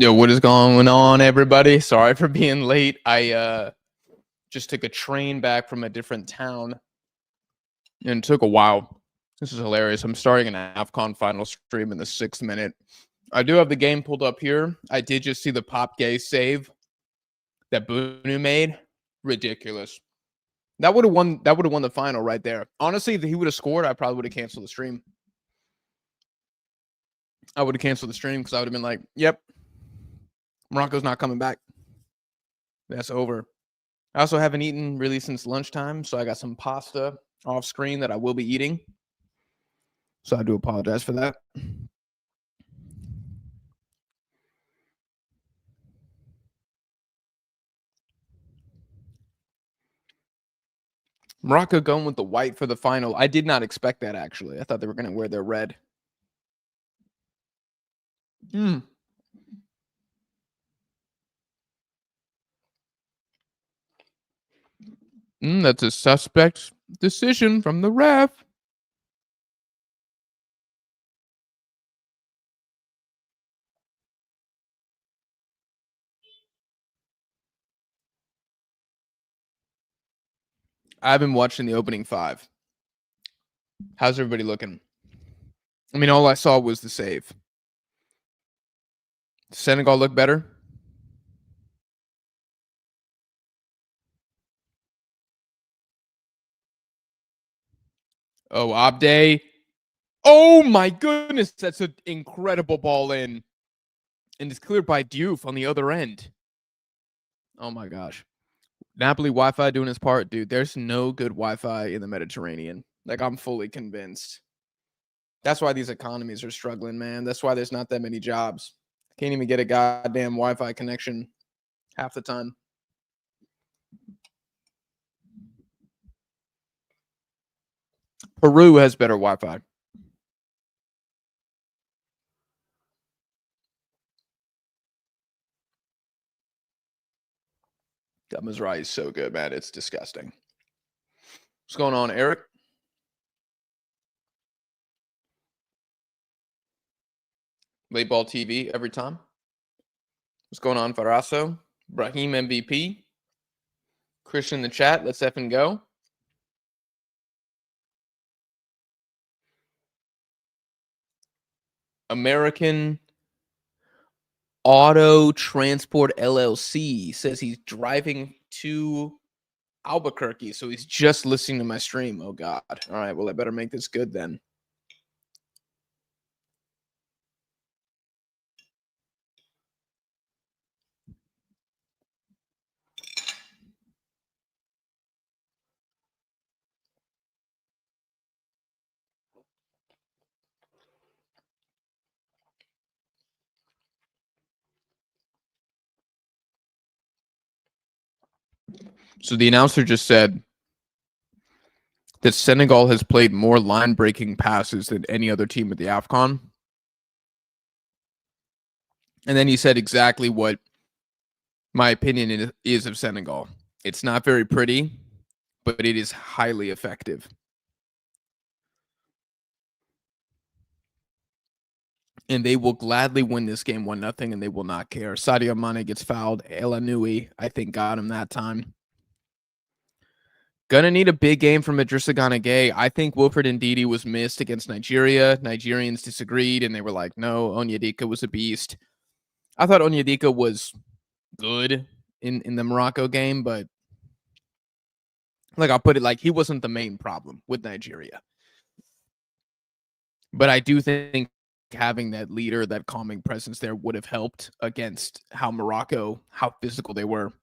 Yo, what is going on, everybody? Sorry for being late. I just took a train back from a different town, and it took a while. This is hilarious. I'm starting an AFCON final stream in the 6th minute. I do have the game pulled up here. I did just see the Pop Gay save that Bunu made. Ridiculous. That would have won. That would have won the final right there. Honestly, if he would have scored, I probably would have canceled the stream. I would have canceled the stream because I would have been like, "Yep, Morocco's not coming back. That's over." I also haven't eaten really since lunchtime, so I got some pasta off screen that I will be eating. So I do apologize for that. Morocco going with the white for the final. I did not expect that, actually. I thought they were going to wear their red. That's a suspect decision from the ref. I've been watching the opening 5. How's everybody looking? I mean, all I saw was the save. Senegal look better? Oh, Abde. Oh, my goodness. That's an incredible ball in. And it's cleared by Diouf on the other end. Oh, my gosh. Napoli Wi-Fi doing his part. Dude, there's no good Wi-Fi in the Mediterranean. Like, I'm fully convinced. That's why these economies are struggling, man. That's why there's not that many jobs. Can't even get a goddamn Wi-Fi connection half the time. Peru has better Wi-Fi. That Mizrahi is so good, man. It's disgusting. What's going on, Eric? DeadBall TV every time. What's going on, Faraso? Brahim MVP. Christian in the chat. Let's effing go. American Auto Transport LLC says he's driving to Albuquerque, so he's just listening to my stream. Oh, God. All right, well, I better make this good then. So the announcer just said that Senegal has played more line-breaking passes than any other team at the AFCON. And then he said exactly what my opinion is of Senegal. It's not very pretty, but it is highly effective. And they will gladly win this game 1-0, and they will not care. Sadio Mane gets fouled. El Anoui, I think, got him that time. Gonna need a big game from Idrissa Gana Gueye. I think Wilfred Ndidi was missed against Nigeria. Nigerians disagreed, and they were like, no, Onyedika was a beast. I thought Onyedika was good in the Morocco game, but like I'll put it, like he wasn't the main problem with Nigeria. But I do think having that leader, that calming presence there would have helped against how physical they were.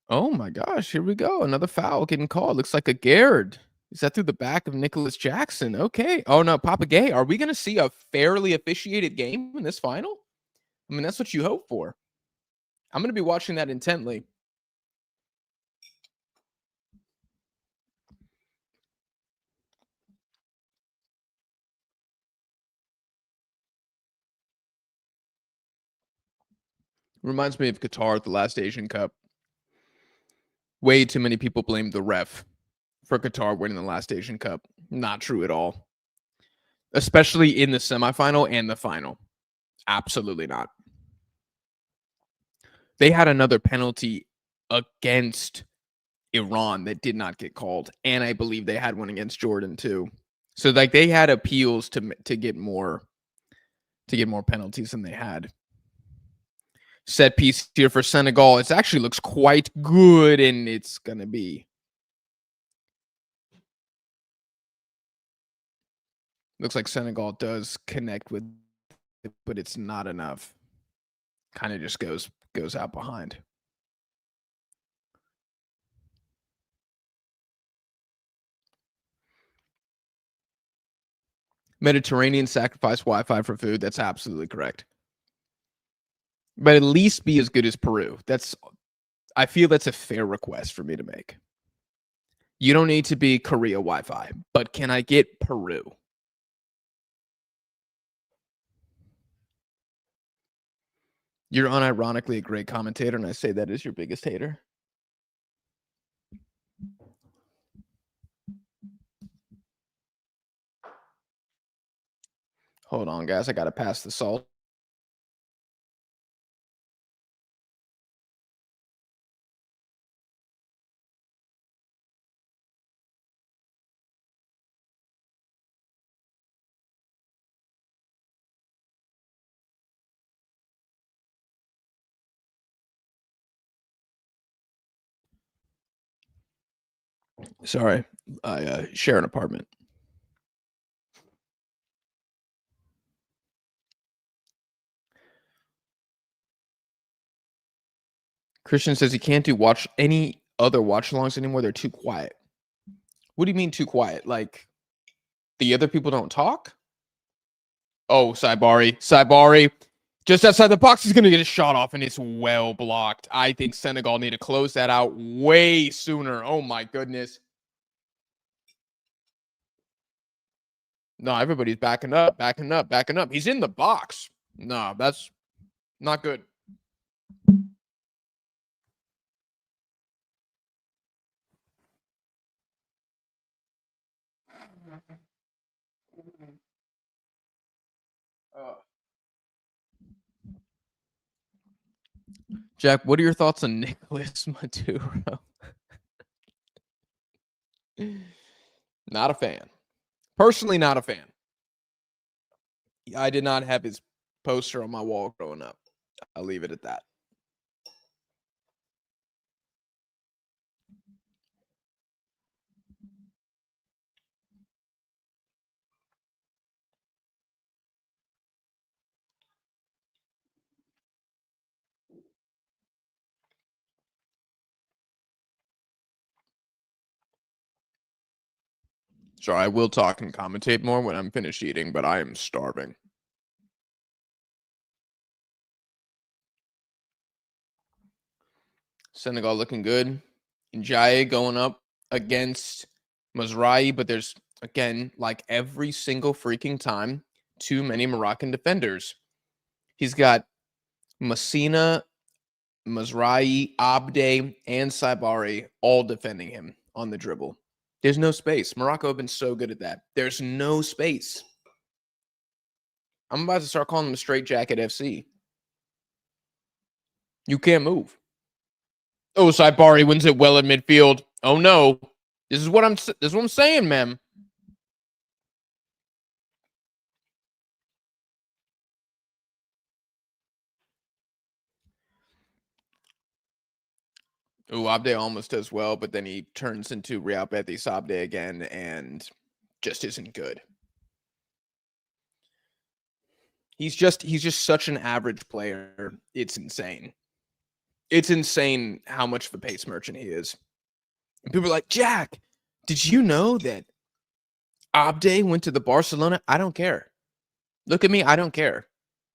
Oh my gosh, here we go. Another foul getting called. Looks like a Gerd. Is that through the back of Nicholas Jackson? Okay. Oh no, Papa Gay. Are we going to see a fairly officiated game in this final? I mean, that's what you hope for. I'm going to be watching that intently. Reminds me of Qatar at the last Asian Cup. Way too many people blame the ref for Qatar winning the last Asian Cup. Not true at all. Especially in the semifinal and the final. Absolutely not. They had another penalty against Iran that did not get called, and I believe they had one against Jordan too. So like they had appeals to get more penalties than they had. Set piece here for Senegal. It actually looks quite good, and it's gonna be. Looks like Senegal does connect with it, but it's not enough. Kind of just goes out behind. Mediterranean sacrifice Wi-Fi for food. That's absolutely correct. But at least be as good as Peru. I feel that's a fair request for me to make. You don't need to be Korea Wi-Fi, but can I get Peru? You're unironically a great commentator, and I say that as your biggest hater. Hold on, guys. I got to pass the salt. Sorry. I share an apartment. Christian says he can't do any other watch-alongs anymore. They're too quiet. What do you mean too quiet? Like the other people don't talk? Oh, Saibari. Just outside the box, he's going to get a shot off, and it's well blocked. I think Senegal need to close that out way sooner. Oh, my goodness. No, everybody's backing up. He's in the box. No, that's not good. Jack, what are your thoughts on Nicholas Maduro? Not a fan. Personally, not a fan. I did not have his poster on my wall growing up. I'll leave it at that. So I will talk and commentate more when I'm finished eating, but I am starving. Senegal looking good. Njaye going up against Mazraoui, but there's, again, like every single freaking time, too many Moroccan defenders. He's got Messina, Mazraoui, Abde, and Saibari all defending him on the dribble. There's no space. Morocco have been so good at that. There's no space. I'm about to start calling them Straight Jacket FC. You can't move. Oh, Saibari wins it well in midfield. Oh no. This is what I'm saying, man. Oh, Abde almost does well, but then he turns into Real Betis Abde again and just isn't good. He's just such an average player. It's insane. It's insane how much of a pace merchant he is. And people are like, Jack, did you know that Abde went to the Barcelona? I don't care. Look at me. I don't care.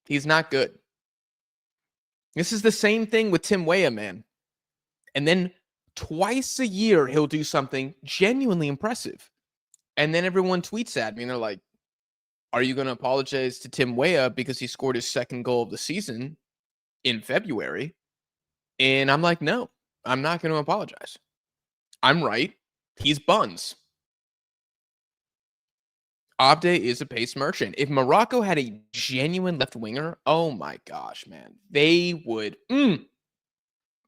He's not good. This is the same thing with Tim Weah, man. And then twice a year, he'll do something genuinely impressive. And then everyone tweets at me and they're like, are you going to apologize to Tim Weah because he scored his second goal of the season in February? And I'm like, no, I'm not going to apologize. I'm right. He's buns. Abde is a pace merchant. If Morocco had a genuine left winger, oh my gosh, man, they would.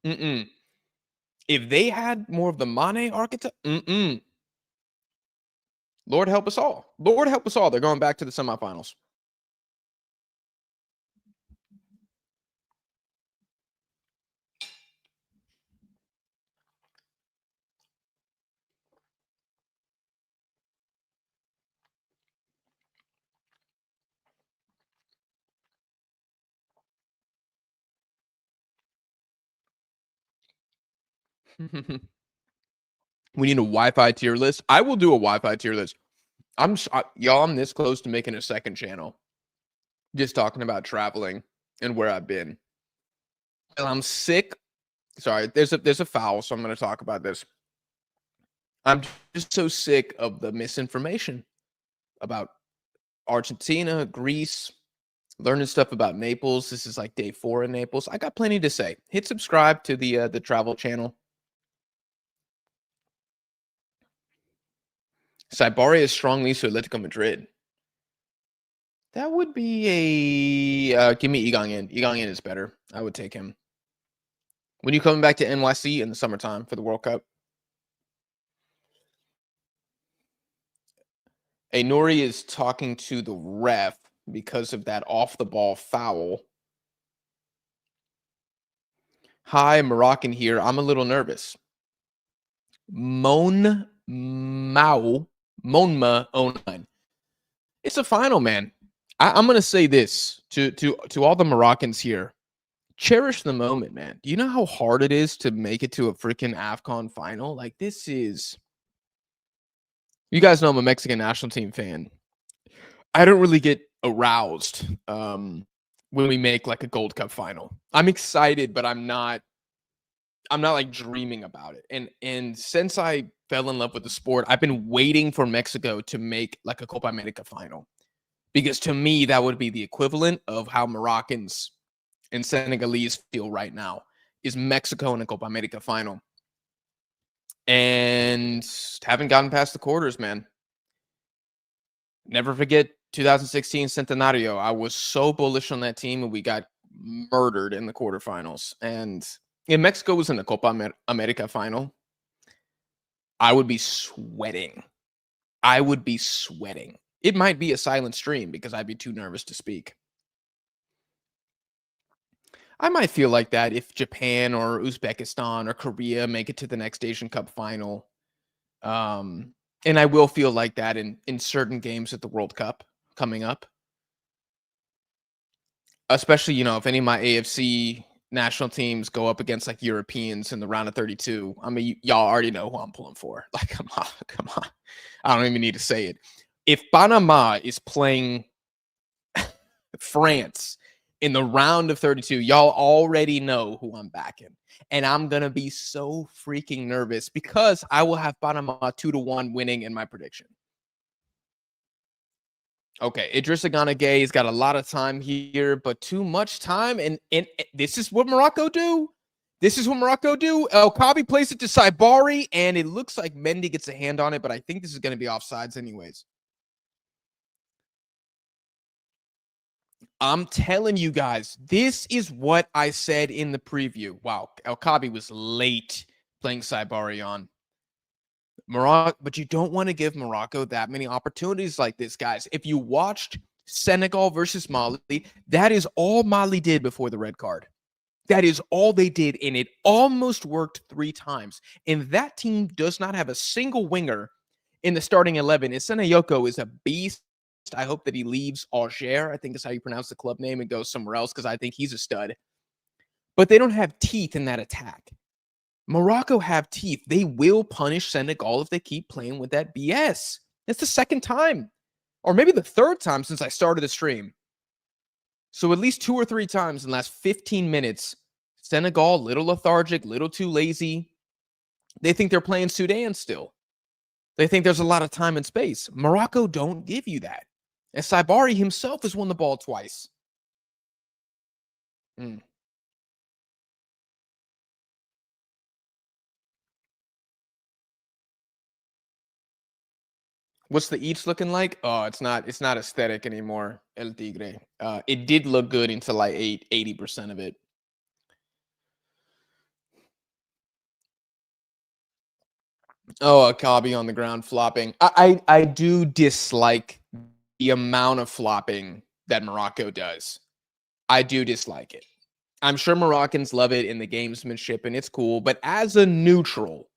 If they had more of the Mane archetype, Lord help us all. Lord help us all. They're going back to the semifinals. We need a Wi-Fi tier list. I will do a Wi-Fi tier list. Y'all, I'm this close to making a second channel. Just talking about traveling and where I've been. And I'm sick. Sorry, there's a foul, so I'm going to talk about this. I'm just so sick of the misinformation about Argentina, Greece, learning stuff about Naples. This is like day 4 in Naples. I got plenty to say. Hit subscribe to the travel channel. Saibari is strong leads to Atletico Madrid. That would be a give me Egang in. Egang in is better. I would take him. When you coming back to NYC in the summertime for the World Cup? A Nori is talking to the ref because of that off the ball foul. Hi, Moroccan here. I'm a little nervous. Monma 09. It's a final, man. I'm gonna say this to all the Moroccans here. Cherish the moment, man. Do you know how hard it is to make it to a freaking AFCON final? Like, this is. You guys know I'm a Mexican national team fan. I don't really get aroused when we make like a Gold Cup final. I'm excited, but I'm not like dreaming about it. And since I fell in love with the sport, I've been waiting for Mexico to make like a Copa America final. Because to me, that would be the equivalent of how Moroccans and Senegalese feel right now is Mexico in a Copa America final. And haven't gotten past the quarters, man. Never forget 2016 Centenario. I was so bullish on that team, and we got murdered in the quarterfinals. And if Mexico was in the Copa America final, I would be sweating. I would be sweating. It might be a silent stream because I'd be too nervous to speak. I might feel like that if Japan or Uzbekistan or Korea make it to the next Asian Cup final. And I will feel like that in certain games at the World Cup coming up. Especially, if any of my AFC national teams go up against like Europeans in the round of 32. I mean, y'all already know who I'm pulling for. Like, come on. I don't even need to say it. If Panama is playing France in the round of 32, y'all already know who I'm backing. And I'm going to be so freaking nervous because I will have Panama 2-1 winning in my prediction. Okay, Idrissa Gana Gueye has got a lot of time here, but too much time. And this is what Morocco do. This is what Morocco do. El Kabi plays it to Saibari, and it looks like Mendy gets a hand on it, but I think this is going to be offsides anyways. I'm telling you guys, this is what I said in the preview. Wow, El Kabi was late playing Saibari on Morocco, but you don't want to give Morocco that many opportunities like this, guys. If you watched Senegal versus Mali, that is all Mali did before the red card. That is all they did, and it almost worked 3 times. And that team does not have a single winger in the starting 11. Isenayoko is a beast. I hope that he leaves Alger, I think is how you pronounce the club name, and goes somewhere else because I think he's a stud. But they don't have teeth in that attack. Morocco have teeth. They will punish Senegal if they keep playing with that BS. It's the second time, or maybe the third time since I started the stream. So at least 2 or 3 times in the last 15 minutes, Senegal, little lethargic, little too lazy. They think they're playing Sudan still. They think there's a lot of time and space. Morocco don't give you that. And Saibari himself has won the ball twice. What's the eats looking like? Oh, it's not aesthetic anymore, El Tigre. It did look good until I ate 80% of it. Oh, Akabi on the ground flopping. I do dislike the amount of flopping that Morocco does. I do dislike it. I'm sure Moroccans love it in the gamesmanship and it's cool, but as a neutral,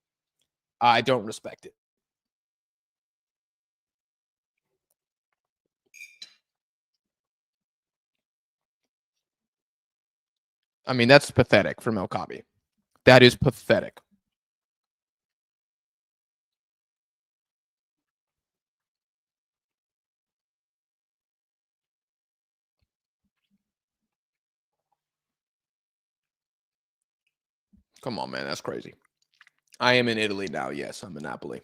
I don't respect it. I mean, that's pathetic from El Kabi. That is pathetic. Come on, man. That's crazy. I am in Italy now. Yes, I'm in Napoli.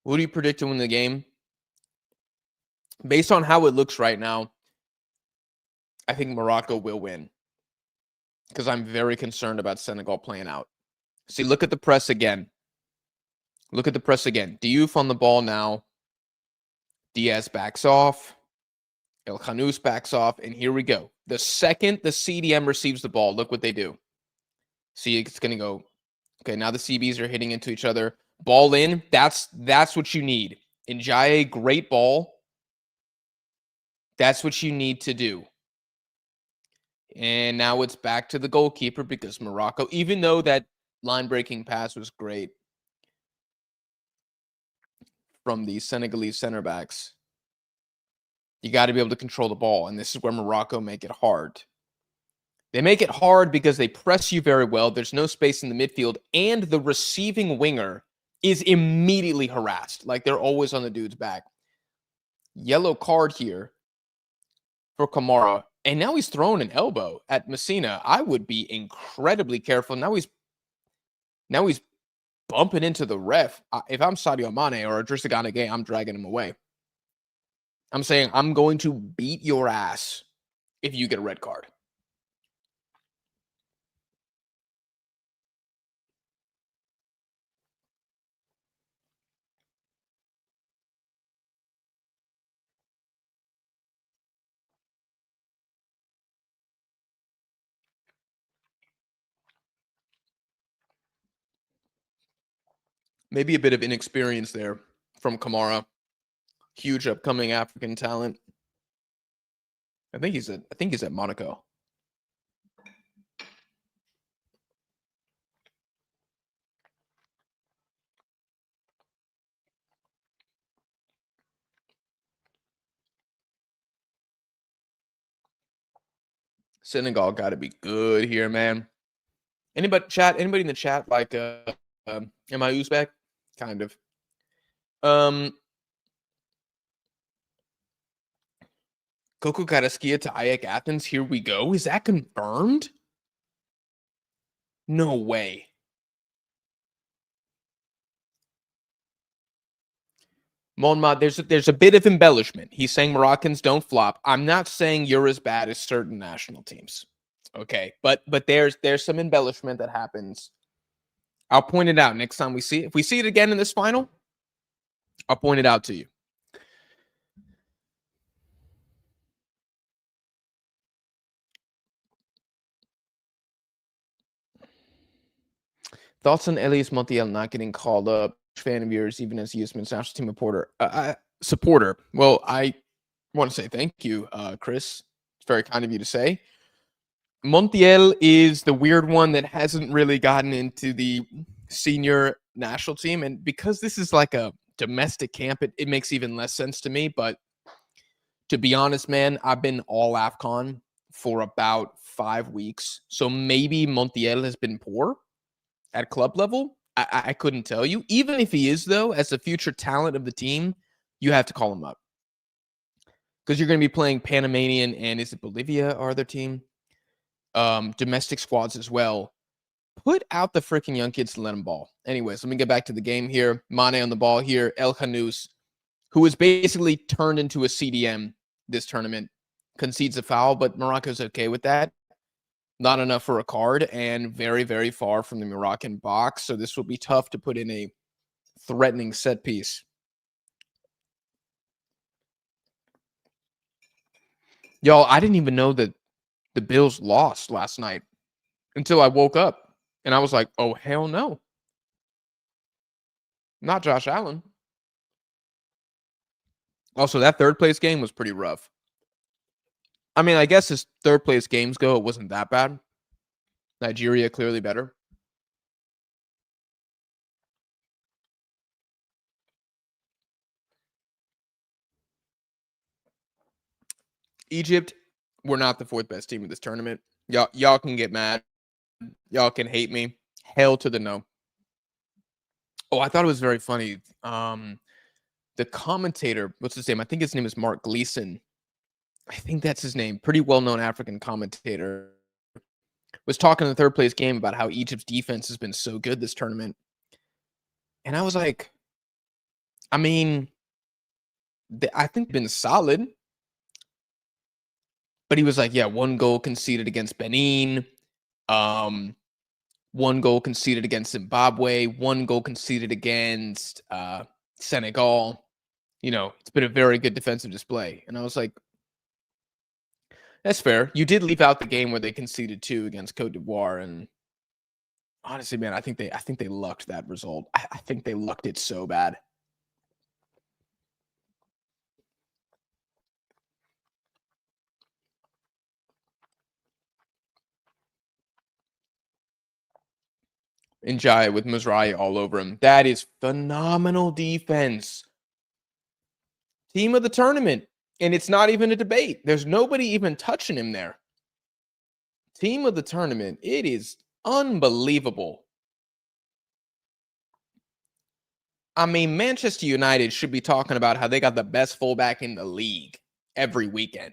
Who do you predict to win the game? Based on how it looks right now, I think Morocco will win because I'm very concerned about Senegal playing out. See, look at the press again. Look at the press again. Diouf on the ball now. Diaz backs off. El Khanous backs off. And here we go. The second the CDM receives the ball, look what they do. See, it's going to go. Okay, now the CBs are hitting into each other. Ball in. That's what you need. Njaye, great ball. That's what you need to do. And now it's back to the goalkeeper because Morocco, even though that line-breaking pass was great from the Senegalese center backs, you got to be able to control the ball. And this is where Morocco make it hard. They make it hard because they press you very well. There's no space in the midfield. And the receiving winger is immediately harassed. Like they're always on the dude's back. Yellow card here for Kamara. And now he's throwing an elbow at Messina. I would be incredibly careful. Now he's bumping into the ref. If I'm Sadio Mane or Idrissa Gana Gueye, I'm dragging him away. I'm saying I'm going to beat your ass if you get a red card. Maybe a bit of inexperience there from Kamara. Huge upcoming African talent. I think he's at Monaco. Senegal got to be good here, man. Anybody in the chat like am I Uzbek? Kind of. Coco Carrasquilla to Ajax Athens. Here we go. Is that confirmed? No way. Monma, there's a bit of embellishment. He's saying Moroccans don't flop. I'm not saying you're as bad as certain national teams. Okay, but there's some embellishment that happens. I'll point it out next time we see it. If we see it again in this final, I'll point it out to you. Thoughts on Elias Montiel not getting called up? Fan of yours, even as Usman's national team supporter. Well, I want to say thank you, Chris. It's very kind of you to say. Montiel is the weird one that hasn't really gotten into the senior national team. And because this is like a domestic camp, it makes even less sense to me. But to be honest, man, I've been all AFCON for about 5 weeks. So maybe Montiel has been poor at club level. I couldn't tell you. Even if he is, though, as a future talent of the team, you have to call him up. Because you're going to be playing Panamanian and is it Bolivia, our other team? Domestic squads as well. Put out the freaking young kids to let them ball. Anyways, let me get back to the game here. Mane on the ball here. El Khanous, who is basically turned into a CDM this tournament, concedes a foul, but Morocco's okay with that. Not enough for a card and very, very far from the Moroccan box. So this will be tough to put in a threatening set piece. Y'all, I didn't even know that the Bills lost last night until I woke up and I was like, oh, hell no. Not Josh Allen. Also, that third place game was pretty rough. I mean, I guess as third place games go, it wasn't that bad. Nigeria clearly better. Egypt were not the fourth best team of this tournament. Y'all can get mad. Y'all can hate me. Hell to the no. Oh, I thought it was very funny. The commentator, what's his name? I think his name is Mark Gleason. I think that's his name. Pretty well-known African commentator. Was talking in the third place game about how Egypt's defense has been so good this tournament. And I was like, I mean, I think been solid. But he was like, yeah, 1 goal conceded against Benin. 1 goal conceded against Zimbabwe. 1 goal conceded against Senegal. You know, it's been a very good defensive display. And I was like, that's fair. You did leave out the game where they conceded 2 against Cote d'Ivoire. And honestly, man, I think they lucked that result. I think they lucked it so bad. Njai with Mizrahi all over him. That is phenomenal defense. Team of the tournament. And it's not even a debate. There's nobody even touching him there. Team of the tournament. It is unbelievable. I mean, Manchester United should be talking about how they got the best fullback in the league every weekend.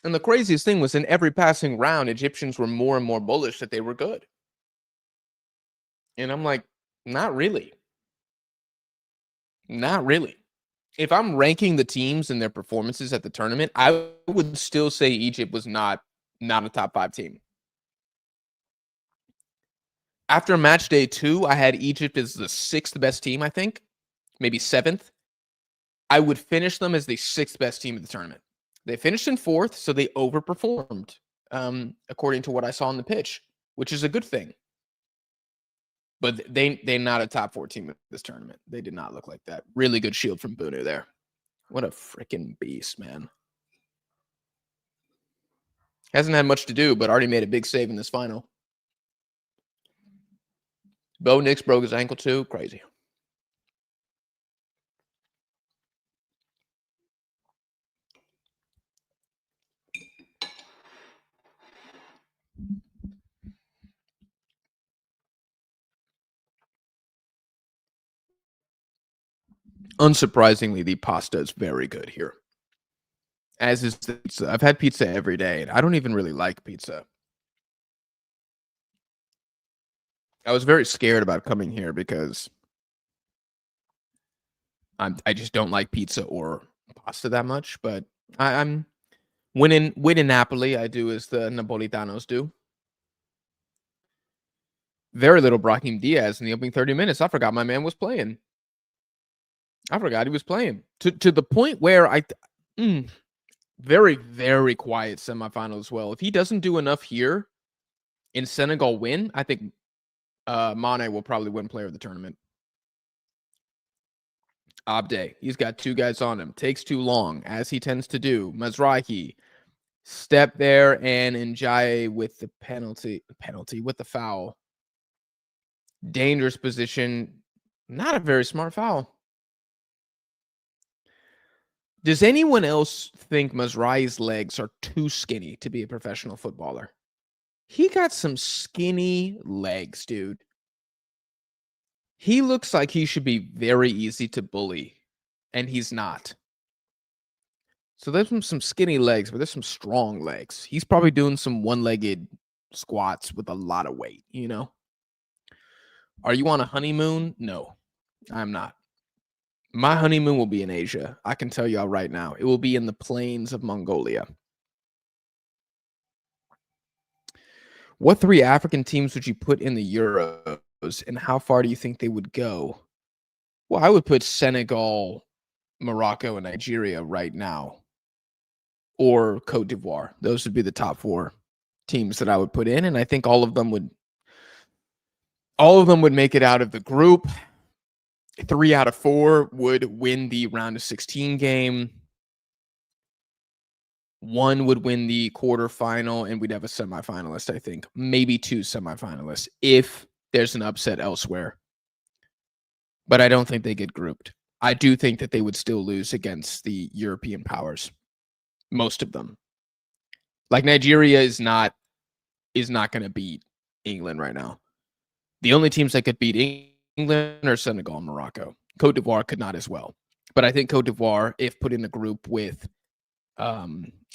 And the craziest thing was in every passing round, Egyptians were more and more bullish that they were good. And I'm like, not really. Not really. If I'm ranking the teams and their performances at the tournament, I would still say Egypt was not a top 5 team. After match day 2, I had Egypt as the 6th best team, I think. Maybe 7th. I would finish them as the 6th best team of the tournament. They finished in 4th, so they overperformed, according to what I saw on the pitch, which is a good thing. But they're not a top 4 team of this tournament. They did not look like that. Really good shield from Bunu there. What a freaking beast, man. Hasn't had much to do, but already made a big save in this final. Bo Nix broke his ankle too. Crazy. Unsurprisingly, the pasta is very good here. As is the pizza. I've had pizza every day, and I don't even really like pizza. I was very scared about coming here because I just don't like pizza or pasta that much. But I'm when in Napoli, I do as the Napolitanos do. Very little Brahim Diaz in the opening 30 minutes. I forgot my man was playing. I forgot he was playing to the point where very, very quiet semifinal as well. If he doesn't do enough here and Senegal win, I think Mane will probably win player of the tournament. Abde, he's got 2 guys on him. Takes too long, as he tends to do. Mizrahi, step there, and Njai with the penalty with the foul. Dangerous position. Not a very smart foul. Does anyone else think Mizrahi's legs are too skinny to be a professional footballer? He got some skinny legs, dude. He looks like he should be very easy to bully, and he's not. So there's some skinny legs, but there's some strong legs. He's probably doing some one-legged squats with a lot of weight, you know? Are you on a honeymoon? No, I'm not. My honeymoon will be in Asia. I can tell y'all right now. It will be in the plains of Mongolia. What 3 African teams would you put in the Euros, and how far do you think they would go? Well, I would put Senegal, Morocco, and Nigeria right now, or Cote d'Ivoire. Those would be the top 4 teams that I would put in, and I think all of them would make it out of the group. 3 out of 4 would win the round of 16 game. 1 would win the quarterfinal, and we'd have a semifinalist, I think. Maybe 2 semifinalists if there's an upset elsewhere. But I don't think they get grouped. I do think that they would still lose against the European powers. Most of them. Like Nigeria is not going to beat England right now. The only teams that could beat England are Senegal and Morocco. Cote d'Ivoire could not as well. But I think Cote d'Ivoire, if put in the group with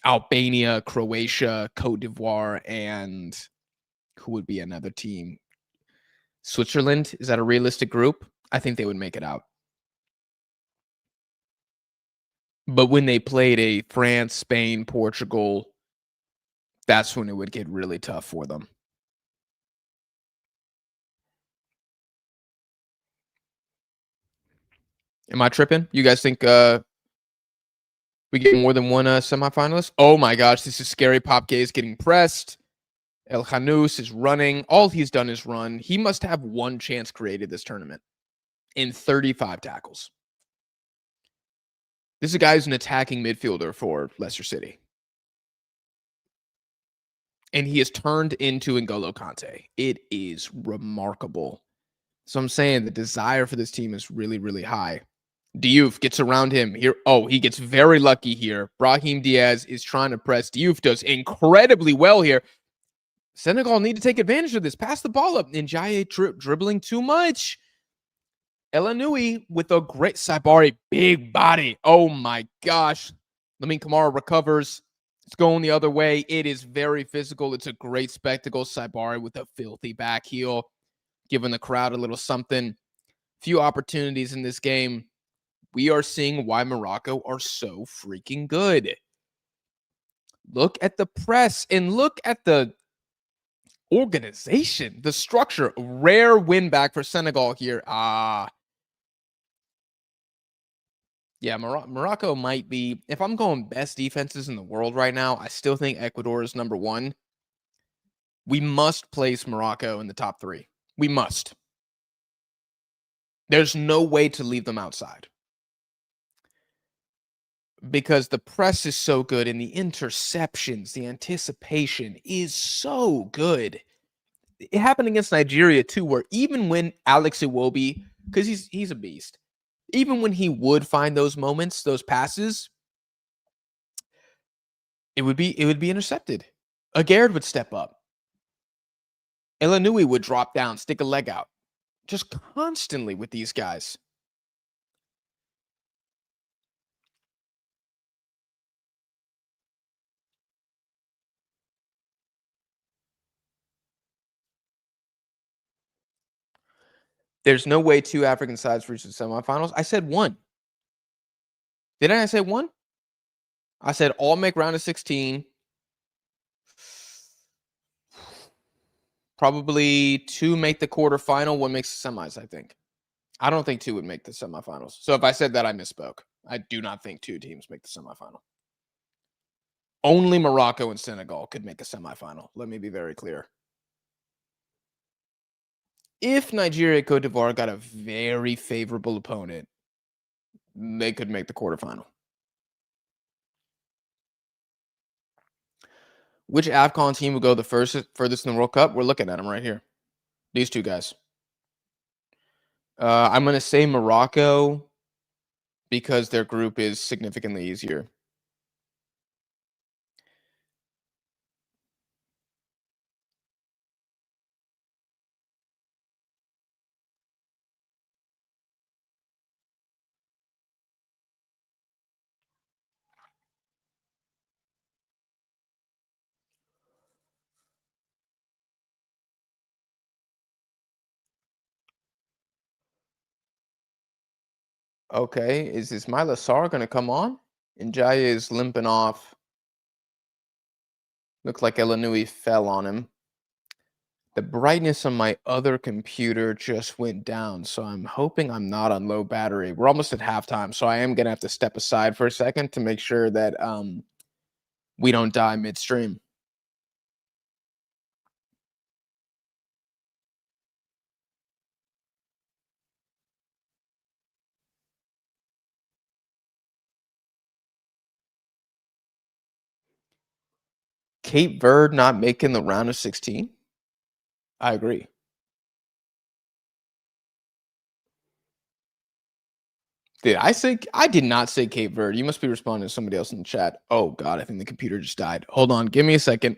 Albania, Croatia, Cote d'Ivoire, and who would be another team? Switzerland, is that a realistic group? I think they would make it out. But when they played a France, Spain, Portugal, that's when it would get really tough for them. Am I tripping? You guys think we get more than one semifinalist? Oh my gosh, this is scary. Pop Gay is getting pressed. El Hanous is running. All he's done is run. He must have one chance created this tournament in 35 tackles. This is a guy who's an attacking midfielder for Leicester City. And he has turned into N'Golo Kante. It is remarkable. So I'm saying the desire for this team is really, really high. Diouf gets around him here. Oh, he gets very lucky here. Brahim Diaz is trying to press. Diouf does incredibly well here. Senegal need to take advantage of this. Pass the ball up. Ndiaye dribbling too much. Elanui with a great Saibari, big body. Oh my gosh. Lamine Kamara recovers. It's going the other way. It is very physical. It's a great spectacle. Saibari with a filthy back heel, giving the crowd a little something. Few opportunities in this game. We are seeing why Morocco are so freaking good. Look at the press and look at the organization, the structure. Rare win back for Senegal here. Yeah, Morocco might be, if I'm going best defenses in the world right now, I still think Ecuador is number 1. We must place Morocco in the top 3. We must. There's no way to leave them outside. Because the press is so good and the interceptions, the anticipation is so good. It happened against Nigeria too, where even when Alex Iwobi, because he's a beast, even when he would find those moments, those passes, it would be intercepted. Aguerd would step up. Elanui would drop down, stick a leg out. Just constantly with these guys. There's no way 2 African sides reach the semifinals. I said 1. Didn't I say 1? I said all make round of 16. Probably 2 make the quarterfinal, 1 makes the semis, I think. I don't think 2 would make the semifinals. So if I said that, I misspoke. I do not think 2 teams make the semifinal. Only Morocco and Senegal could make a semifinal. Let me be very clear. If Nigeria and Cote d'Ivoire got a very favorable opponent, they could make the quarterfinal. Which AFCON team would go the furthest in the World Cup? We're looking at them right here. These 2 guys. I'm going to say Morocco because their group is significantly easier. Okay, is Ismaila Sarr going to come on? Ndiaye is limping off. Looks like Elanui fell on him. The brightness on my other computer just went down, so I'm hoping I'm not on low battery. We're almost at halftime, so I am gonna have to step aside for a second to make sure that we don't die midstream. Cape Verde not making the round of 16? I agree. I did not say Cape Verde. You must be responding to somebody else in the chat. Oh god, I think the computer just died. Hold on, give me a second.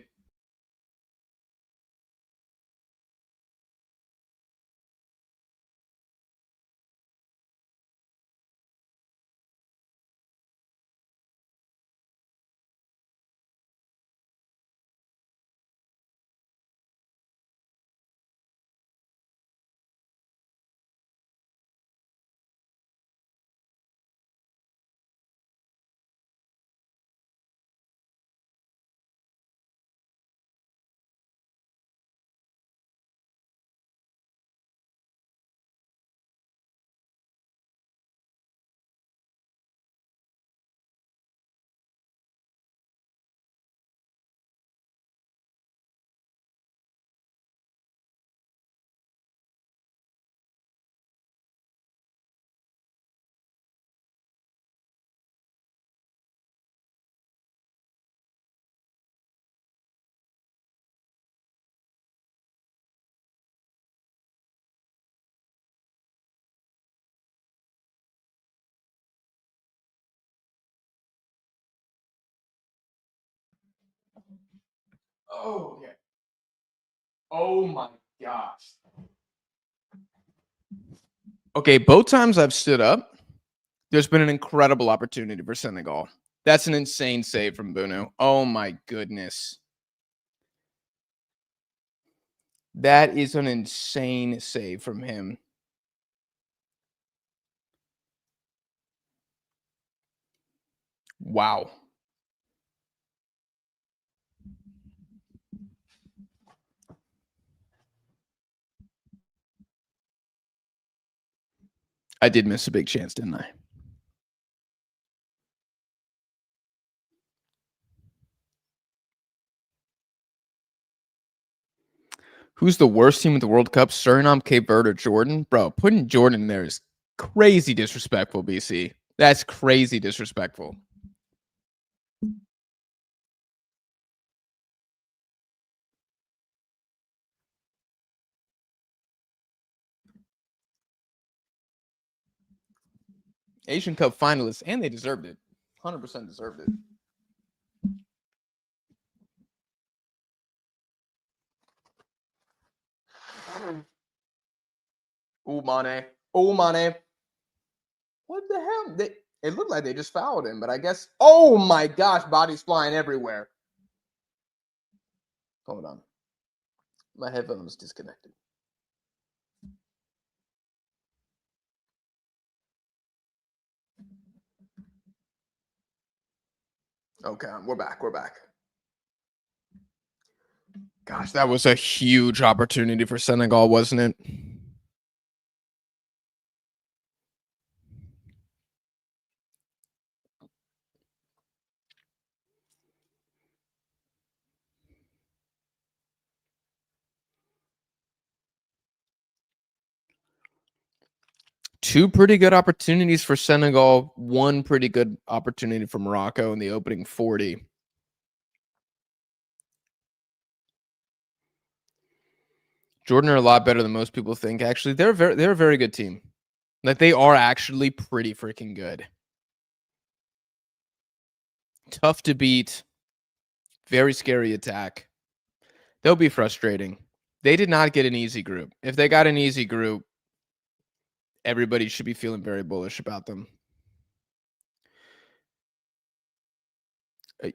Oh, okay. Oh my gosh. Okay, both times I've stood up, there's been an incredible opportunity for Senegal. That's an insane save from Bunu. Oh my goodness. That is an insane save from him. Wow. I did miss a big chance, didn't I? Who's the worst team at the World Cup? Suriname, Cape Verde, or Jordan? Bro, putting Jordan in there is crazy disrespectful, BC. That's crazy disrespectful. Asian Cup finalists, and they deserved it. 100% deserved it. Oh, Mane. Oh, Mane. What the hell? It looked like they just fouled him, but I guess. Oh my gosh, bodies flying everywhere. Hold on. My headphones disconnected. Okay, we're back. We're back. Gosh, that was a huge opportunity for Senegal, wasn't it? Two pretty good opportunities for Senegal, one pretty good opportunity for Morocco in the opening 40. Jordan are a lot better than most people think. Actually, they're a very good team. Like they are actually pretty freaking good. Tough to beat. Very scary attack. They'll be frustrating. They did not get an easy group. If they got an easy group, everybody should be feeling very bullish about them.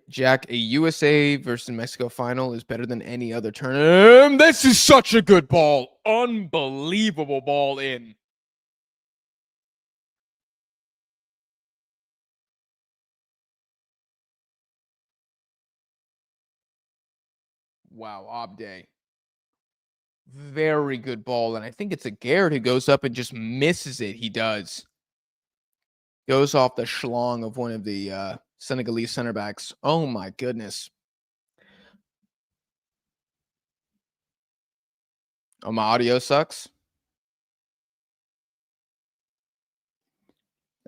Jack, a USA versus Mexico final is better than any other tournament. This is such a good ball. Unbelievable ball in. Wow, Obday. Very good ball. And I think it's a Garrett who goes up and just misses it. He does. Goes off the schlong of one of the Senegalese center backs. Oh, my goodness. Oh, my audio sucks.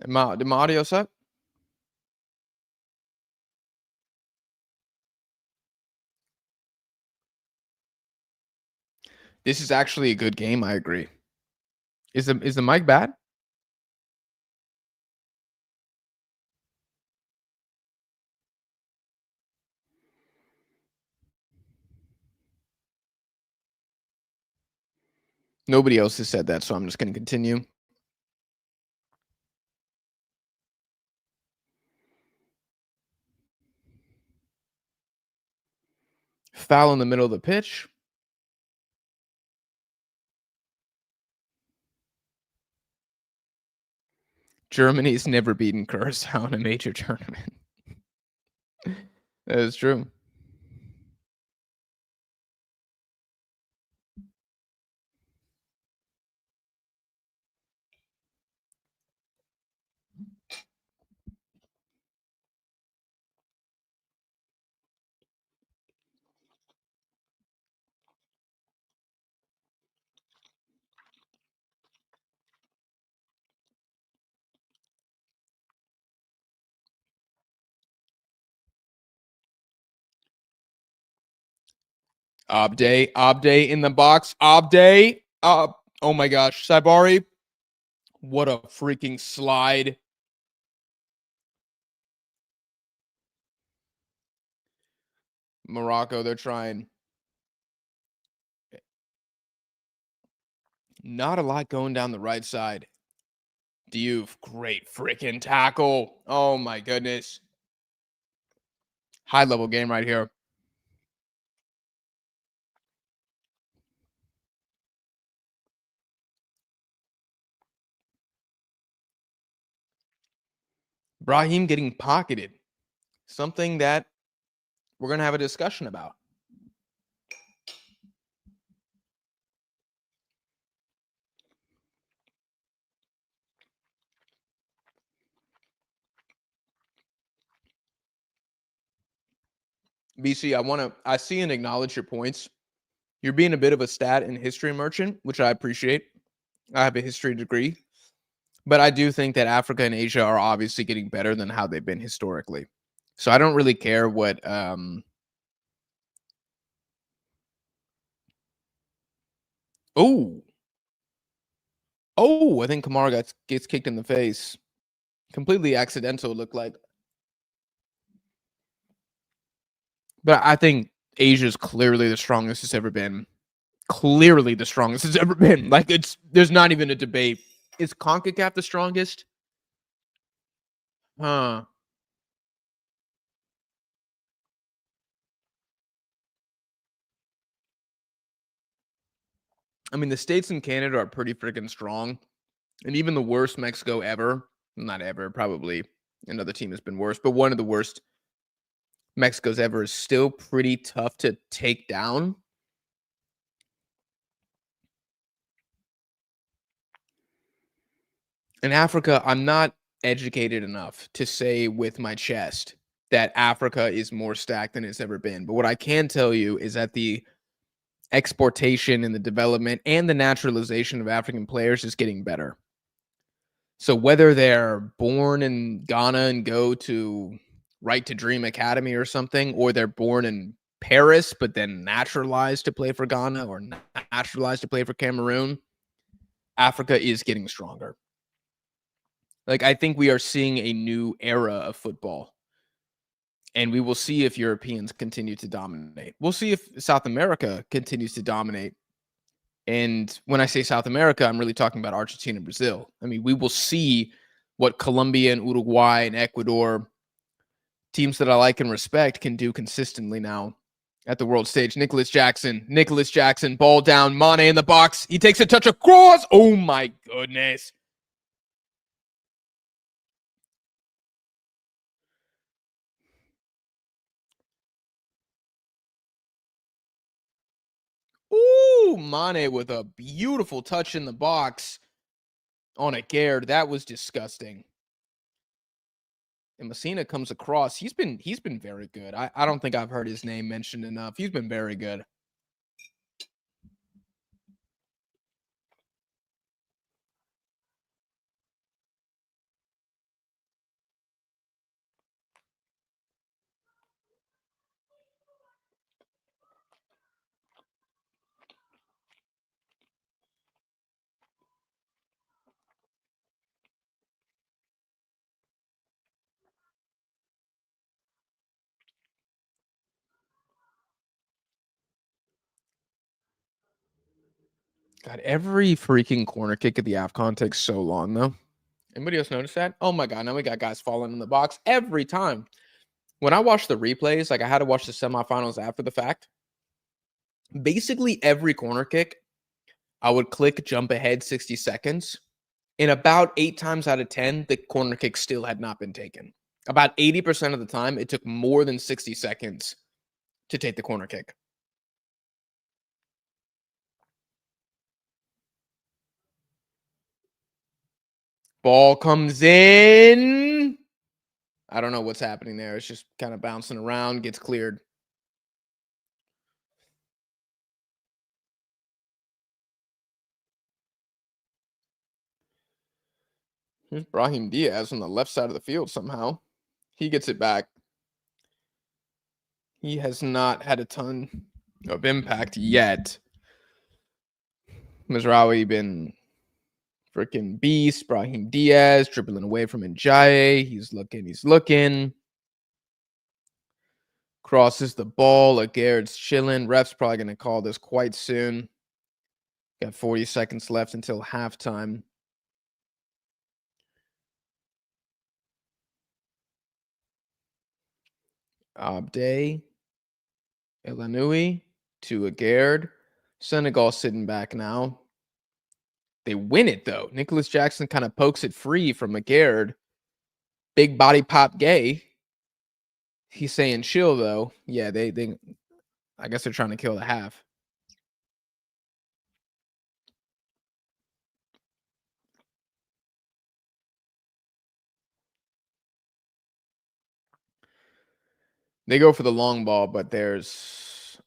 Did my audio suck? This is actually a good game. I agree. Is the mic bad? Nobody else has said that, so I'm just going to continue. Foul in the middle of the pitch. Germany's never beaten Curacao in a major tournament. That is true. Abde in the box. Abde. Oh my gosh. Saibari. What a freaking slide. Morocco, they're trying. Not a lot going down the right side. Diouf, great freaking tackle. Oh my goodness. High level game right here. Brahim getting pocketed. Something that we're going to have a discussion about. BC, I see and acknowledge your points. You're being a bit of a stat and history merchant, which I appreciate. I have a history degree, but I do think that Africa and Asia are obviously getting better than how they've been historically. So I don't really care what I think Kamara gets kicked in the face. Completely accidental, it looked like. But I think Asia's clearly the strongest it's ever been. Clearly the strongest it's ever been. Like, there's not even a debate. Is CONCACAF the strongest? Huh. I mean, the States and Canada are pretty freaking strong. And even the worst Mexico ever, not ever, probably another team has been worse, but one of the worst Mexico's ever is still pretty tough to take down. In Africa, I'm not educated enough to say with my chest that Africa is more stacked than it's ever been. But what I can tell you is that the exportation and the development and the naturalization of African players is getting better. So whether they're born in Ghana and go to Right to Dream Academy or something, or they're born in Paris but then naturalized to play for Ghana or naturalized to play for Cameroon, Africa is getting stronger. Like, I think we are seeing a new era of football. And we will see if Europeans continue to dominate. We'll see if South America continues to dominate. And when I say South America, I'm really talking about Argentina and Brazil. I mean, we will see what Colombia and Uruguay and Ecuador, teams that I like and respect, can do consistently now at the world stage. Nicholas Jackson, ball down, Mane in the box. He takes a touch across. Oh my goodness. Ooh, Mane with a beautiful touch in the box on a Gerd. That was disgusting. And Messina comes across. He's been very good. I don't think I've heard his name mentioned enough. He's been very good. God, every freaking corner kick at the AFCON takes so long, though. Anybody else notice that? Oh my God, now we got guys falling in the box every time. When I watch the replays, like I had to watch the semifinals after the fact, basically every corner kick, I would click jump ahead 60 seconds. And about 8 times out of 10, the corner kick still had not been taken. About 80% of the time, it took more than 60 seconds to take the corner kick. Ball comes in. I don't know what's happening there. It's just kind of bouncing around, gets cleared. Here's Brahim Diaz on the left side of the field somehow. He gets it back. He has not had a ton of impact yet. Mizraoui been freaking beast. Brahim Diaz dribbling away from Njaye. He's looking. Crosses the ball. Agaird's chilling. Ref's probably going to call this quite soon. Got 40 seconds left until halftime. Abde Elanui to Agaird. Senegal sitting back now. They win it, though. Nicholas Jackson kind of pokes it free from Agaird. Big body pop gay. He's saying chill, though. Yeah, they I guess they're trying to kill the half. They go for the long ball, but there's...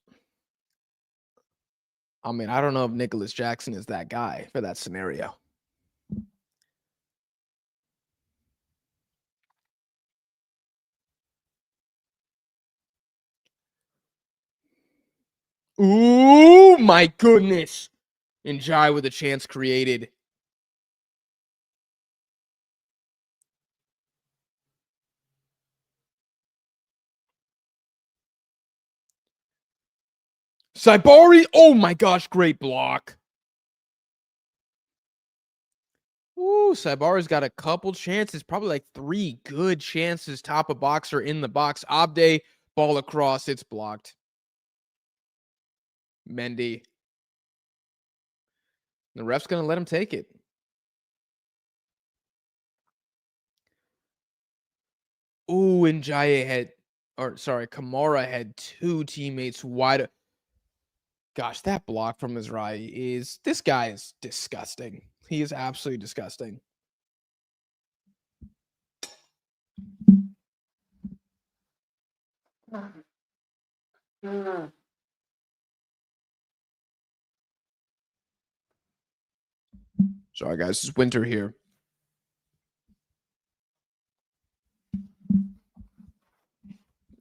I mean, I don't know if Nicholas Jackson is that guy for that scenario. Ooh, my goodness. Njaye with a chance created. Saibari, oh my gosh, great block. Ooh, Saibari's got a couple chances, probably like 3 good chances. Top of boxer in the box. Abde, ball across, it's blocked. Mendy. The ref's going to let him take it. Ooh, Njaye had, Kamara had 2 teammates wide. Gosh, that block from Mizraoui is, this guy is disgusting. He is absolutely disgusting. Sorry, guys, it's winter here.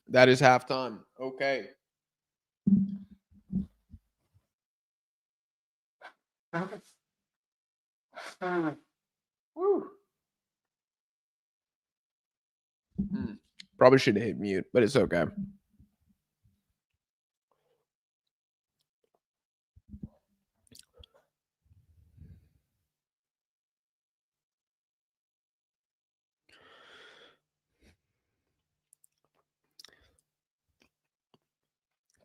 That is halftime. Okay. Probably should have hit mute, but it's okay.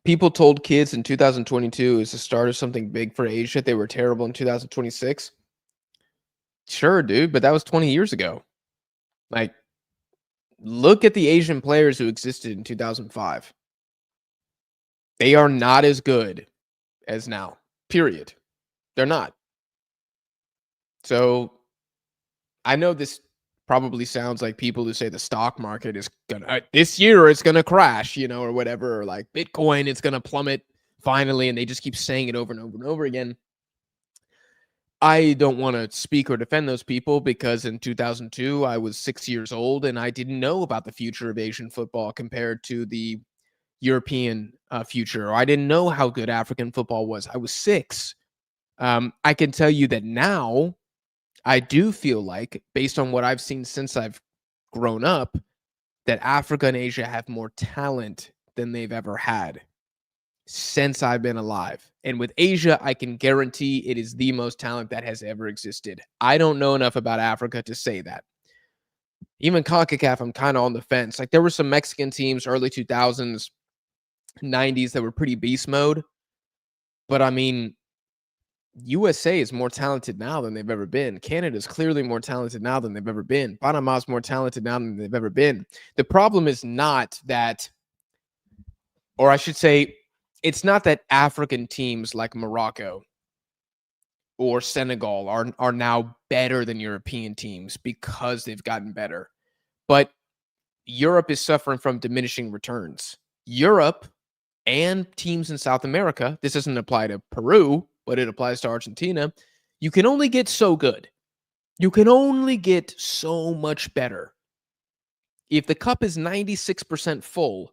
People told kids in 2022 is the start of something big for Asia. They were terrible in 2026. Sure, dude, but that was 20 years ago. Like, look at the Asian players who existed in 2005. They are not as good as now. period. They're not. So I know this probably sounds like people who say the stock market is gonna this year it's gonna crash, or whatever, or like Bitcoin, it's gonna plummet finally, and they just keep saying it over and over and over again. I don't want to speak or defend those people because in 2002 I was 6 years old and I didn't know about the future of Asian football compared to the European future. Or I didn't know how good African football was. I was 6. I can tell you that now I do feel like, based on what I've seen since I've grown up, that Africa and Asia have more talent than they've ever had since I've been alive. And with Asia, I can guarantee it is the most talent that has ever existed. I don't know enough about Africa to say that. Even CONCACAF, I'm kind of on the fence. Like, there were some Mexican teams, early 2000s, 90s, that were pretty beast mode. But I mean, USA is more talented now than they've ever been. Canada is clearly more talented now than they've ever been. Panama is more talented now than they've ever been. The problem is not that, or I should say, it's not that African teams like Morocco or Senegal are now better than European teams because they've gotten better. But Europe is suffering from diminishing returns. Europe and teams in South America, this doesn't apply to Peru, but it applies to Argentina. You can only get so good. You can only get so much better. If the cup is 96% full,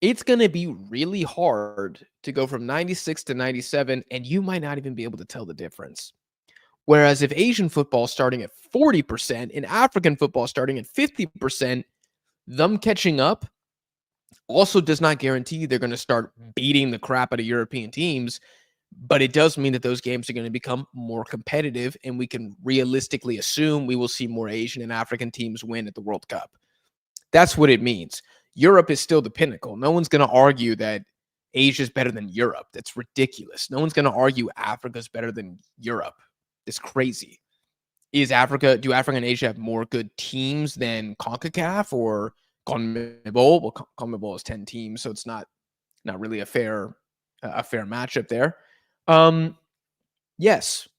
it's going to be really hard to go from 96 to 97, and you might not even be able to tell the difference. Whereas if Asian football starting at 40% and African football starting at 50%, them catching up also does not guarantee they're going to start beating the crap out of European teams, but it does mean that those games are going to become more competitive, and we can realistically assume we will see more Asian and African teams win at the World Cup. That's what it means. Europe is still the pinnacle. No one's going to argue that Asia is better than Europe. That's ridiculous. No one's going to argue Africa is better than Europe. It's crazy. Do Africa and Asia have more good teams than CONCACAF or CONMEBOL? Well, CONMEBOL is 10 teams, so it's not really a fair matchup there. Yes,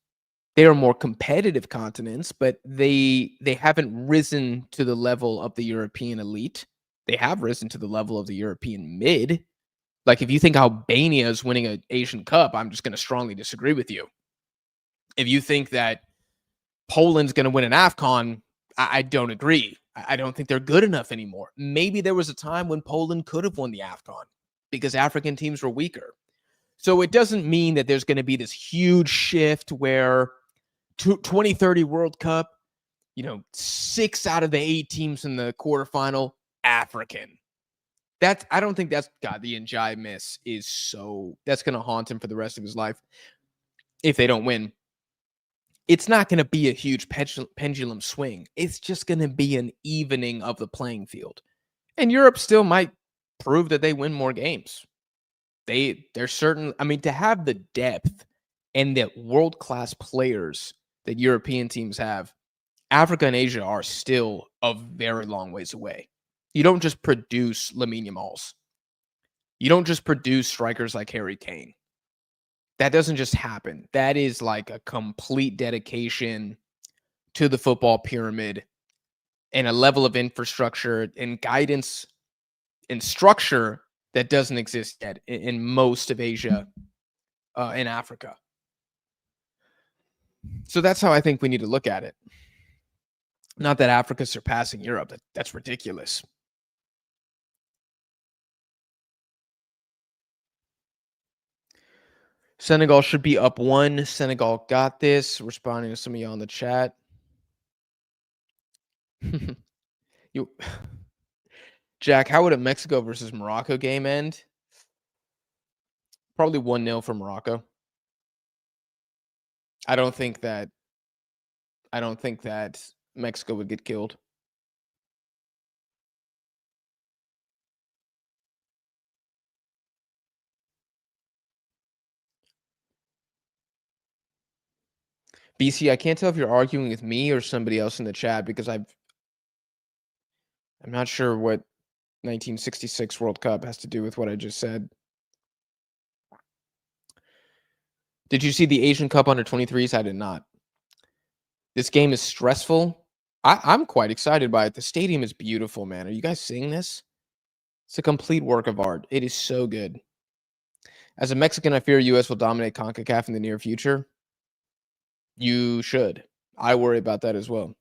they are more competitive continents, but they haven't risen to the level of the European elite. They have risen to the level of the European mid. Like, if you think Albania is winning an Asian Cup, I'm just going to strongly disagree with you. If you think that Poland's going to win an AFCON, I don't agree. I don't think they're good enough anymore. Maybe there was a time when Poland could have won the AFCON because African teams were weaker. So it doesn't mean that there's going to be this huge shift where 2030 World Cup, 6 out of the 8 teams in the quarterfinal, African. I don't think that's the Njai miss that's going to haunt him for the rest of his life if they don't win. It's not going to be a huge pendulum swing. It's just going to be an evening of the playing field. And Europe still might prove that they win more games. They're certain. I mean, to have the depth and the world-class players that European teams have, Africa and Asia are still a very long ways away. You don't just produce Lamine Yamals. You don't just produce strikers like Harry Kane. That doesn't just happen. That is like a complete dedication to the football pyramid and a level of infrastructure and guidance and structure that doesn't exist yet in most of Asia and Africa. So that's how I think we need to look at it. Not that Africa's surpassing Europe. That's ridiculous. Senegal should be up 1. Senegal got this. Responding to some of you on the chat. Jack, how would a Mexico versus Morocco game end? Probably 1-0 for Morocco. I don't think that Mexico would get killed. BC, I can't tell if you're arguing with me or somebody else in the chat because I'm not sure what 1966 World Cup has to do with what I just said. Did you see the Asian Cup under 23s? I did not. This game is stressful. I'm quite excited by it. The stadium is beautiful, man. Are you guys seeing this? It's a complete work of art. It is so good. As a Mexican, I fear U.S. will dominate CONCACAF in the near future. You should. I worry about that as well.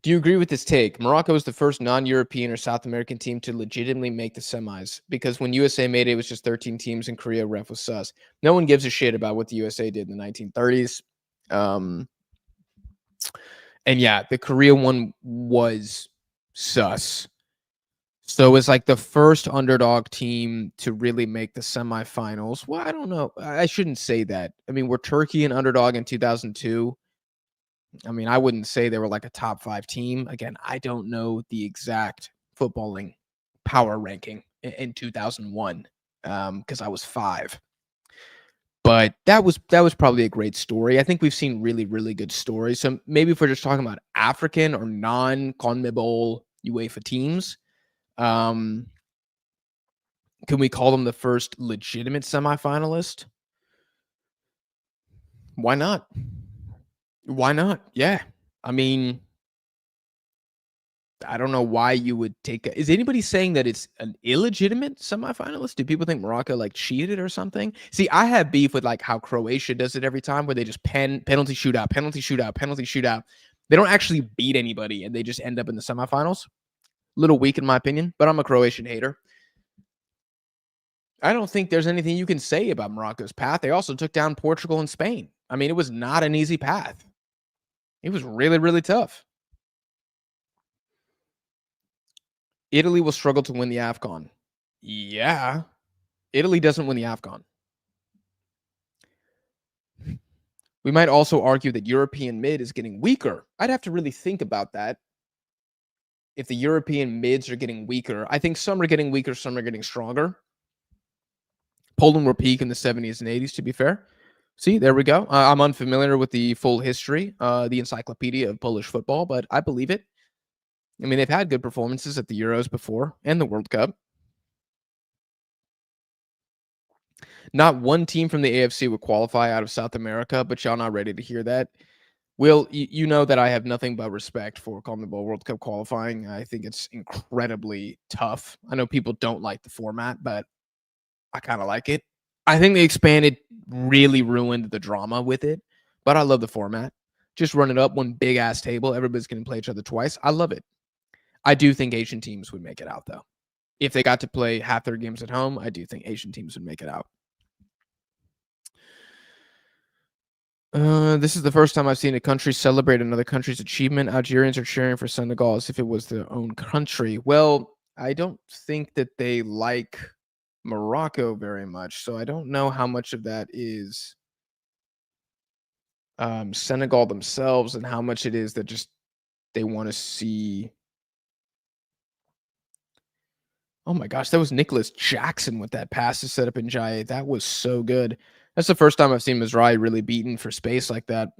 Do you agree with this take? Morocco is the first non-European or South American team to legitimately make the semis, because when USA made it, it was just 13 teams and Korea ref was sus. No one gives a shit about what the USA did in the 1930s. And yeah, the Korea one was sus. So it's like the first underdog team to really make the semifinals. Well, I don't know. I shouldn't say that. I mean, were Turkey an underdog in 2002? I mean, I wouldn't say they were like a top 5 team. Again, I don't know the exact footballing power ranking in 2001 because I was 5. But that was probably a great story. I think we've seen really, really good stories. So maybe if we're just talking about African or non-CONMEBOL UEFA teams, can we call them the first legitimate semifinalist? Why not? Why not? Yeah. I mean, I don't know why you would take is anybody saying that it's an illegitimate semifinalist? Do people think Morocco like cheated or something? See, I have beef with like how Croatia does it every time, where they just penalty shootout, penalty shootout, penalty shootout. They don't actually beat anybody and they just end up in the semifinals. A little weak in my opinion, but I'm a Croatian hater. I don't think there's anything you can say about Morocco's path. They also took down Portugal and Spain. I mean, it was not an easy path. It was really, really tough. Italy will struggle to win the AFCON. Yeah. Italy doesn't win the AFCON. We might also argue that European mid is getting weaker. I'd have to really think about that. If the European mids are getting weaker, I think some are getting weaker, some are getting stronger. Poland were peak in the 70s and 80s, to be fair. See, there we go. I'm unfamiliar with the full history, the encyclopedia of Polish football, but I believe it. I mean, they've had good performances at the Euros before and the World Cup. Not one team from the AFC would qualify out of South America, but y'all not ready to hear that. Will, you know that I have nothing but respect for CONMEBOL World Cup qualifying. I think it's incredibly tough. I know people don't like the format, but I kind of like it. I think the expanded really ruined the drama with it, but I love the format. Just run it up one big ass table. Everybody's going to play each other twice. I love it. I do think Asian teams would make it out, though. If they got to play half their games at home, I do think Asian teams would make it out. This is the first time I've seen a country celebrate another country's achievement. Algerians are cheering for Senegal as if it was their own country. Well, I don't think that they like Morocco very much, so I don't know how much of that is Senegal themselves and how much it is that just they want to see. Oh my gosh, that was Nicholas Jackson with that pass to set up in Jai. That was so good. That's the first time I've seen Mizrahi really beaten for space like that.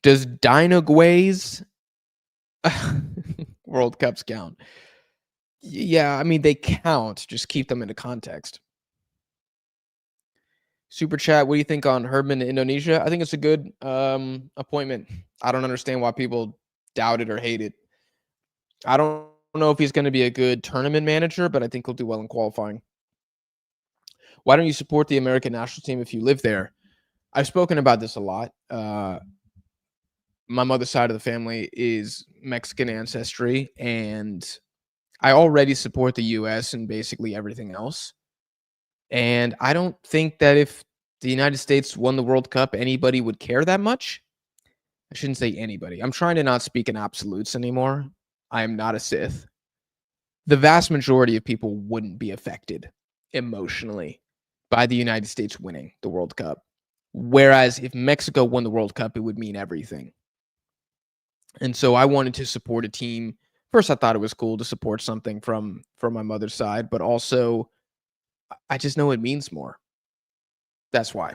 Does Dinoguay's World Cups count? Yeah, I mean, they count. Just keep them into context. Super chat, what do you think on Herdman in Indonesia? I think it's a good appointment. I don't understand why people doubt it or hate it. I don't know if he's going to be a good tournament manager, but I think he'll do well in qualifying. Why don't you support the American national team if you live there? I've spoken about this a lot. My mother's side of the family is Mexican ancestry, and I already support the U.S. and basically everything else. And I don't think that if the United States won the World Cup, anybody would care that much. I shouldn't say anybody. I'm trying to not speak in absolutes anymore. I am not a Sith. The vast majority of people wouldn't be affected emotionally by the United States winning the World Cup. Whereas if Mexico won the World Cup, it would mean everything. And so I wanted to support a team. First, I thought it was cool to support something from my mother's side, but also I just know it means more. That's why.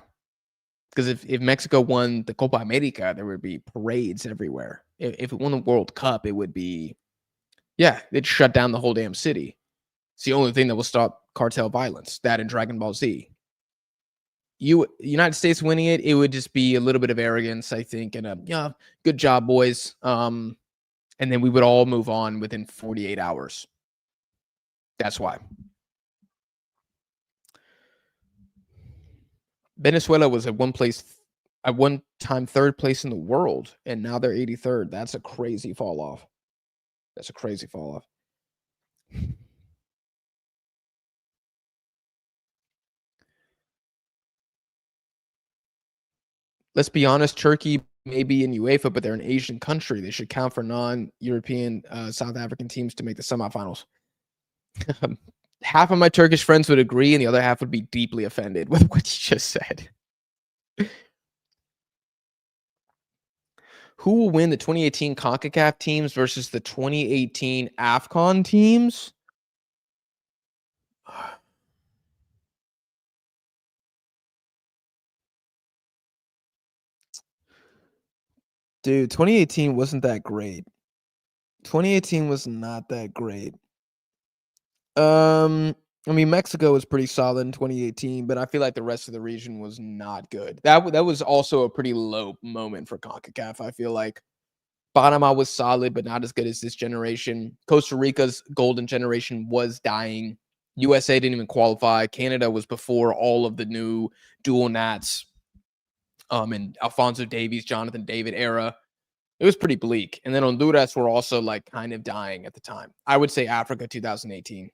Because if Mexico won the Copa America, there would be parades everywhere. If it won the World Cup, it would be, yeah, it'd shut down the whole damn city. It's the only thing that will stop cartel violence. That and Dragon Ball Z. United States winning it, it would just be a little bit of arrogance, I think, and yeah, good job, boys. And then we would all move on within 48 hours. That's why. Venezuela was at one time third place in the world, and now they're 83rd. That's a crazy fall off. That's a crazy fall off. Let's be honest, Turkey may be in UEFA, but they're an Asian country. They should count for non-European South African teams to make the semifinals. Half of my Turkish friends would agree, and the other half would be deeply offended with what you just said. Who will win the 2018 CONCACAF teams versus the 2018 AFCON teams? Dude, 2018 wasn't that great. 2018 was not that great. I mean, Mexico was pretty solid in 2018, but I feel like the rest of the region was not good. That was also a pretty low moment for CONCACAF. I feel like Panama was solid, but not as good as this generation. Costa Rica's golden generation was dying. USA didn't even qualify. Canada was before all of the new dual Nats, and Alphonso Davies, Jonathan David era. It was pretty bleak. And then Honduras were also like kind of dying at the time. I would say Africa 2018.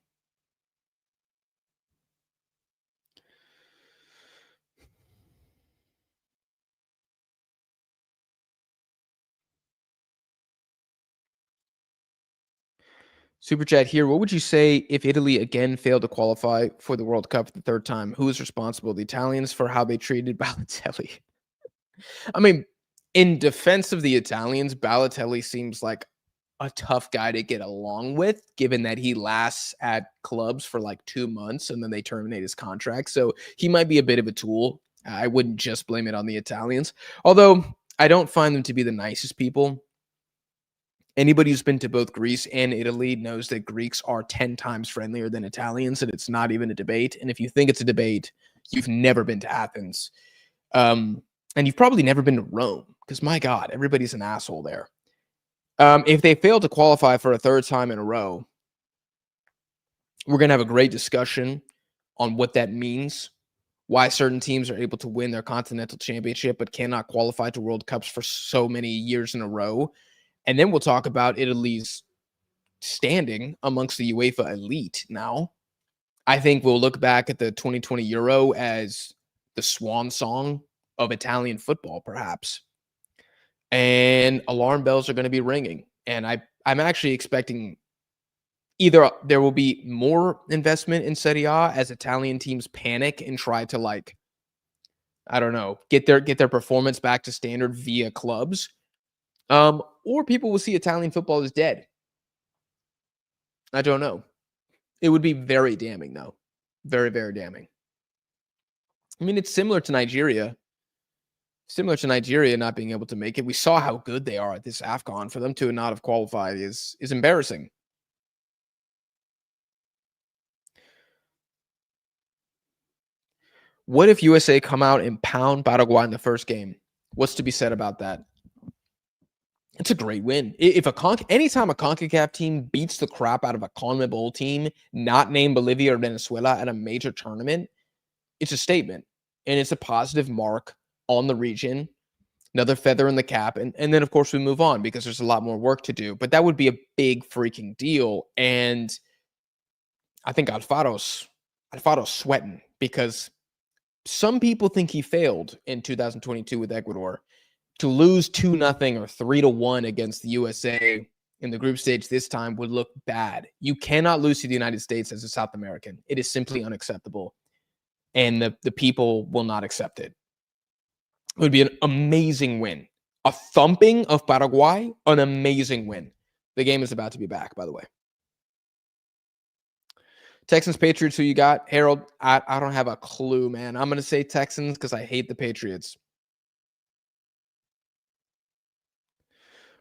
Super chat here. What would you say if Italy again failed to qualify for the World Cup for the third time? Who is responsible? The Italians for how they treated Balotelli. I mean, in defense of the Italians, Balotelli seems like a tough guy to get along with, given that he lasts at clubs for like 2 months and then they terminate his contract. So he might be a bit of a tool. I wouldn't just blame it on the Italians, although I don't find them to be the nicest people. Anybody who's been to both Greece and Italy knows that Greeks are 10 times friendlier than Italians, and it's not even a debate. And if you think it's a debate, you've never been to Athens. And you've probably never been to Rome, because my God, everybody's an asshole there. If they fail to qualify for a third time in a row, we're going to have a great discussion on what that means, why certain teams are able to win their continental championship but cannot qualify to World Cups for so many years in a row. And then we'll talk about Italy's standing amongst the UEFA elite now. I think we'll look back at the 2020 Euro as the swan song of Italian football, perhaps. And alarm bells are going to be ringing. And I'm actually expecting either there will be more investment in Serie A as Italian teams panic and try to, like, I don't know, get their performance back to standard via clubs. Or people will see Italian football as dead. I don't know. It would be very damning, though. Very, very damning. I mean, it's similar to Nigeria. Similar to Nigeria not being able to make it. We saw how good they are at this AFCON. For them to not have qualified is embarrassing. What if USA come out and pound Paraguay in the first game? What's to be said about that? It's a great win. If anytime a CONCACAF team beats the crap out of a CONMEBOL team, not named Bolivia or Venezuela, at a major tournament, it's a statement. And it's a positive mark on the region. Another feather in the cap. And then, of course, we move on because there's a lot more work to do. But that would be a big freaking deal. And I think Alfaro's sweating because some people think he failed in 2022 with Ecuador. To lose 2-0 or 3-1 against the USA in the group stage this time would look bad. You cannot lose to the United States as a South American. It is simply unacceptable. And the people will not accept it. It would be an amazing win. A thumping of Paraguay, an amazing win. The game is about to be back, by the way. Texans, Patriots, who you got? Harold, I don't have a clue, man. I'm going to say Texans because I hate the Patriots.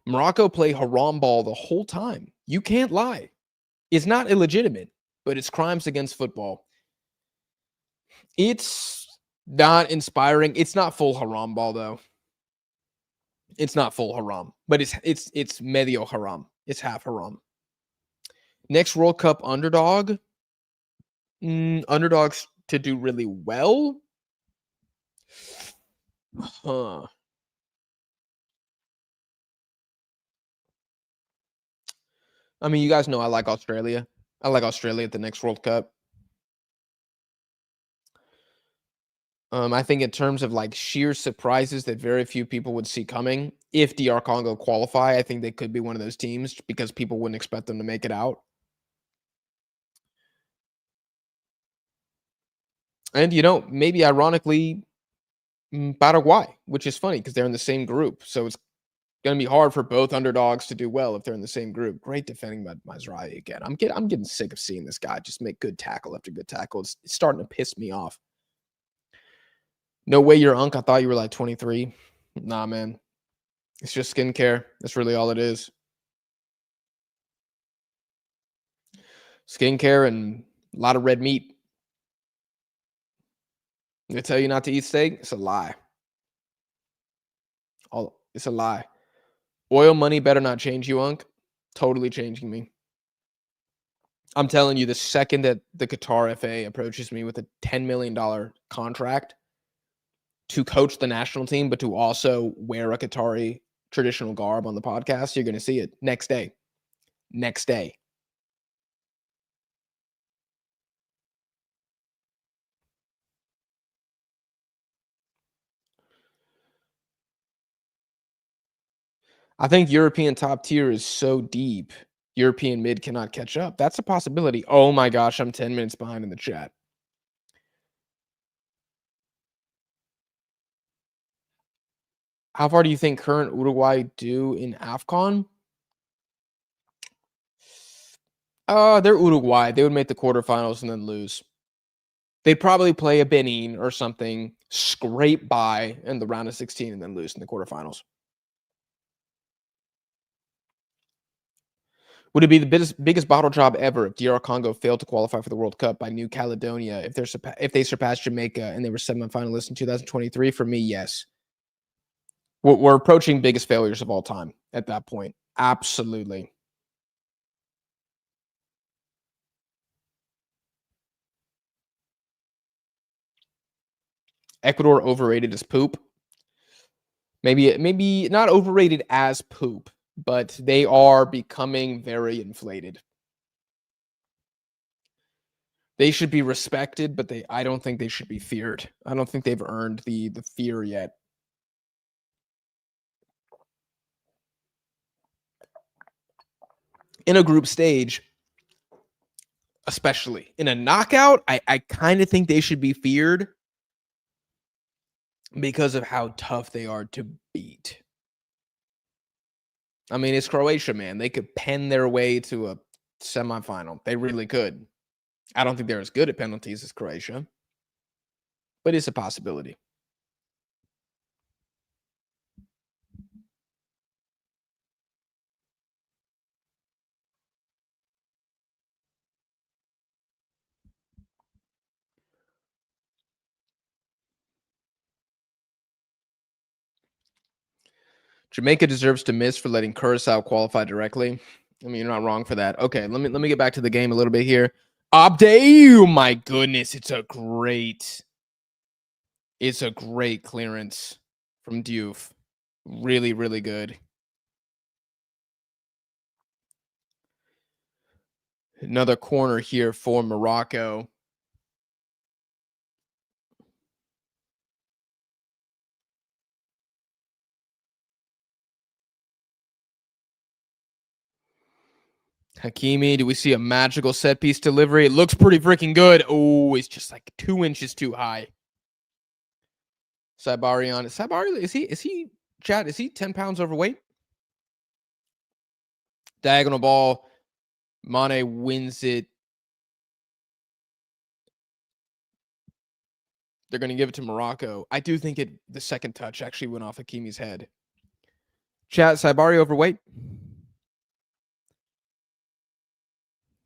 Morocco play haram ball the whole time. You can't lie. It's not illegitimate, but it's crimes against football. It's not inspiring. It's not full haram ball though. It's not full haram, but it's medio haram. It's half haram. Next World Cup underdog. Underdogs to do really well. Huh. I mean, you guys know I like Australia. I like Australia at the next World Cup. I think in terms of like sheer surprises that very few people would see coming, if DR Congo qualify, I think they could be one of those teams because people wouldn't expect them to make it out. And, you know, maybe ironically, Paraguay, which is funny because they're in the same group. So it's going to be hard for both underdogs to do well if they're in the same group. Great defending by Mazraoui again. I'm getting sick of seeing this guy just make good tackle after good tackle. It's starting to piss me off. No way you're Unk. I thought you were like 23. Nah, man. It's just skincare. That's really all it is. Skincare and a lot of red meat. They tell you not to eat steak. It's a lie. It's a lie. Oil money better not change you, Unk. Totally changing me. I'm telling you, the second that the Qatar FA approaches me with a $10 million contract to coach the national team, but to also wear a Qatari traditional garb on the podcast, you're going to see it next day. Next day. I think European top tier is so deep, European mid cannot catch up. That's a possibility. Oh my gosh, I'm 10 minutes behind in the chat. How far do you think current Uruguay do in AFCON? They're Uruguay. They would make the quarterfinals and then lose. They'd probably play a Benin or something, scrape by in the round of 16 and then lose in the quarterfinals. Would it be the biggest bottle job ever if DR Congo failed to qualify for the World Cup by New Caledonia if they surpassed Jamaica and they were semifinalists in 2023? For me, yes. We're approaching biggest failures of all time at that point. Absolutely. Ecuador overrated as poop. Maybe not overrated as poop, but they are becoming very inflated. They should be respected, but I don't think they should be feared. I don't think they've earned the fear yet. In a group stage, especially in a knockout, I kind of think they should be feared because of how tough they are to beat. I mean, it's Croatia, man. They could pen their way to a semifinal. They really could. I don't think they're as good at penalties as Croatia, but it's a possibility. Jamaica deserves to miss for letting Curaçao qualify directly. I mean, you're not wrong for that. Okay, let me get back to the game a little bit here. Abde, oh my goodness, it's a great clearance from Diouf. Really, really good. Another corner here for Morocco. Hakimi, do we see a magical set piece delivery? It looks pretty freaking good. Oh, it's just like 2 inches too high. Saibari on it. Saibari, is he, Chad, is he 10 pounds overweight? Diagonal ball. Mane wins it. They're going to give it to Morocco. I do think the second touch actually went off Hakimi's head. Chat, Saibari overweight?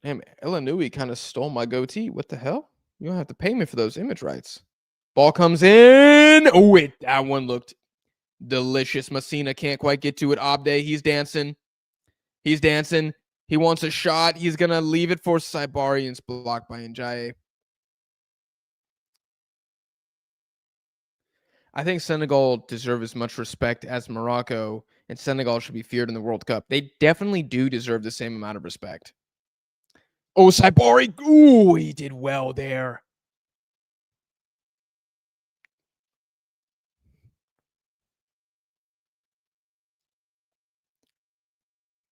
Damn, Elanui kind of stole my goatee. What the hell? You don't have to pay me for those image rights. Ball comes in. Oh, that one looked delicious. Messina can't quite get to it. Abde, he's dancing. He's dancing. He wants a shot. He's going to leave it for Saibari, and it's blocked by Njaye. I think Senegal deserve as much respect as Morocco, and Senegal should be feared in the World Cup. They definitely do deserve the same amount of respect. Oh, Saibari. Ooh, he did well there.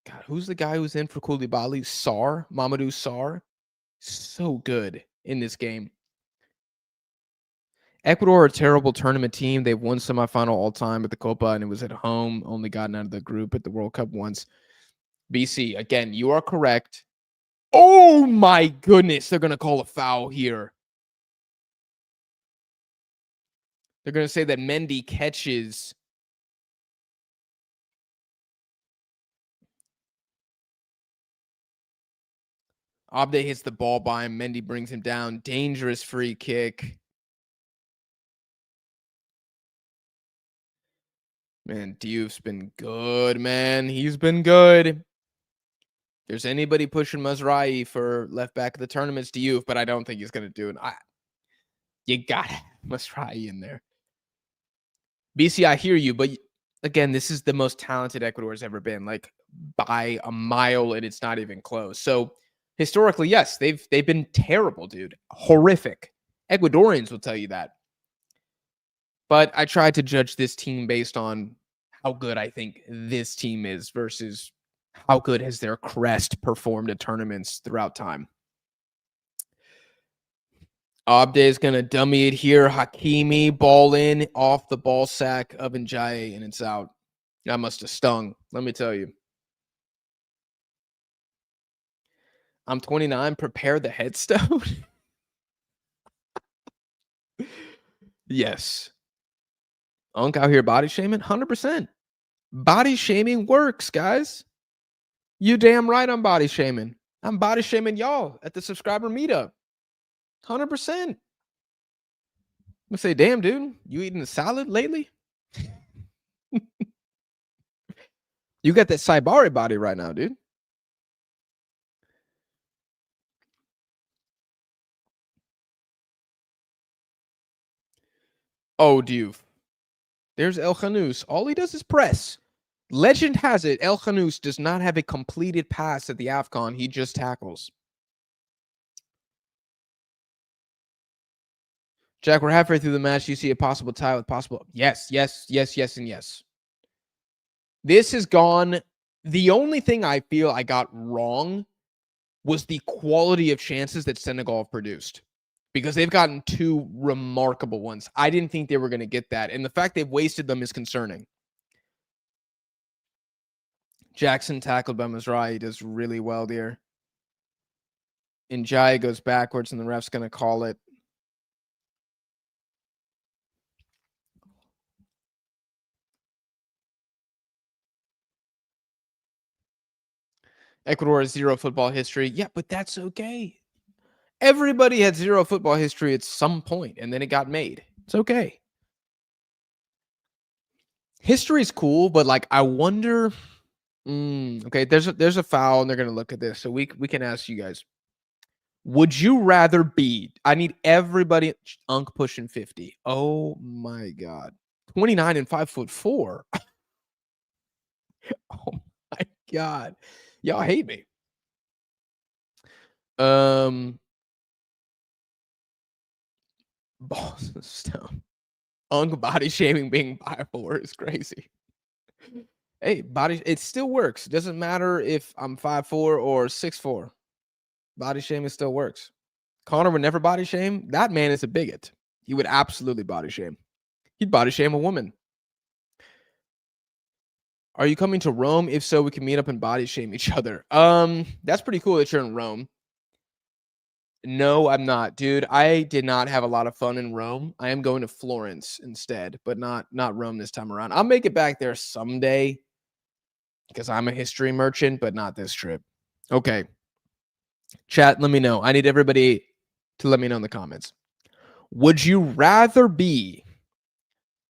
God, who's the guy who's in for Koulibaly? Sarr, Mamadou Sarr. So good in this game. Ecuador are a terrible tournament team. They've won semifinal all time at the Copa, and it was at home. Only gotten out of the group at the World Cup once. BC, again, you are correct. Oh my goodness, they're going to call a foul here. They're going to say that Mendy catches. Abde hits the ball by him. Mendy brings him down. Dangerous free kick. Man, Diouf's been good, man. He's been good. If there's anybody pushing Mazraoui for left back of the tournament, it's Diouf, but I don't think he's going to do it. You got Mazraoui in there. BC, I hear you, but again, this is the most talented Ecuador's ever been, like by a mile, and it's not even close. So historically, yes, they've been terrible, dude. Horrific. Ecuadorians will tell you that. But I tried to judge this team based on how good I think this team is versus how good has their crest performed at tournaments throughout time. Abde is going to dummy it here. Hakimi, ball in, off the ball sack of Njaye, and it's out. That must have stung, let me tell you. I'm 29. Prepare the headstone. Yes. Unk out here body shaming? 100%. Body shaming works, guys. You damn right I'm body shaming. I'm body shaming y'all at the subscriber meetup. 100%. I'm gonna say, damn, dude, you eating a salad lately? You got that Saibari body right now, dude. Oh, Diouf. There's El Khanous. All he does is press. Legend has it, El Khanous does not have a completed pass at the AFCON. He just tackles. Jack, we're halfway through the match. You see a possible tie with possible. Yes, yes, yes, yes, and yes. This has gone. The only thing I feel I got wrong was the quality of chances that Senegal have produced, because they've gotten two remarkable ones. I didn't think they were going to get that. And the fact they've wasted them is concerning. Jackson tackled by Mazraoui. He does really well there. Njaye goes backwards, and the ref's going to call it. Ecuador has zero football history. Yeah, but that's okay. Everybody had zero football history at some point, and then it got made. It's okay. History is cool, but like I wonder. Okay, there's a foul, and they're gonna look at this, so we can ask you guys. Would you rather be? I need everybody. Unk pushing 50. Oh my god, 29 and 5'4". Oh my god, y'all hate me. Boston Stone. Unk body shaming being 5'4" is crazy. Hey, it still works. It doesn't matter if I'm 5'4" or 6'4". Body shaming still works. Connor would never body shame. That man is a bigot. He would absolutely body shame. He'd body shame a woman. Are you coming to Rome? If so, we can meet up and body shame each other. That's pretty cool that you're in Rome. No, I'm not, dude. I did not have a lot of fun in Rome. I am going to Florence instead, but not Rome this time around. I'll make it back there someday because I'm a history merchant, but not this trip. Okay. Chat, let me know. I need everybody to let me know in the comments. Would you rather be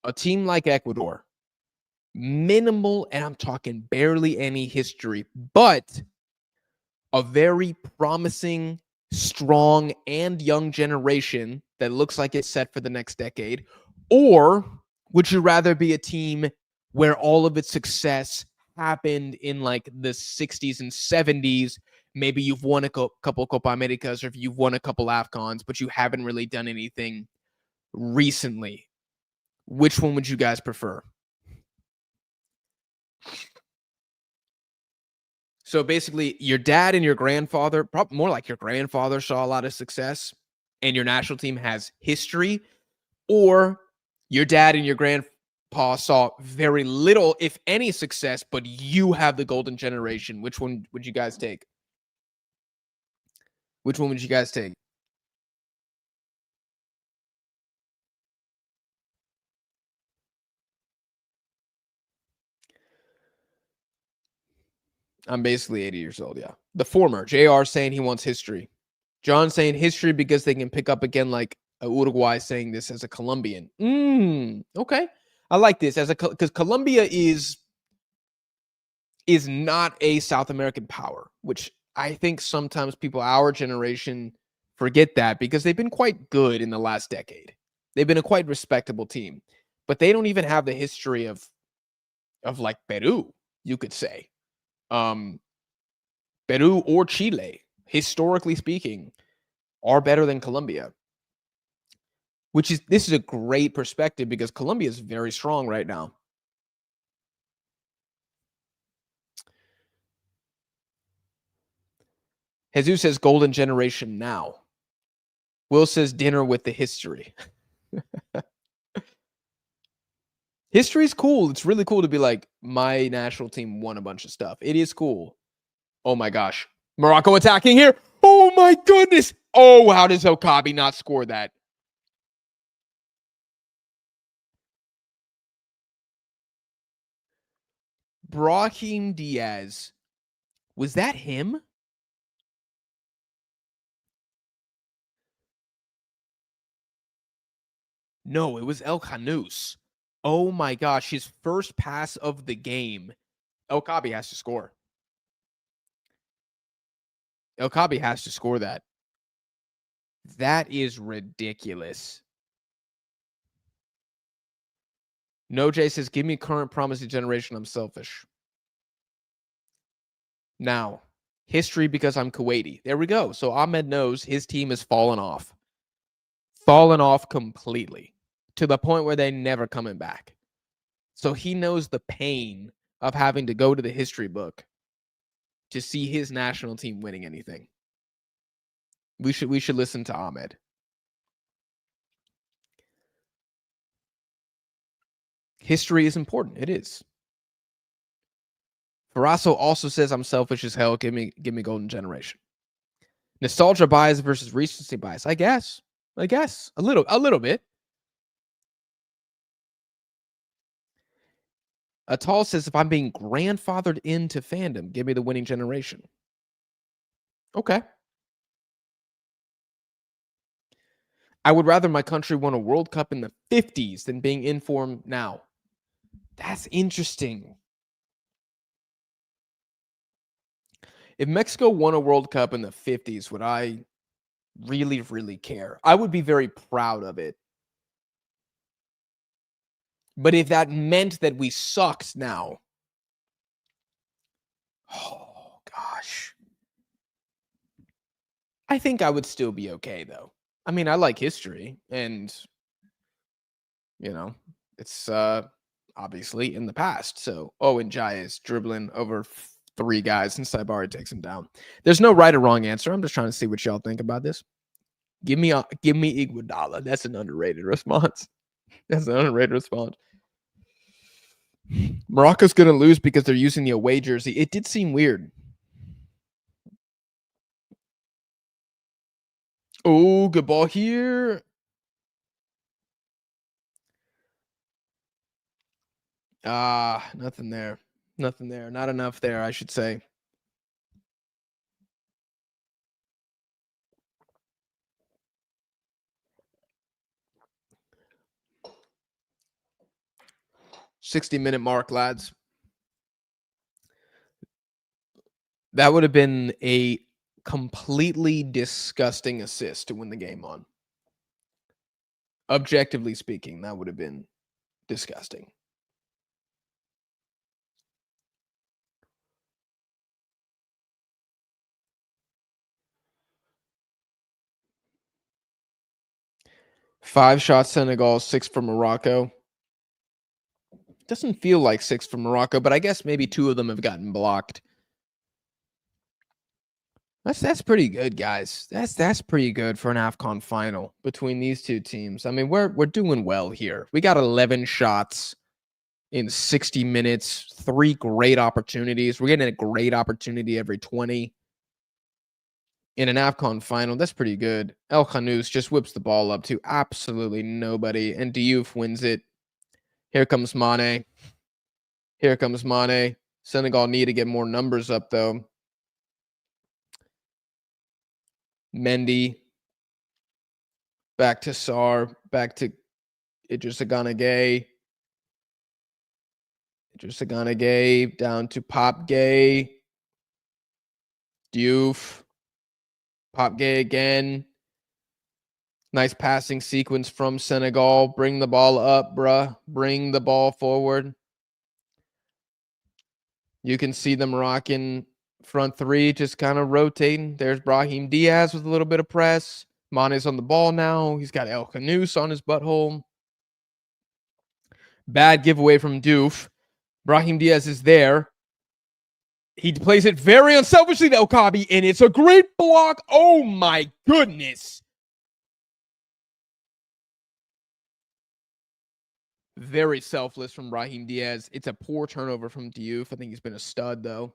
a team like Ecuador, minimal, and I'm talking barely any history, but a very promising, strong, and young generation that looks like it's set for the next decade? Or would you rather be a team where all of its success happened in like the 60s and 70s? Maybe you've won a couple Copa Americas, or if you've won a couple AFCONs, but you haven't really done anything recently. Which one would you guys prefer? So basically, your dad and your grandfather, probably more like your grandfather, saw a lot of success, and your national team has history, or your dad and your grandpa saw very little, if any, success, but you have the golden generation. Which one would you guys take? Which one would you guys take? I'm basically 80 years old, yeah. The former. JR saying he wants history. John saying history because they can pick up again like Uruguay saying this as a Colombian. Okay. I like this as because Colombia is not a South American power, which I think sometimes people our generation forget that because they've been quite good in the last decade. They've been a quite respectable team, but they don't even have the history of like Peru, you could say. Peru or Chile, historically speaking, are better than Colombia. This is a great perspective because Colombia is very strong right now. Jesus says golden generation now. Will says dinner with the history. History is cool. It's really cool to be like, my national team won a bunch of stuff. It is cool. Oh my gosh. Morocco attacking here. Oh my goodness. Oh, how does Okabe not score that? Brahim Diaz. Was that him? No, it was El Khanous. Oh my gosh, his first pass of the game. Okabe has to score. Okabe has to score that. That is ridiculous. No Jay says, give me current promising generation. I'm selfish. Now, history because I'm Kuwaiti. There we go. So Ahmed knows his team has fallen off. Fallen off completely to the point where they're never coming back. So he knows the pain of having to go to the history book to see his national team winning anything. We should listen to Ahmed. History is important. It is. Farasso also says I'm selfish as hell. Give me golden generation. Nostalgia bias versus recency bias. I guess. A little bit. Atal says if I'm being grandfathered into fandom, give me the winning generation. Okay. I would rather my country won a World Cup in the 50s than being informed now. That's interesting. If Mexico won a World Cup in the 50s, would I really, really care? I would be very proud of it. But if that meant that we sucked now, oh gosh. I think I would still be okay though. I mean, I like history and it's obviously in the past. So, and Jai is dribbling over 3 guys and Saibari takes him down. There's no right or wrong answer. I'm just trying to see what y'all think about this. Give me Iguodala. That's an underrated response. That's an underrated response. Morocco's going to lose because they're using the away jersey. It did seem weird. Oh, good ball here. Nothing there. Nothing there. Not enough there, I should say. 60-minute mark, lads. That would have been a completely disgusting assist to win the game on. Objectively speaking, that would have been disgusting. Five shots Senegal, 6 for Morocco. Doesn't feel like 6 for Morocco, but I guess maybe 2 of them have gotten blocked. That's pretty good, guys. That's pretty good for an AFCON final between these two teams. I mean, we're doing well here. We got 11 shots in 60 minutes, 3 great opportunities. We're getting a great opportunity every 20. In an AFCON final, that's pretty good. El Khanous just whips the ball up to absolutely nobody, and Diouf wins it. Here comes Mane. Here comes Mane. Senegal need to get more numbers up, though. Mendy. Back to Sarr. Back to Idrissa Gana Gueye. Idrissa Gana Gueye. Down to Pop Gueye. Diouf. Pop Gueye again. Nice passing sequence from Senegal. Bring the ball up, bruh. Bring the ball forward. You can see the Moroccan front three just kind of rotating. There's Brahim Diaz with a little bit of press. Mane's on the ball now. He's got El Khanous on his butthole. Bad giveaway from Diouf. Brahim Diaz is there. He plays it very unselfishly to El Kaabi, and it's a great block. Oh, my goodness. Very selfless from Brahim Diaz. It's a poor turnover from Diouf. I think he's been a stud, though.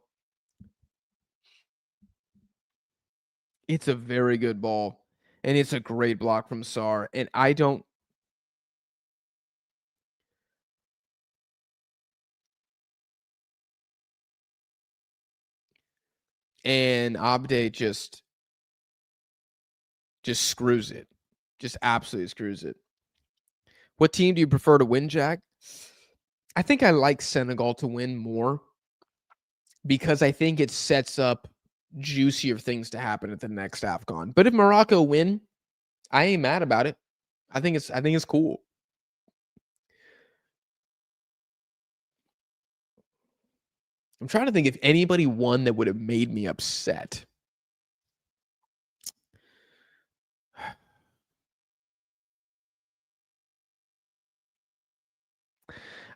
It's a very good ball. And it's a great block from Sarr. And I don't... And Abde just screws it. Just absolutely screws it. What team do you prefer to win, Jack? I think I like Senegal to win more because I think it sets up juicier things to happen at the next AFCON. But if Morocco win, I ain't mad about it. I think it's cool. I'm trying to think if anybody won that would have made me upset.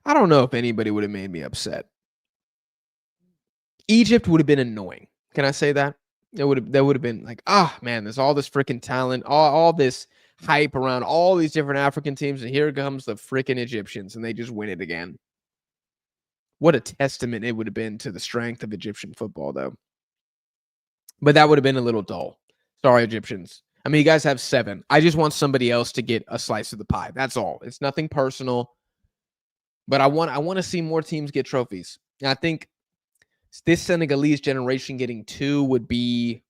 I don't know if anybody would have made me upset. Egypt would have been annoying. Can I say that? That would have been like, man, there's all this freaking talent, all this hype around all these different African teams, and here comes the freaking Egyptians, and they just win it again. What a testament it would have been to the strength of Egyptian football, though. But that would have been a little dull. Sorry, Egyptians. I mean, you guys have 7. I just want somebody else to get a slice of the pie. That's all. It's nothing personal. But I want to see more teams get trophies. And I think this Senegalese generation getting 2 would be...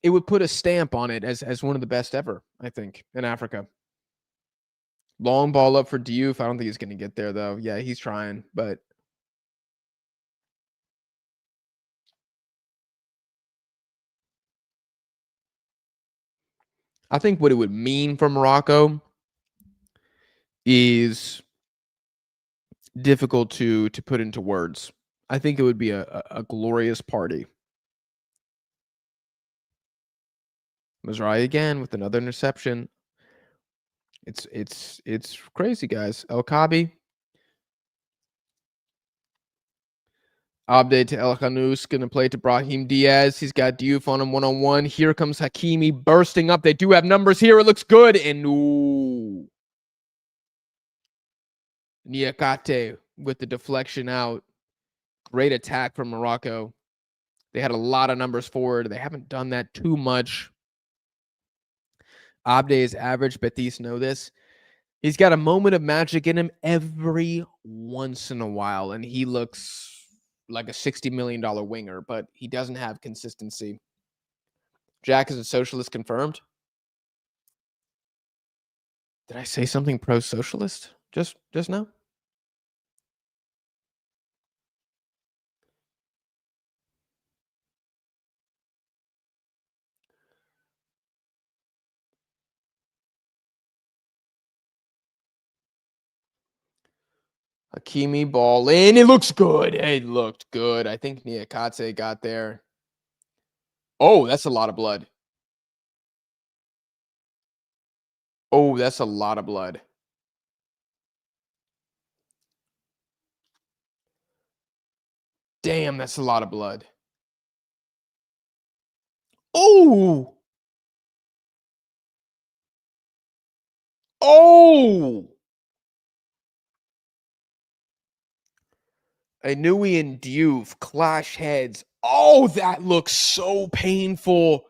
It would put a stamp on it as one of the best ever, I think, in Africa. Long ball up for Diouf. I don't think he's going to get there, though. Yeah, he's trying, but... I think what it would mean for Morocco is difficult to put into words. I think it would be a glorious party. Mazraoui again with another interception. It's crazy, guys. El Kaabi. Abde to El Khanous, going to play to Brahim Diaz. He's got Diouf on him one-on-one. Here comes Hakimi bursting up. They do have numbers here. It looks good. And ooh. Niakate with the deflection out. Great attack from Morocco. They had a lot of numbers forward. They haven't done that too much. Abde is average. Betis know this. He's got a moment of magic in him every once in a while, and he looks like a $60 million winger, but he doesn't have consistency. Jack is a socialist confirmed. Did I say something pro-socialist? Just now? Hakimi ball in. It looks good. It looked good. I think Niakate got there. Oh, that's a lot of blood. Oh, that's a lot of blood. Damn, that's a lot of blood. Oh! Oh! Inui and Diouf clash heads. Oh, that looks so painful.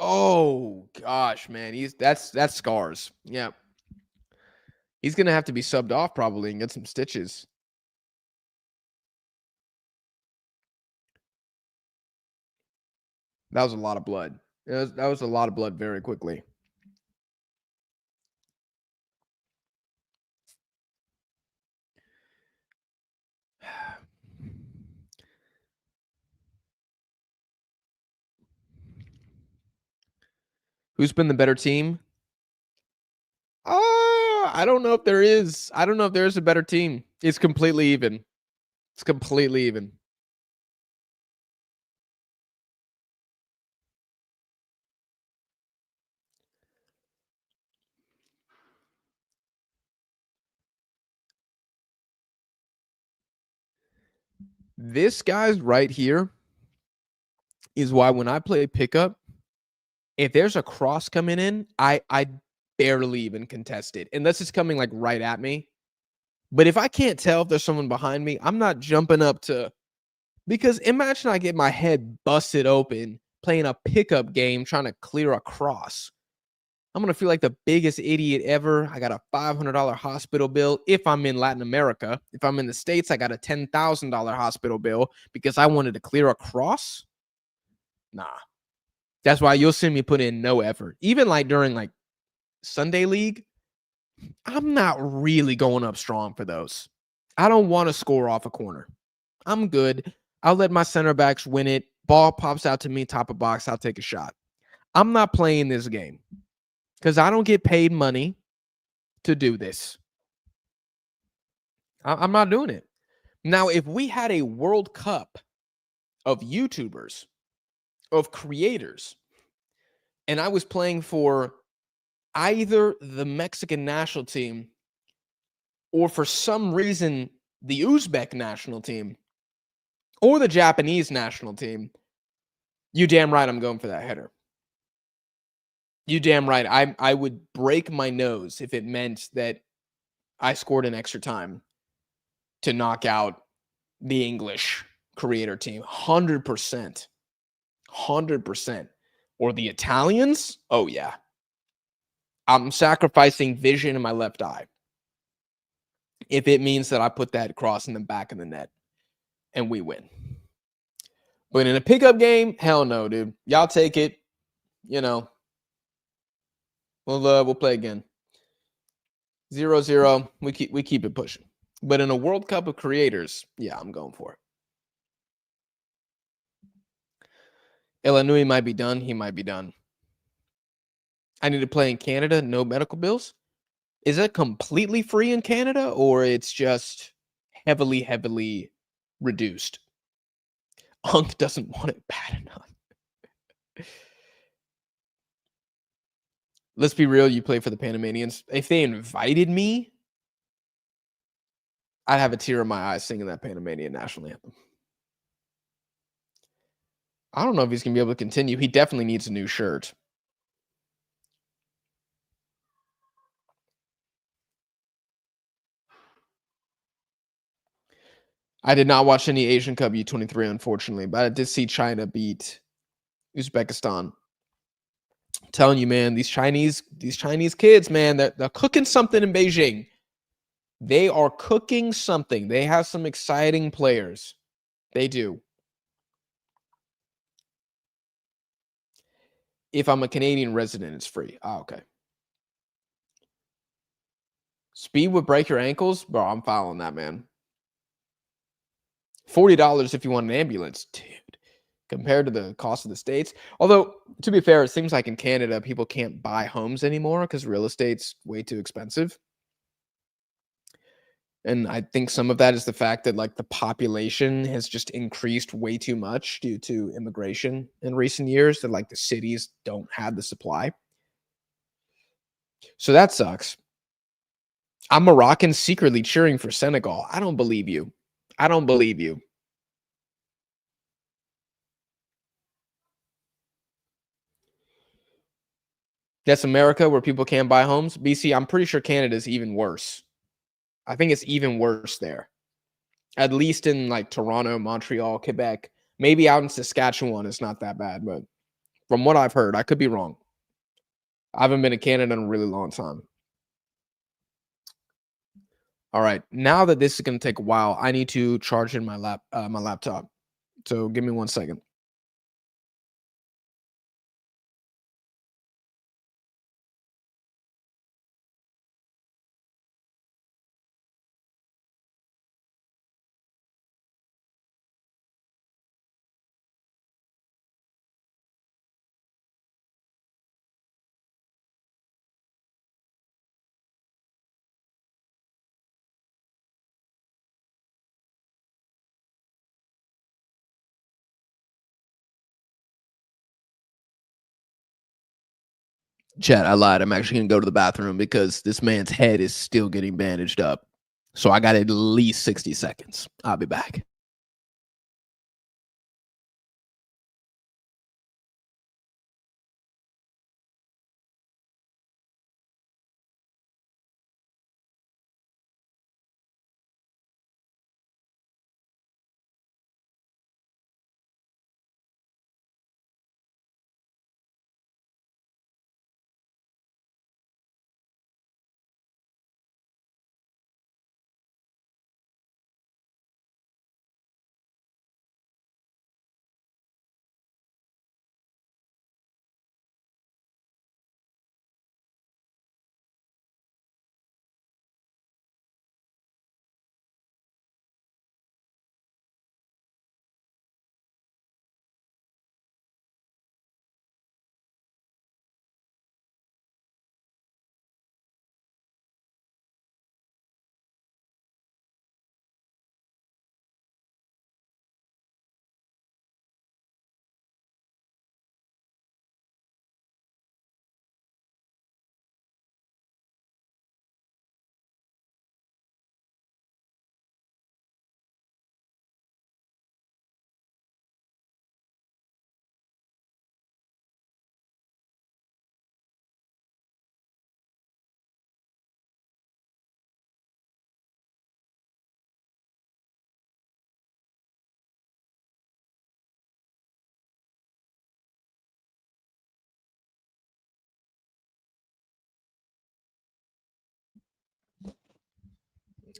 Oh gosh, man. That's scars. Yeah. He's gonna have to be subbed off probably and get some stitches. That was a lot of blood. That was a lot of blood very quickly. Who's been the better team? I don't know if there is. I don't know if there is a better team. It's completely even. It's completely even. This guy's right here is why when I play pickup, if there's a cross coming in, I barely even contest it unless it's coming like right at me. But if I can't tell if there's someone behind me, I'm not jumping up to, because imagine I get my head busted open playing a pickup game trying to clear a cross. I'm going to feel like the biggest idiot ever. I got a $500 hospital bill if I'm in Latin America. If I'm in the States, I got a $10,000 hospital bill because I wanted to clear a cross. Nah. That's why you'll see me put in no effort. Even like during like Sunday League, I'm not really going up strong for those. I don't want to score off a corner. I'm good. I'll let my center backs win it. Ball pops out to me, top of box. I'll take a shot. I'm not playing this game because I don't get paid money to do this. I'm not doing it. Now, if we had a World Cup of YouTubers, of creators, and I was playing for either the Mexican national team or for some reason the Uzbek national team or the Japanese national team, you damn right I'm going for that header. You damn right. I would break my nose if it meant that I scored an extra time to knock out the English creator team. 100%. 100%. Or the Italians? Oh, yeah. I'm sacrificing vision in my left eye if it means that I put that cross in the back of the net and we win. But in a pickup game, hell no, dude. Y'all take it. You know, we'll play again. 0-0. We keep it pushing. But in a World Cup of creators, yeah, I'm going for it. Elanui might be done. He might be done. I need to play in Canada. No medical bills. Is that completely free in Canada or it's just heavily reduced? Unk doesn't want it bad enough. Let's be real. You play for the Panamanians. If they invited me, I'd have a tear in my eye singing that Panamanian national anthem. I don't know if he's going to be able to continue. He definitely needs a new shirt. I did not watch any Asian Cup U23, unfortunately, but I did see China beat Uzbekistan. I'm telling you, man, these Chinese kids, man, they're cooking something in Beijing. They are cooking something. They have some exciting players. They do. If I'm a Canadian resident, it's free. Oh, okay. Speed would break your ankles, bro. I'm following that, man. $40 if you want an ambulance, dude. Compared to the cost of the states. Although, to be fair, it seems like in Canada, people can't buy homes anymore because real estate's way too expensive. And I think some of that is the fact that like the population has just increased way too much due to immigration in recent years, that like the cities don't have the supply. So that sucks. I'm Moroccan secretly cheering for Senegal. I don't believe you. I don't believe you. That's America where people can't buy homes. BC, I'm pretty sure Canada's even worse. I think it's even worse there. At least in like Toronto, Montreal, Quebec. Maybe out in Saskatchewan, it's not that bad, but from what I've heard, I could be wrong. I haven't been to Canada in a really long time. All right, now that this is going to take a while, I need to charge in my laptop. So give me 1 second. Chat, I lied. I'm actually going to go to the bathroom because this man's head is still getting bandaged up. So I got at least 60 seconds. I'll be back.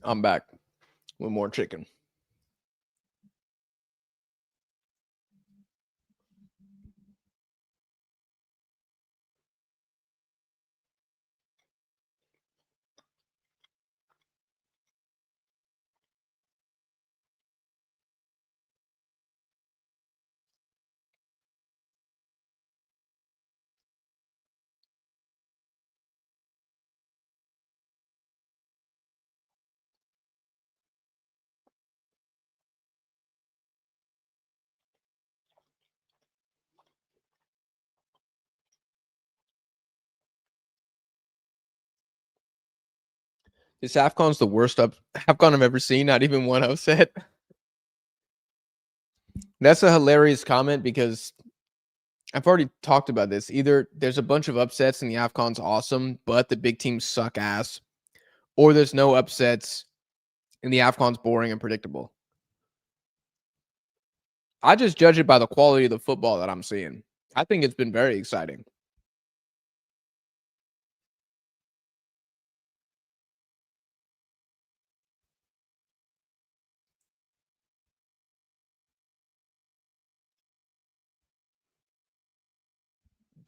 I'm back with more chicken. This AFCON's the worst AFCON I've ever seen. Not even one upset. That's a hilarious comment because I've already talked about this. Either there's a bunch of upsets and the AFCON's awesome, but the big teams suck ass, or there's no upsets and the AFCON's boring and predictable. I just judge it by the quality of the football that I'm seeing. I think it's been very exciting.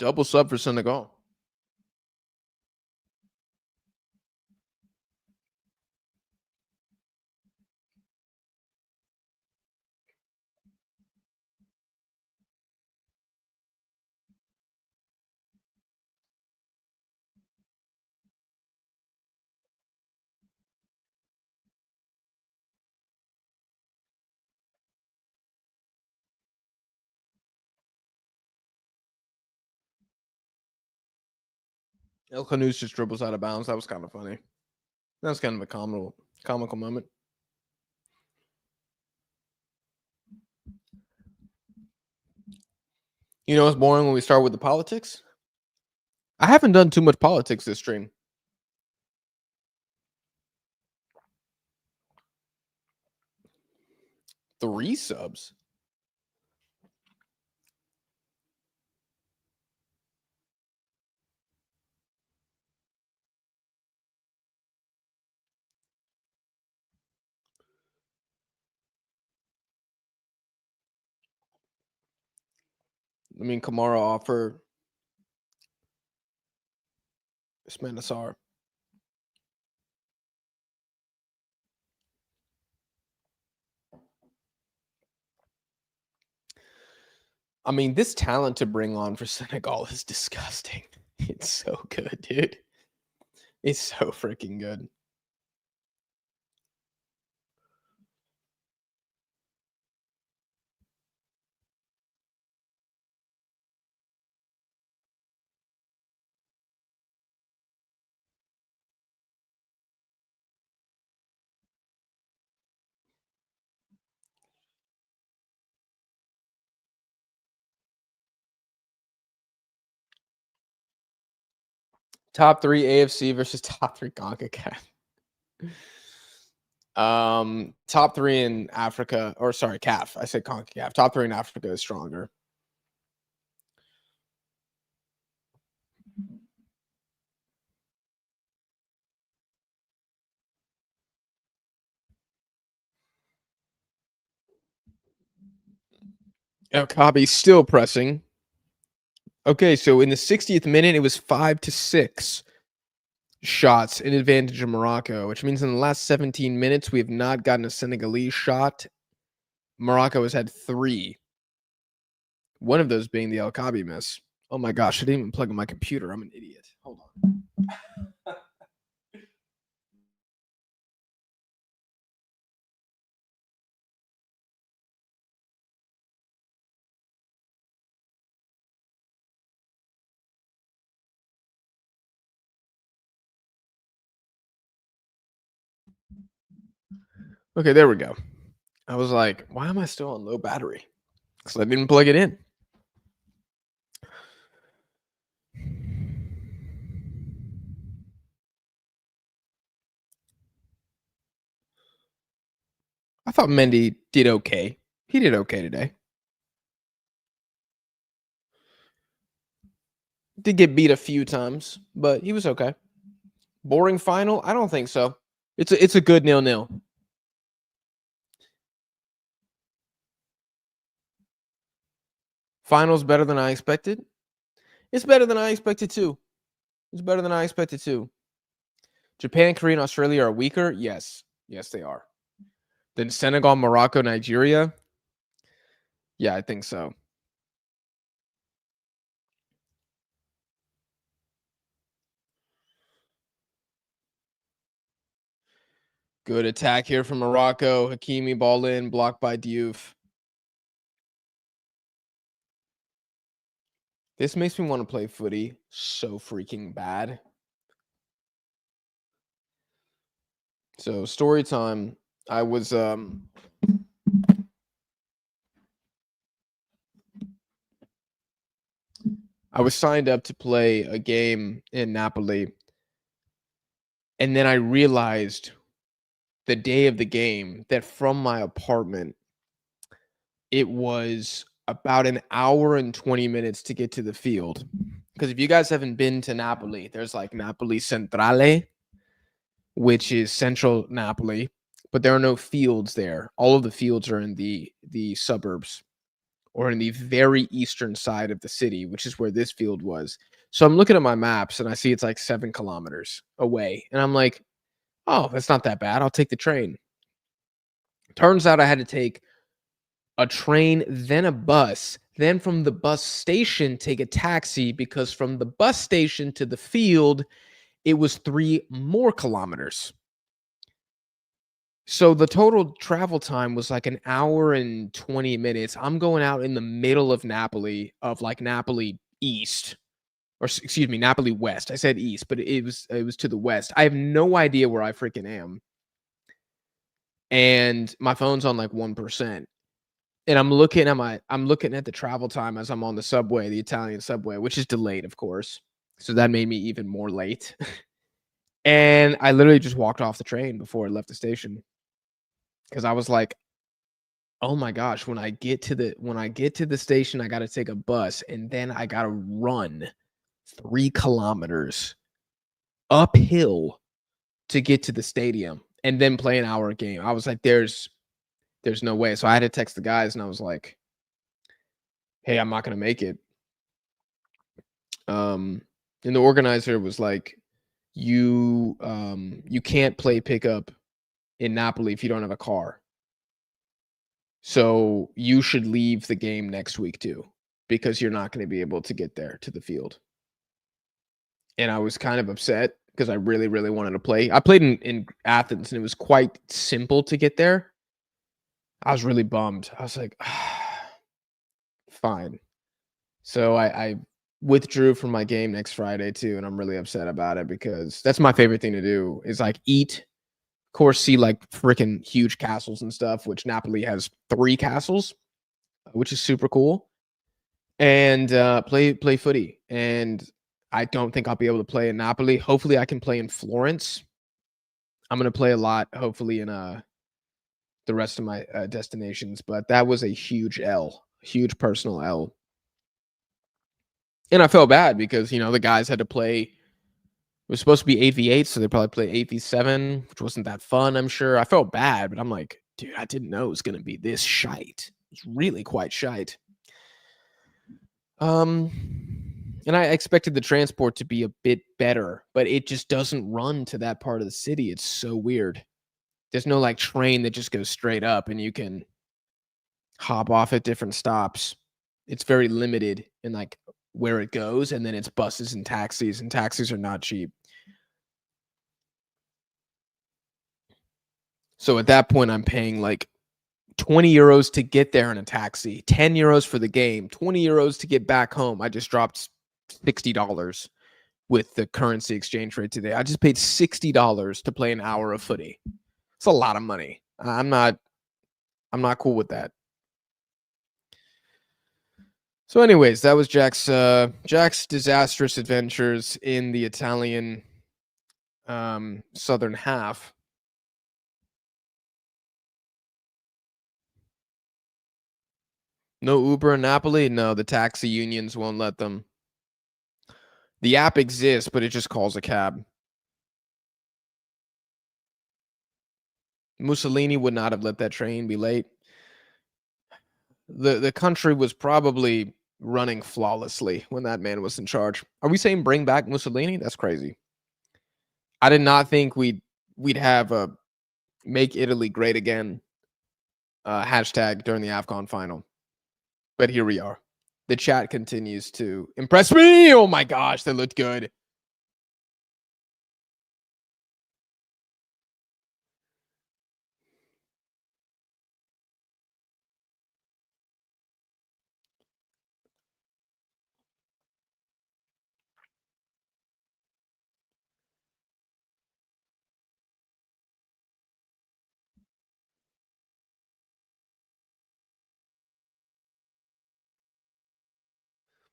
Double sub for Senegal. El Khanous just dribbles out of bounds. That was kind of funny. That was kind of a comical moment. You know, it's boring when we start with the politics. I haven't done too much politics this stream. Three subs. I mean, Kamara offer Smanasar. I mean, this talent to bring on for Senegal is disgusting. It's so good, dude. It's so freaking good. Top 3 AFC versus top 3 CONCACAF. Top 3 in Africa, or sorry, CAF. I said CONCACAF. Top 3 in Africa is stronger. El Kabi still pressing. Okay, so in the 60th minute, it was 5-6 shots in advantage of Morocco, which means in the last 17 minutes, we have not gotten a Senegalese shot. Morocco has had 3. One of those being the El Kabi miss. Oh my gosh, I didn't even plug in my computer. I'm an idiot. Hold on. Okay, there we go. I was like, why am I still on low battery? Because I didn't plug it in. I thought Mendy did okay. He did okay today. Did get beat a few times, but he was okay. Boring final? I don't think so. It's a good 0-0. Finals better than I expected. It's better than I expected too. It's better than I expected too. Japan, Korea, and Australia are weaker. Yes, they are. Then Senegal, Morocco, Nigeria. Yeah, I think so. Good attack here from Morocco. Hakimi ball in, blocked by Diouf. This makes me want to play footy so freaking bad. So story time. I was signed up to play a game in Napoli. And then I realized the day of the game that from my apartment, it was about an hour and 20 minutes to get to the field. Because if you guys haven't been to Napoli, there's like Napoli Centrale, which is central Napoli, but there are no fields there. All of the fields are in the suburbs or in the very eastern side of the city, which is where this field was. So I'm looking at my maps and I see it's like 7 kilometers away. And I'm like, oh, that's not that bad. I'll take the train. Turns out I had to take a train, then a bus, then from the bus station, take a taxi because from the bus station to the field, it was 3 more kilometers. So the total travel time was like an hour and 20 minutes. I'm going out in the middle of Napoli, of like Napoli East, or excuse me, Napoli West. I said East, but it was to the west. I have no idea where I freaking am. And my phone's on like 1%. And I'm looking at the travel time as I'm on the subway, the Italian subway, which is delayed, of course. So that made me even more late. And I literally just walked off the train before I left the station because I was like, "Oh my gosh, when I get to the station, I got to take a bus and then I got to run 3 kilometers uphill to get to the stadium and then play an hour game." I was like, there's no way. So I had to text the guys and I was like, "Hey, I'm not going to make it." And the organizer was like, you can't play pickup in Napoli if you don't have a car. So you should leave the game next week too, because you're not going to be able to get there to the field." And I was kind of upset because I really, really wanted to play. I played in Athens and it was quite simple to get there. I was really bummed. I was like, fine. So I withdrew from my game next Friday too, and I'm really upset about it because that's my favorite thing to do is like eat, of course, see like freaking huge castles and stuff, which Napoli has 3 castles, which is super cool, and play footy. And I don't think I'll be able to play in Napoli. Hopefully, I can play in Florence. I'm gonna play a lot, hopefully, in the rest of my destinations. But that was a huge L, huge personal L. And I felt bad because, the guys had to play. It was supposed to be 8v8, so they probably play 8v7, which wasn't that fun, I'm sure. I felt bad, but I'm like, dude, I didn't know it was going to be this shite. It's really quite shite. And I expected the transport to be a bit better, but it just doesn't run to that part of the city. It's so weird. There's no like train that just goes straight up and you can hop off at different stops. It's very limited in like where it goes, and then it's buses and taxis are not cheap. So at that point, I'm paying like 20 euros to get there in a taxi, 10 euros for the game, 20 euros to get back home. I just dropped $60 with the currency exchange rate today. I just paid $60 to play an hour of footy. It's a lot of money. I'm not cool with that. So anyways, that was Jack's disastrous adventures in the Italian southern half. No Uber in Napoli? No, the taxi unions won't let them. The app exists, but it just calls a cab. Mussolini would not have let that train be late. The country was probably running flawlessly when that man was in charge. Are we saying bring back Mussolini? That's crazy. I did not think we'd have a make Italy great again hashtag during the AFCON final. But here we are. The chat continues to impress me. Oh my gosh, they looked good.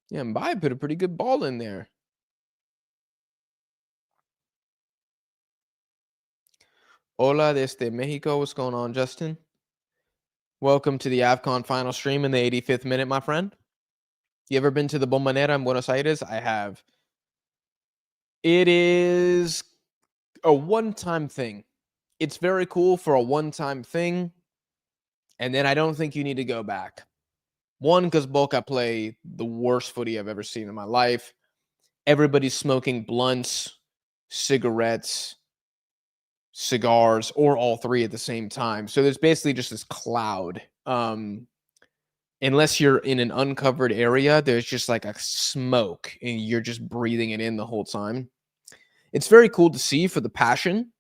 Yeah, Mbappe put a pretty good ball in there. Hola desde Mexico. What's going on, Justin? Welcome to the AFCON final stream in the 85th minute, my friend. You ever been to the Bombonera in Buenos Aires? I have. It is a one-time thing. It's very cool for a one-time thing, and then I don't think you need to go back. One, because Boca play the worst footy I've ever seen in my life. Everybody's smoking blunts, cigarettes, cigars, or all three at the same time. So there's basically just this cloud. Unless you're in an uncovered area, there's just like a smoke and you're just breathing it in the whole time. It's very cool to see for the passion,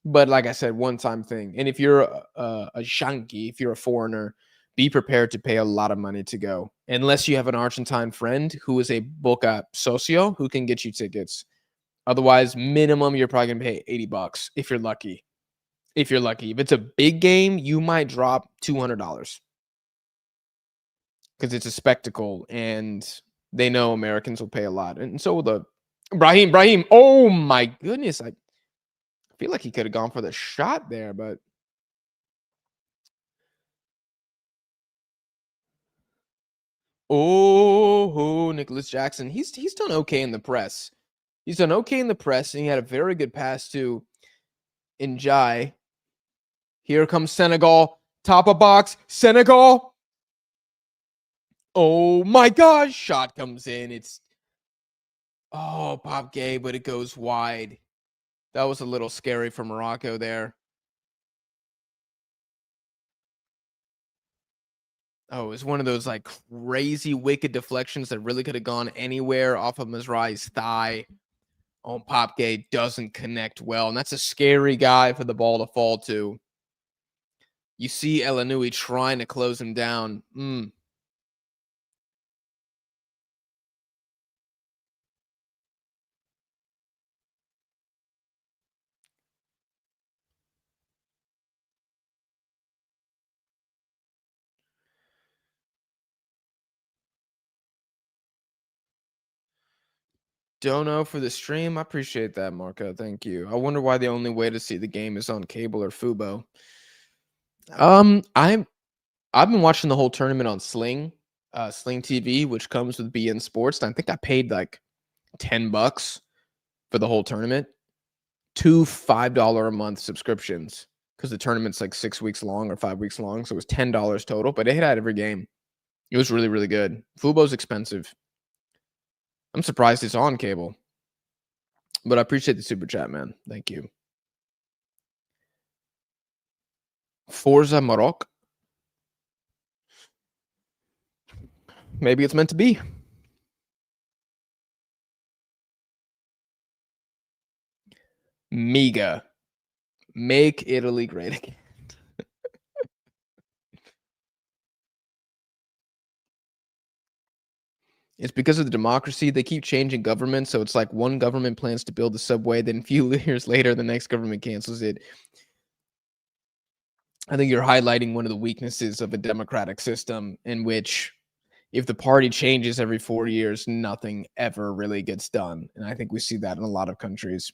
but like I said, one-time thing. And if you're a Shanki, if you're a foreigner, be prepared to pay a lot of money to go. Unless you have an Argentine friend who is a Boca socio who can get you tickets. Otherwise, minimum, you're probably going to pay $80 if you're lucky. If you're lucky. If it's a big game, you might drop $200 because it's a spectacle and they know Americans will pay a lot. And so will the Brahim. Oh my goodness. I feel like he could have gone for the shot there, but Nicholas Jackson. He's done okay in the press. He's done okay in the press, and he had a very good pass to Njai. Here comes Senegal. Top of box. Senegal. Oh my gosh. Shot comes in. It's Pop Gay, but it goes wide. That was a little scary for Morocco there. Oh, it was one of those like crazy wicked deflections that really could have gone anywhere off of Mizrahi's thigh. Oh, Pop Gay doesn't connect well, and that's a scary guy for the ball to fall to. You see Elanui trying to close him down. Dono for the stream. I appreciate that, Marco. Thank you. I wonder why the only way to see the game is on cable or Fubo. I've been watching the whole tournament on Sling TV, which comes with BN Sports. And I think I paid like $10 for the whole tournament. 2 $5 a month subscriptions because the tournament's like 6 weeks long or 5 weeks long. So it was $10 total, but it had every game. It was really, really good. Fubo's expensive. I'm surprised it's on cable. But I appreciate the super chat, man. Thank you. Forza Morocco. Maybe it's meant to be. Mega. Make Italy great again. It's because of the democracy. They keep changing government. So it's like one government plans to build the subway, then a few years later, the next government cancels it. I think you're highlighting one of the weaknesses of a democratic system in which if the party changes every 4 years, nothing ever really gets done. And I think we see that in a lot of countries.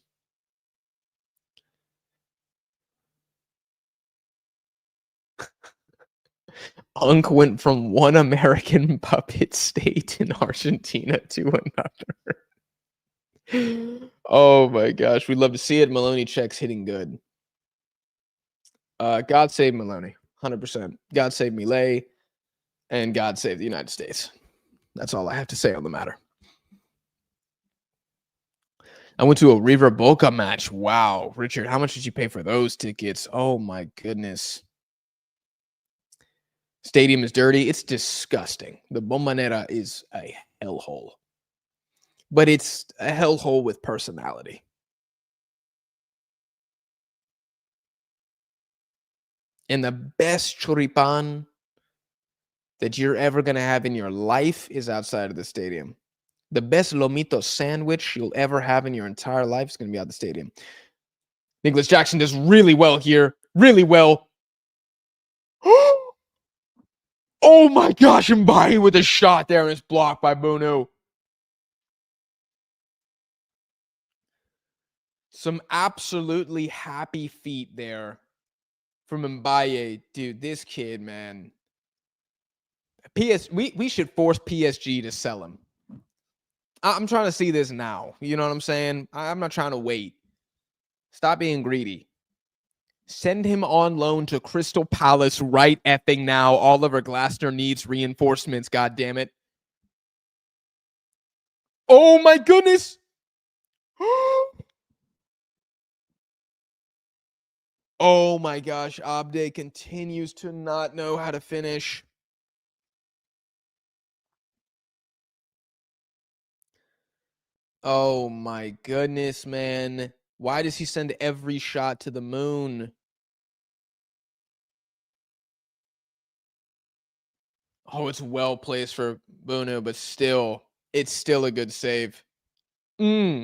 Unk went from one American puppet state in Argentina to another. Oh my gosh. We'd love to see it. Maloney checks hitting good. God save Maloney. 100%. God save Milei. And God save the United States. That's all I have to say on the matter. I went to a River Boca match. Wow. Richard, how much did you pay for those tickets? Oh my goodness. Stadium is dirty. It's disgusting. The Bombonera is a hellhole. But it's a hellhole with personality. And the best choripan that you're ever going to have in your life is outside of the stadium. The best lomito sandwich you'll ever have in your entire life is going to be out the stadium. Nicholas Jackson does really well here. Really well. Oh my gosh, Mbaye with a shot there and it's blocked by Bono. Some absolutely happy feet there from Mbaye. Dude, this kid, man. We should force PSG to sell him. I'm trying to see this now. You know what I'm saying? I'm not trying to wait. Stop being greedy. Send him on loan to Crystal Palace right effing now. Oliver Glasner needs reinforcements, God damn it. Oh my goodness. Oh my gosh, Abde continues to not know how to finish. Oh my goodness, man. Why does he send every shot to the moon? Oh, it's well placed for Bunu, but still, it's still a good save. $80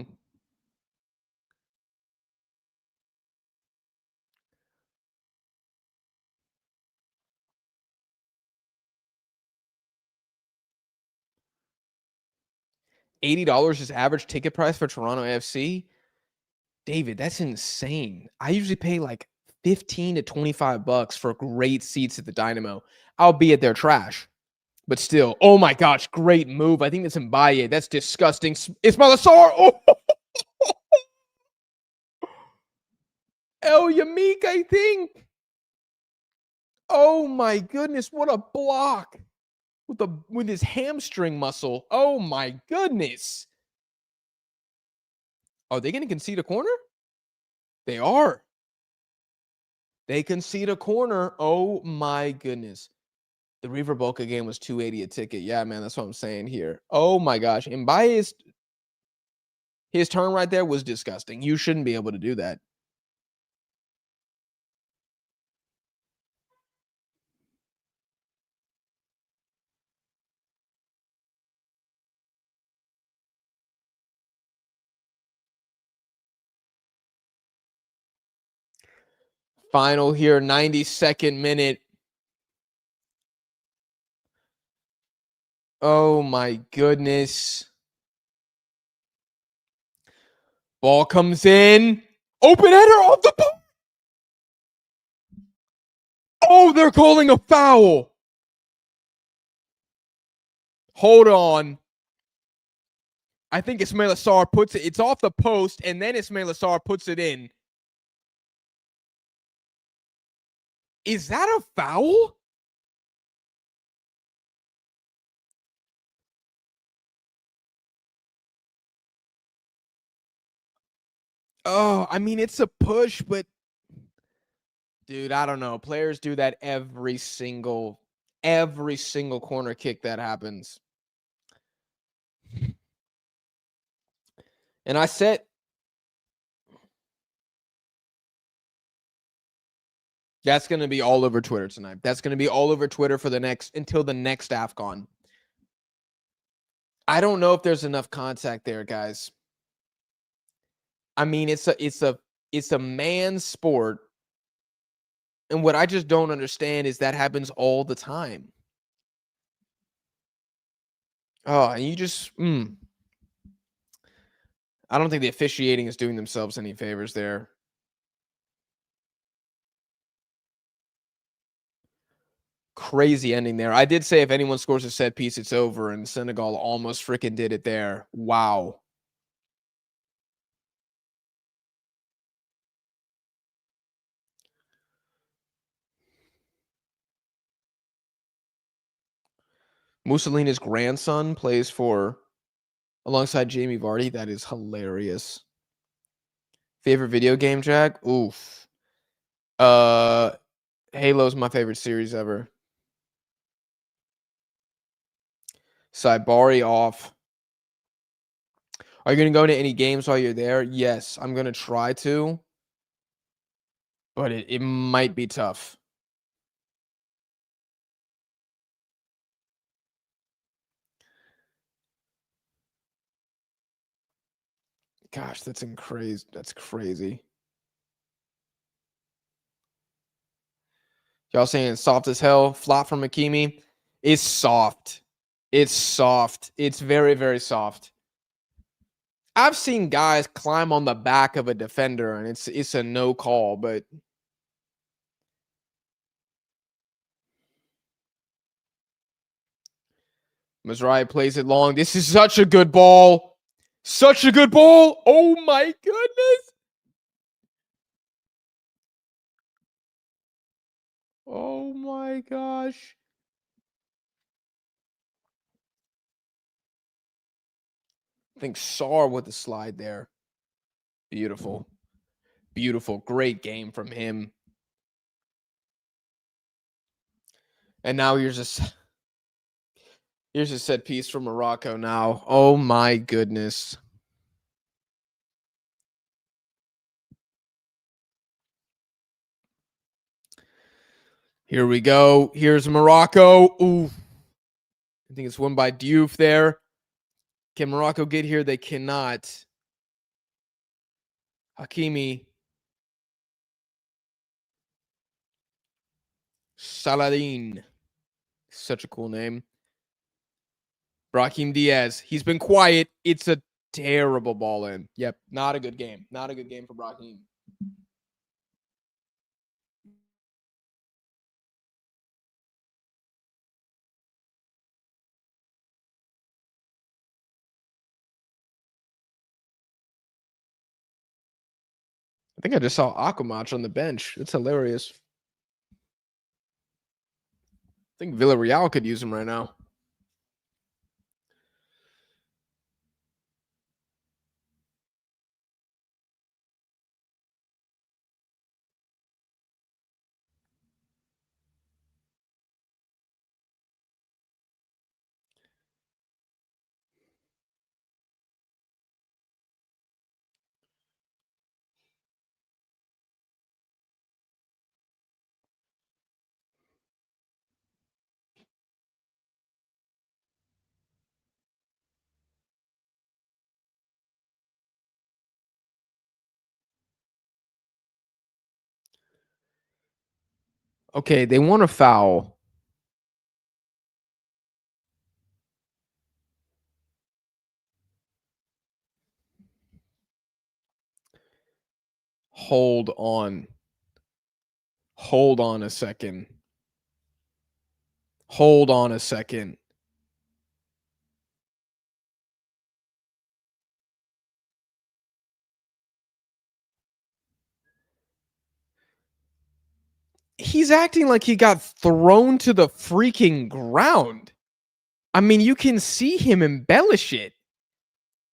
is average ticket price for Toronto AFC. David, that's insane. I usually pay like 15 to 25 bucks for great seats at the Dynamo, albeit they're trash. But still, oh my gosh, great move. I think that's Mbaye. That's disgusting. Ismail Assar. Oh, El Yamik, I think. Oh my goodness, what a block with his hamstring muscle. Oh my goodness. Are they going to concede a corner? They are. They concede a corner. Oh my goodness. The River Boca game was $280 a ticket. Yeah, man, that's what I'm saying here. Oh my gosh. And by his turn right there was disgusting. You shouldn't be able to do that. Final here, 92nd minute. Oh my goodness. Ball comes in. Open header off the ball. Oh, they're calling a foul. Hold on. I think Ismail Assar puts it. It's off the post, and then Ismail Assar puts it in. Is that a foul? Oh, I mean, it's a push, but dude, I don't know. Players do that every single corner kick that happens. And I said, that's going to be all over Twitter tonight. That's going to be all over Twitter for until the next AFCON. I don't know if there's enough contact there, guys. I mean, it's a man's sport. And what I just don't understand is that happens all the time. Oh, and you just I don't think the officiating is doing themselves any favors there. Crazy ending there. I did say if anyone scores a set piece, it's over, and Senegal almost freaking did it there. Wow. Mussolini's grandson plays for alongside Jamie Vardy. That is hilarious. Favorite video game, Jack? Oof. Halo's my favorite series ever. Saibari off. Are you going to go to any games while you're there? Yes, I'm going to try to. But it might be tough. Gosh, that's crazy. That's crazy. Y'all saying soft as hell? Flop from Hakimi? It's soft. It's soft. It's very, very soft. I've seen guys climb on the back of a defender, and it's a no call, but Mazraoui plays it long. This is such a good ball. Such a good ball. Oh, my goodness. Oh my gosh. I think Sar with the slide there. Beautiful. Beautiful. Great game from him. And now here's a set piece from Morocco now. Oh my goodness. Here we go. Here's Morocco. Ooh. I think it's won by Diouf there. Can Morocco get here? They cannot. Hakimi. Saladin. Such a cool name. Brahim Diaz. He's been quiet. It's a terrible ball in. Yep. Not a good game. Not a good game for Brahim. I think I just saw Aquamach on the bench. It's hilarious. I think Villarreal could use him right now. Okay, they want a foul. Hold on. Hold on a second. Hold on a second. He's acting like he got thrown to the freaking ground. I mean, you can see him embellish it.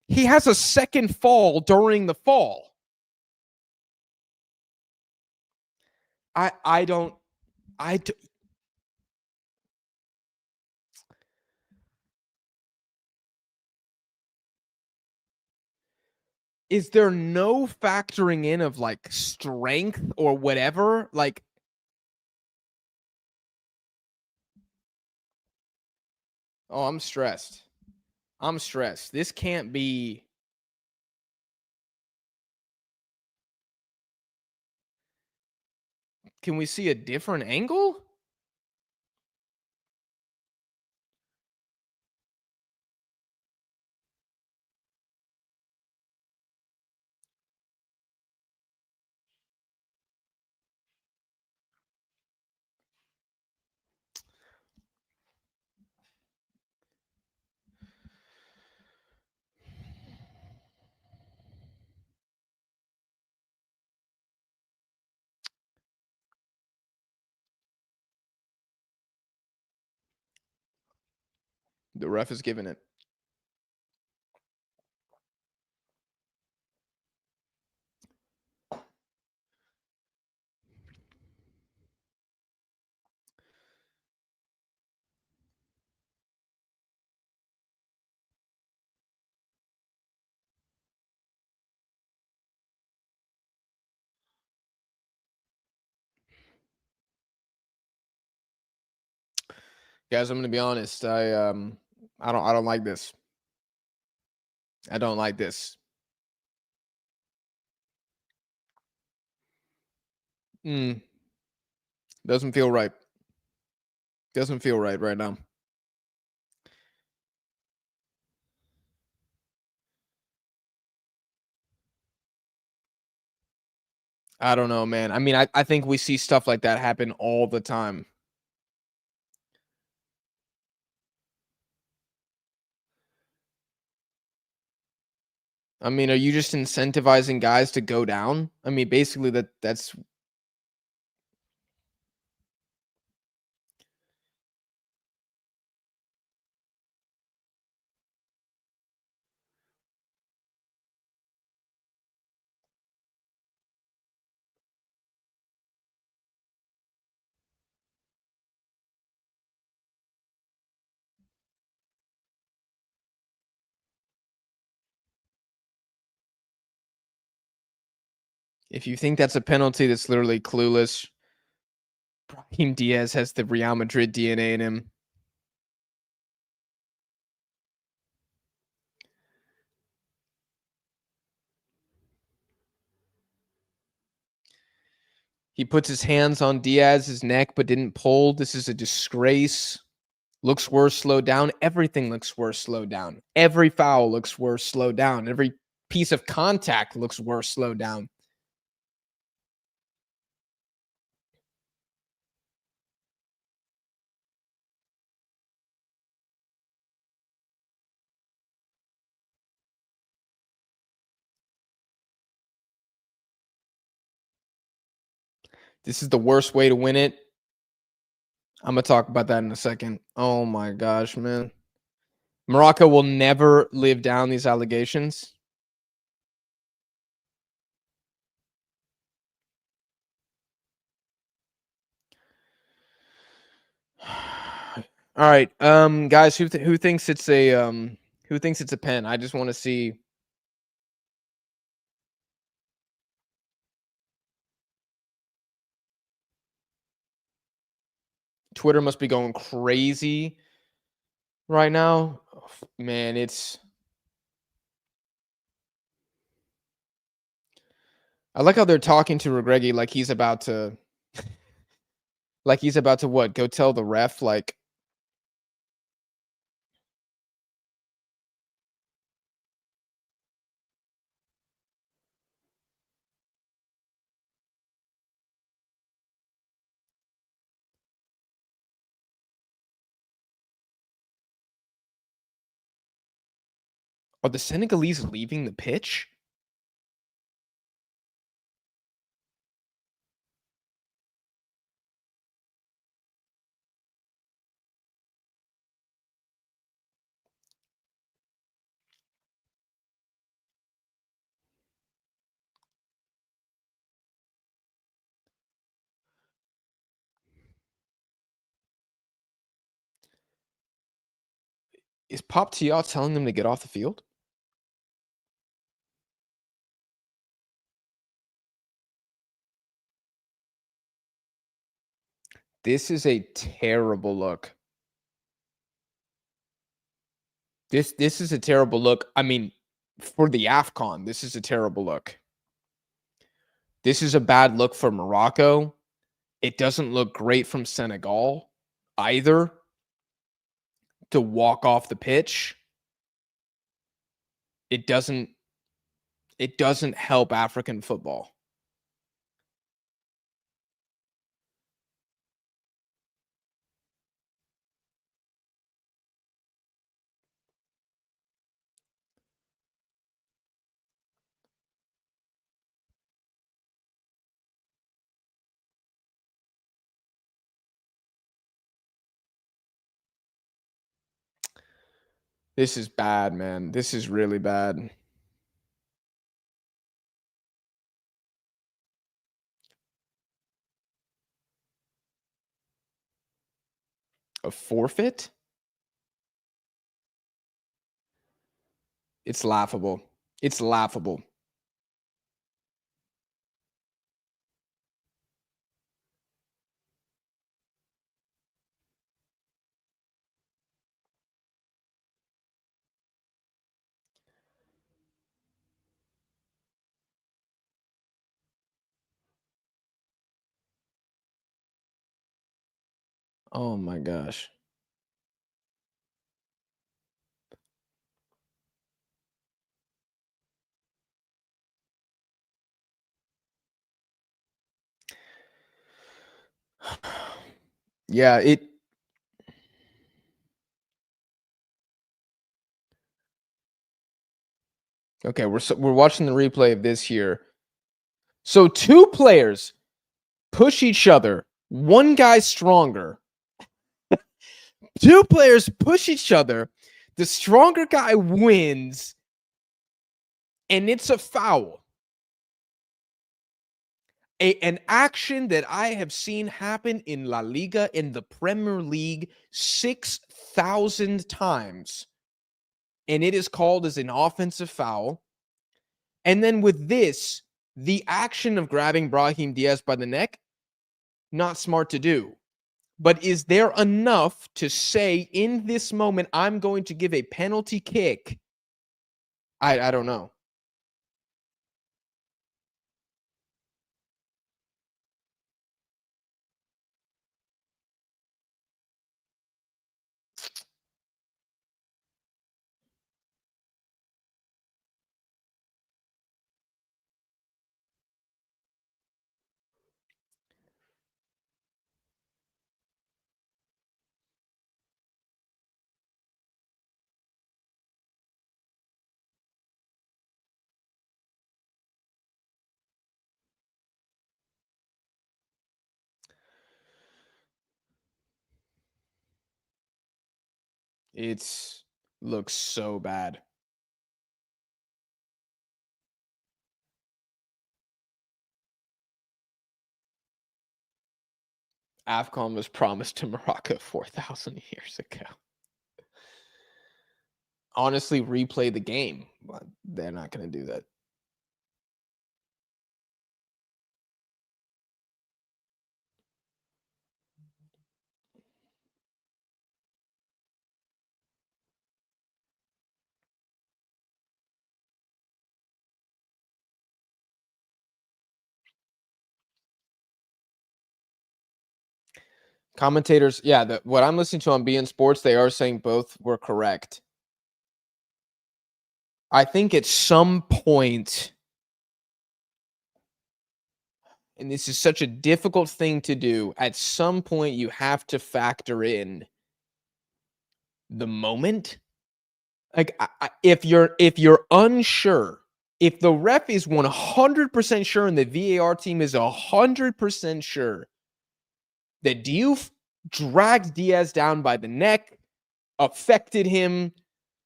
He has a second fall during the fall. I don't. Is there no factoring in of like strength or whatever? Like, oh, I'm stressed. I'm stressed. This can't be. Can we see a different angle? The ref is giving it. Guys, I'm gonna be honest. I don't like this. I don't like this. Doesn't feel right. Doesn't feel right now. I don't know, man. I mean, I think we see stuff like that happen all the time. I mean, are you just incentivizing guys to go down? I mean, basically that's If you think that's a penalty, that's literally clueless. Brahim Diaz has the Real Madrid DNA in him. He puts his hands on Diaz's neck but didn't pull. This is a disgrace. Looks worse slowed down. Everything looks worse slowed down. Every foul looks worse slowed down. Every piece of contact looks worse slowed down. This is the worst way to win it. I'm going to talk about that in a second. Oh my gosh, man. Morocco will never live down these allegations. All right, guys, who thinks it's a pen? I just want to see. Twitter must be going crazy right now. Oh, man, I like how they're talking to Regregi like he's about to what? Go tell the ref like are the Senegalese leaving the pitch? Is Pop Tia telling them to get off the field? This is a terrible look. This is a terrible look. I mean, for the AFCON, this is a terrible look. This is a bad look for Morocco. It doesn't look great from Senegal either to walk off the pitch. It doesn't help African football. This is bad, man. This is really bad. A forfeit? It's laughable. It's laughable. Oh my gosh. Yeah, okay, we're watching the replay of this here. So two players push each other. One guy's stronger. Two players push each other. The stronger guy wins, and it's a foul. An action that I have seen happen in La Liga, in the Premier League, 6,000 times. And it is called as an offensive foul. And then with this, The action of grabbing Brahim Diaz by the neck, not smart to do. But is there enough to say in this moment, I'm going to give a penalty kick? I don't know. It's looks so bad. AFCON was promised to Morocco 4,000 years ago. Honestly, replay the game, but they're not going to do that. Commentators, yeah, what I'm listening to on beIN Sports, they are saying both were correct. I think at some point, and this is such a difficult thing to do, at some point you have to factor in the moment. Like if you're unsure, if the ref is 100% sure and the VAR team is 100% sure that Diouf dragged Diaz down by the neck, affected him,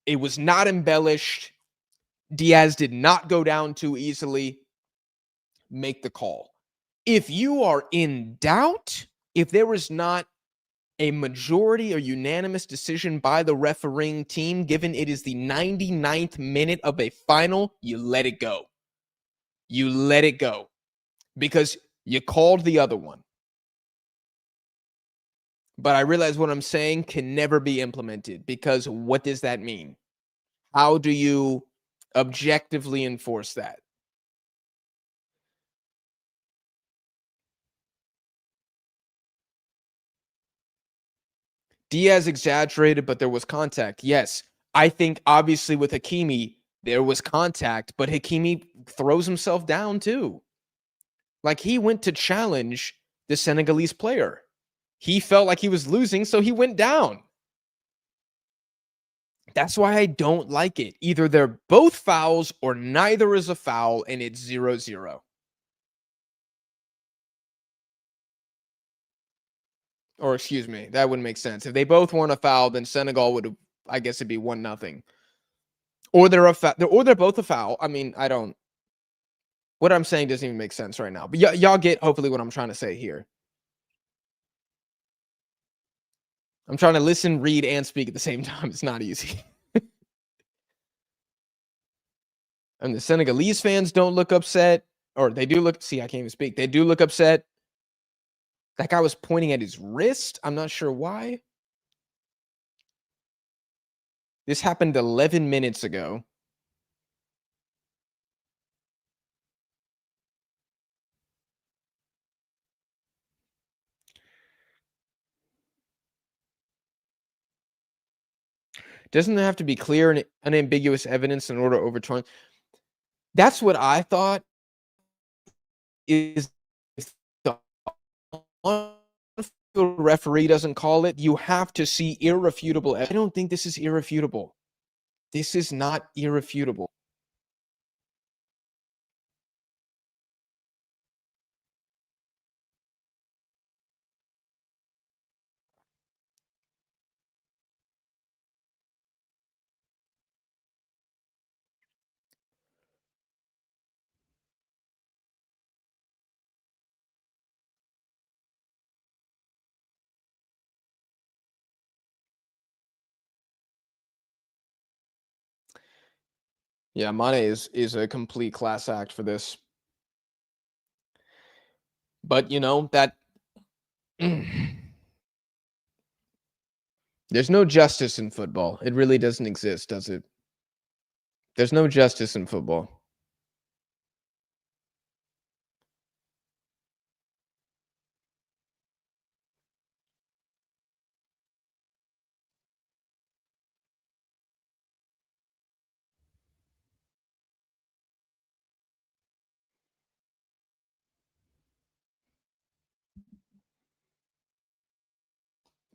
it was not embellished, Diaz did not go down too easily, make the call. If you are in doubt, if there is not a majority or unanimous decision by the refereeing team, given it is the 99th minute of a final, you let it go. You let it go because you called the other one. But I realize what I'm saying can never be implemented because what does that mean? How do you objectively enforce that? Diaz exaggerated, but there was contact. Yes. I think obviously with Hakimi, there was contact, but Hakimi throws himself down too. Like he went to challenge the Senegalese player. He felt like he was losing, so he went down. That's why I don't like it. Either they're both fouls or neither is a foul and it's 0-0. Or excuse me, that wouldn't make sense. If they both weren't a foul, then Senegal would have, I guess it'd be 1-0. Or they're both a foul. I mean, I don't. What I'm saying doesn't even make sense right now. But y'all get hopefully what I'm trying to say here. I'm trying to listen, read, and speak at the same time. It's not easy. And the Senegalese fans don't look upset, or they do look. See, I can't even speak. They do look upset. That guy was pointing at his wrist. I'm not sure why. This happened 11 minutes ago. Doesn't there have to be clear and unambiguous evidence in order to overturn? That's what I thought. Is if the on-field referee doesn't call it, you have to see irrefutable. I don't think this is irrefutable. This is not irrefutable. Yeah, Mane is a complete class act for this. But you know that there's no justice in football. It really doesn't exist, does it? There's no justice in football.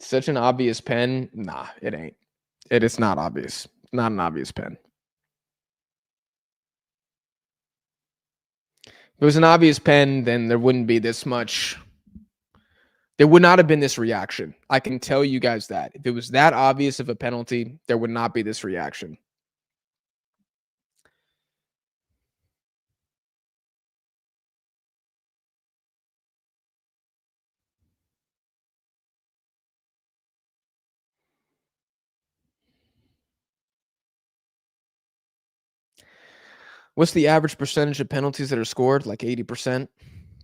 Such an obvious pen. Nah, it ain't. It is not obvious. Not an obvious pen. If it was an obvious pen, then there wouldn't be this much. There would not have been this reaction. I can tell you guys that. If it was that obvious of a penalty, there would not be this reaction. What's the average percentage of penalties that are scored? Like 80%?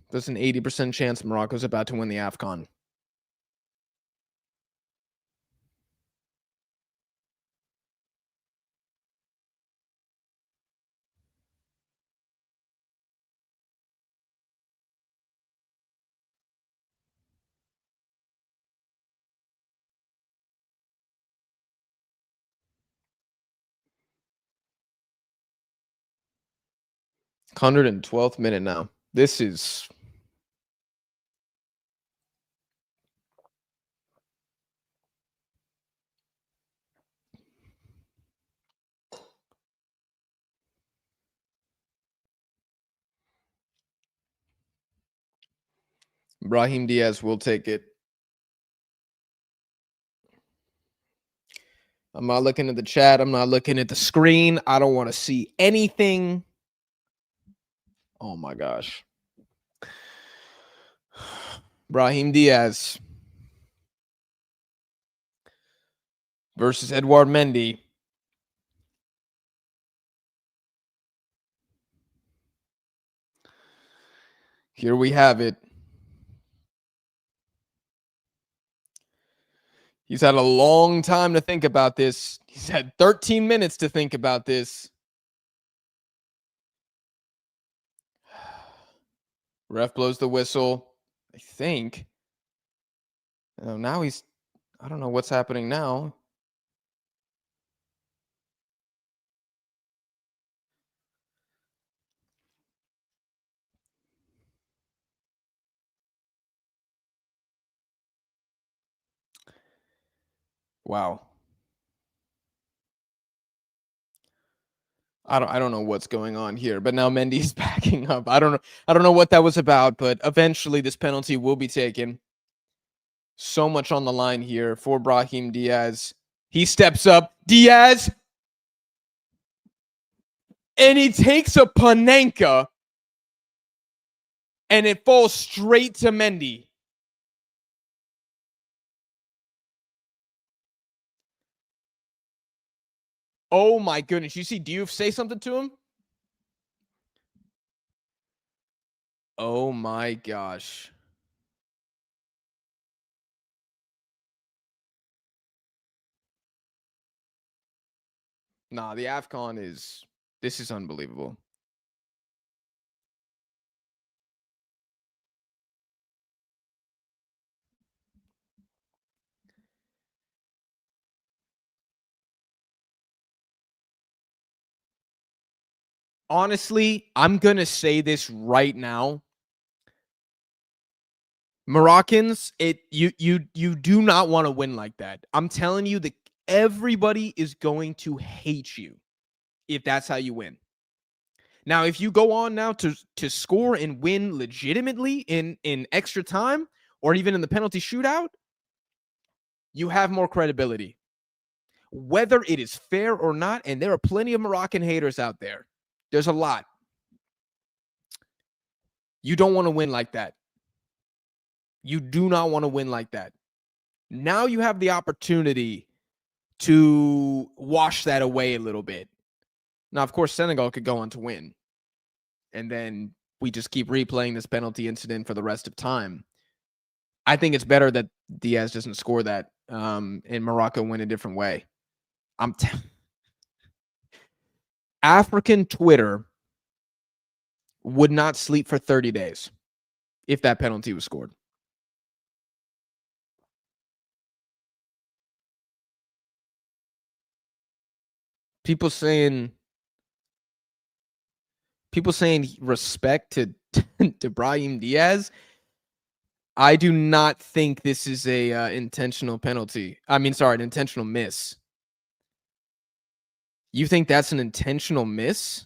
There's an 80% chance Morocco's about to win the AFCON. $112th minute now. This is Brahim Diaz will take it. I'm not looking at the chat. I'm not looking at the screen. I don't want to see anything. Oh my gosh. Brahim Diaz versus Edouard Mendy. Here we have it. He's had a long time to think about this. He's had 13 minutes to think about this. Ref blows the whistle, I think. Now he's, I don't know what's happening now. Wow. I don't know what's going on here, but now Mendy's backing up. I don't know what that was about, but eventually this penalty will be taken. So much on the line here for Brahim Diaz. He steps up. Diaz. And he takes a Panenka. And it falls straight to Mendy. Oh my goodness. You see Diouf say something to him? Oh my gosh. Nah, the AFCON is, this is unbelievable. Honestly, I'm going to say this right now. Moroccans, you do not want to win like that. I'm telling you that everybody is going to hate you if that's how you win. Now, if you go on now to score and win legitimately in extra time or even in the penalty shootout, you have more credibility. Whether it is fair or not, and there are plenty of Moroccan haters out there. There's a lot. You don't want to win like that. You do not want to win like that. Now you have the opportunity to wash that away a little bit. Now, of course, Senegal could go on to win. And then we just keep replaying this penalty incident for the rest of time. I think it's better that Diaz doesn't score that and Morocco win a different way. African Twitter would not sleep for 30 days if that penalty was scored. People saying respect to to Brahim Diaz. I do not think this is a intentional penalty. I mean, sorry, an intentional miss. You think that's an intentional miss?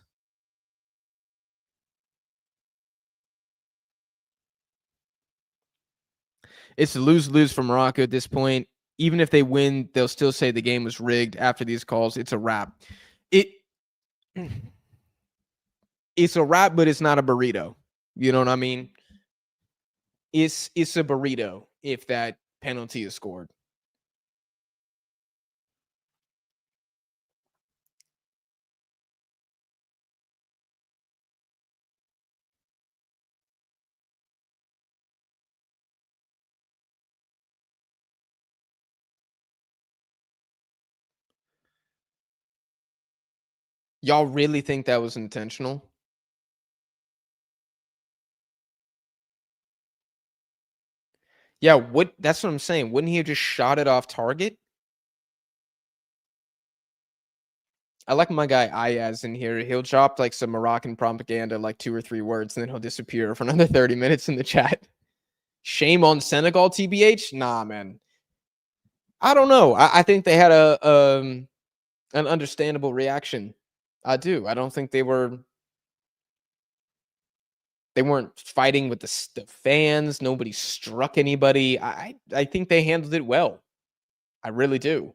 It's a lose-lose for Morocco at this point. Even if they win, they'll still say the game was rigged after these calls. It's a wrap. It's a wrap, but it's not a burrito. You know what I mean? It's a burrito if that penalty is scored. Y'all really think that was intentional? Yeah, that's what I'm saying. Wouldn't he have just shot it off target? I like my guy Ayaz in here. He'll drop like some Moroccan propaganda, like 2 or 3 words, and then he'll disappear for another 30 minutes in the chat. Shame on Senegal, TBH? Nah, man. I don't know. I think they had an understandable reaction. I do. I don't think they weren't fighting with the fans. Nobody struck anybody. I think they handled it well. I really do.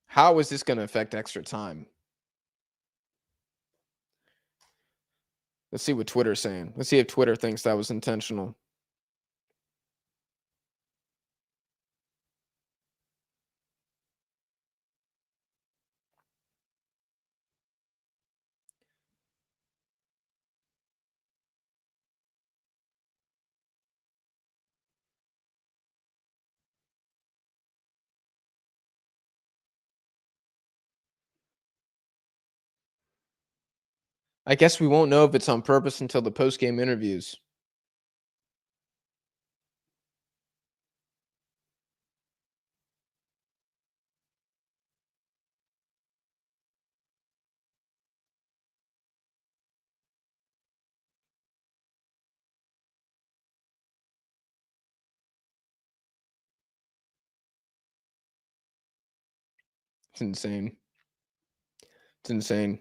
How is this going to affect extra time? Let's see what Twitter's saying. Let's see if Twitter thinks that was intentional. I guess we won't know if it's on purpose until the post-game interviews. It's insane. It's insane.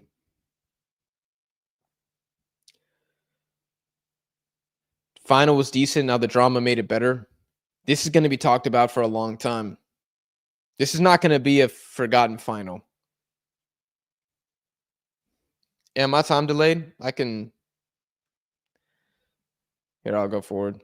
Final was decent. Now the drama made it better. This is going to be talked about for a long time. This is not going to be a forgotten final. Yeah, my time delayed. I can. Here, I'll go forward.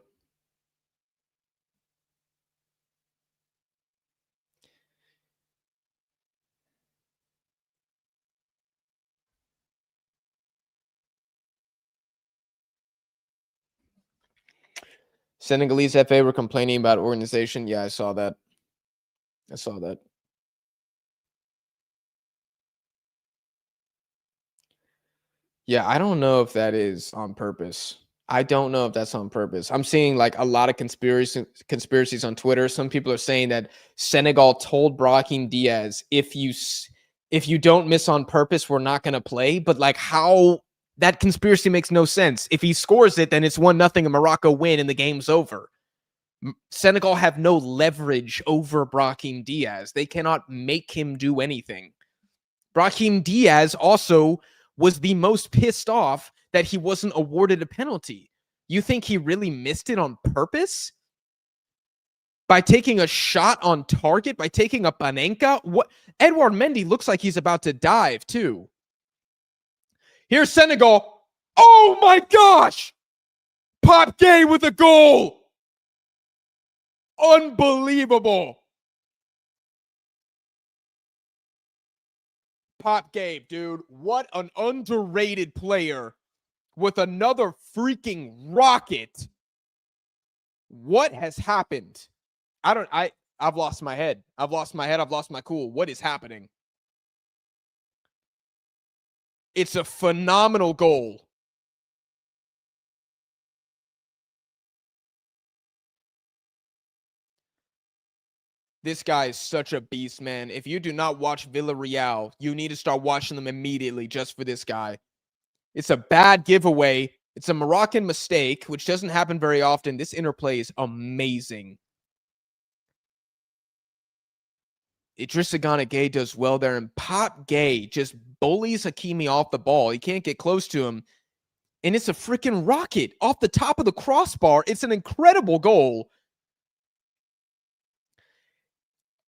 Senegalese FA were complaining about organization. Yeah, I saw that. I saw that. Yeah, I don't know if that is on purpose. I don't know if that's on purpose. I'm seeing like a lot of conspiracies on Twitter. Some people are saying that Senegal told Brahim Diaz, if you don't miss on purpose, we're not going to play. But like, how that conspiracy makes no sense. If he scores it, then it's 1-0 and Morocco win and the game's over. Senegal have no leverage over Brahim Diaz. They cannot make him do anything. Brahim Diaz also was the most pissed off that he wasn't awarded a penalty. You think he really missed it on purpose? By taking a shot on target? By taking a Panenka? What? Edouard Mendy looks like he's about to dive, too. Here's Senegal. Oh, my gosh! Pop Gay with a goal! Unbelievable. Pop Gabe, dude. What an underrated player with another freaking rocket. What has happened? I've lost my head. I've lost my cool. What is happening? It's a phenomenal goal. This guy is such a beast, man. If you do not watch Villarreal, you need to start watching them immediately just for this guy. It's a bad giveaway. It's a Moroccan mistake, which doesn't happen very often. This interplay is amazing. Idrissa Gana Gueye does well there, and Pop Gaye just bullies Hakimi off the ball. He can't get close to him. And it's a freaking rocket off the top of the crossbar. It's an incredible goal.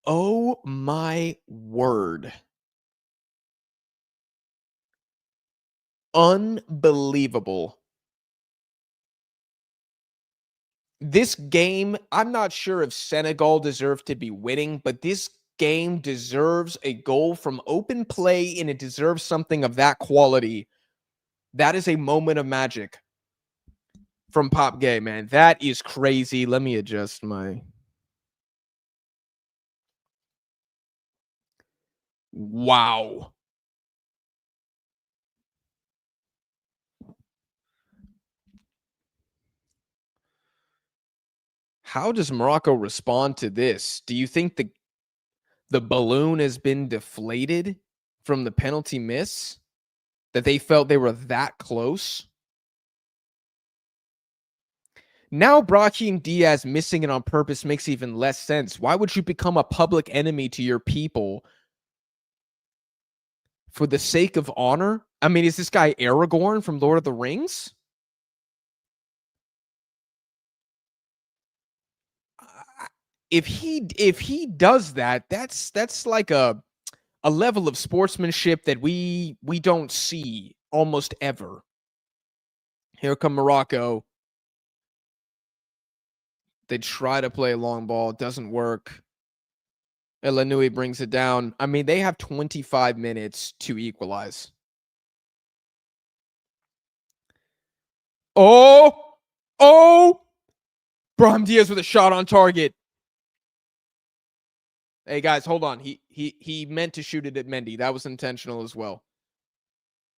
Oh my word. Unbelievable. This game, I'm not sure if Senegal deserved to be winning, but this game deserves a goal from open play, and it deserves something of that quality. That is a moment of magic from Pop Gaye, man. That is crazy. Let me adjust my... Wow. How does Morocco respond to this? Do you think the balloon has been deflated from the penalty miss? That they felt they were that close? Now Brahim Diaz missing it on purpose makes even less sense. Why would you become a public enemy to your people for the sake of honor? I mean, is this guy Aragorn from Lord of the Rings? If he does that, that's like a level of sportsmanship that we don't see almost ever. Here come Morocco. They try to play a long ball. It doesn't work. El Anoui brings it down. I mean, they have 25 minutes to equalize. Oh! Brahim Diaz with a shot on target. Hey, guys, hold on. He meant to shoot it at Mendy. That was intentional as well.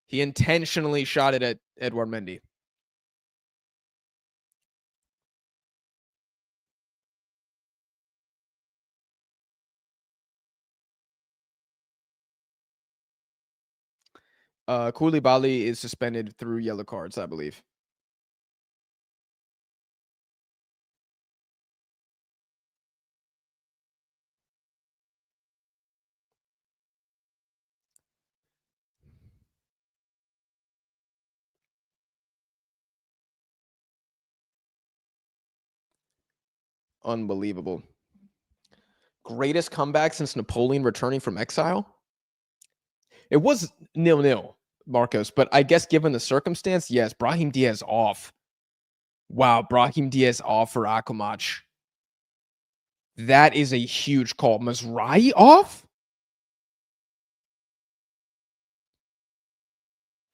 He intentionally shot it at Edouard Mendy. Koulibaly is suspended through yellow cards, I believe. Unbelievable. Greatest comeback since Napoleon returning from exile? It was 0-0, Marcos, but I guess given the circumstance, yes, Brahim Diaz off. Wow, Brahim Diaz off for Akamach. That is a huge call. Mazraoui off?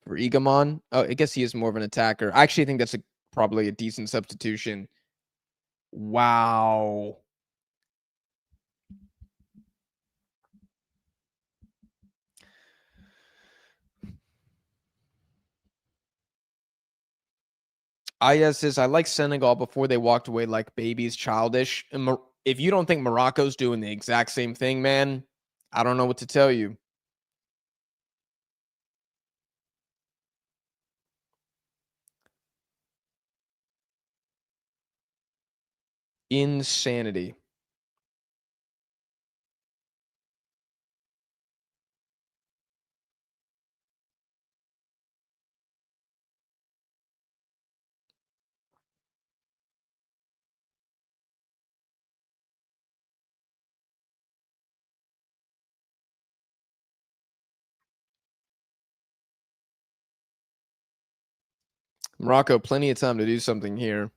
For Egamon? Oh, I guess he is more of an attacker. I actually think that's probably a decent substitution. Wow. Ayaz says, I like Senegal before they walked away like babies, childish. And if you don't think Morocco's doing the exact same thing, man, I don't know what to tell you. Insanity. Morocco, plenty of time to do something here.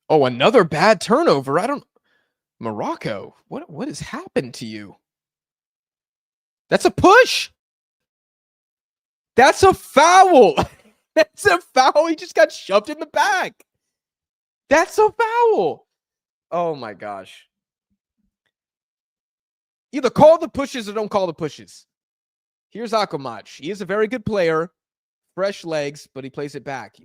Oh, another bad turnover. Morocco, what has happened to you? That's a push. That's a foul. That's a foul. He just got shoved in the back. That's a foul. Oh my gosh. Either call the pushes or don't call the pushes. Here's Akamach. He is a very good player. Fresh legs, but he plays it back.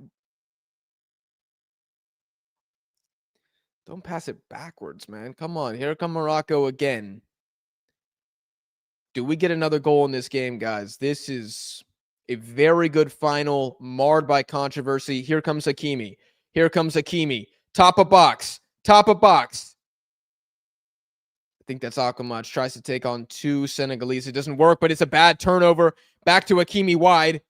Don't pass it backwards, man. Come on. Here come Morocco again. Do we get another goal in this game, guys? This is a very good final, marred by controversy. Here comes Hakimi. Here comes Hakimi. Top of box. Top of box. I think that's Akamach. Tries to take on two Senegalese. It doesn't work, but it's a bad turnover. Back to Hakimi wide.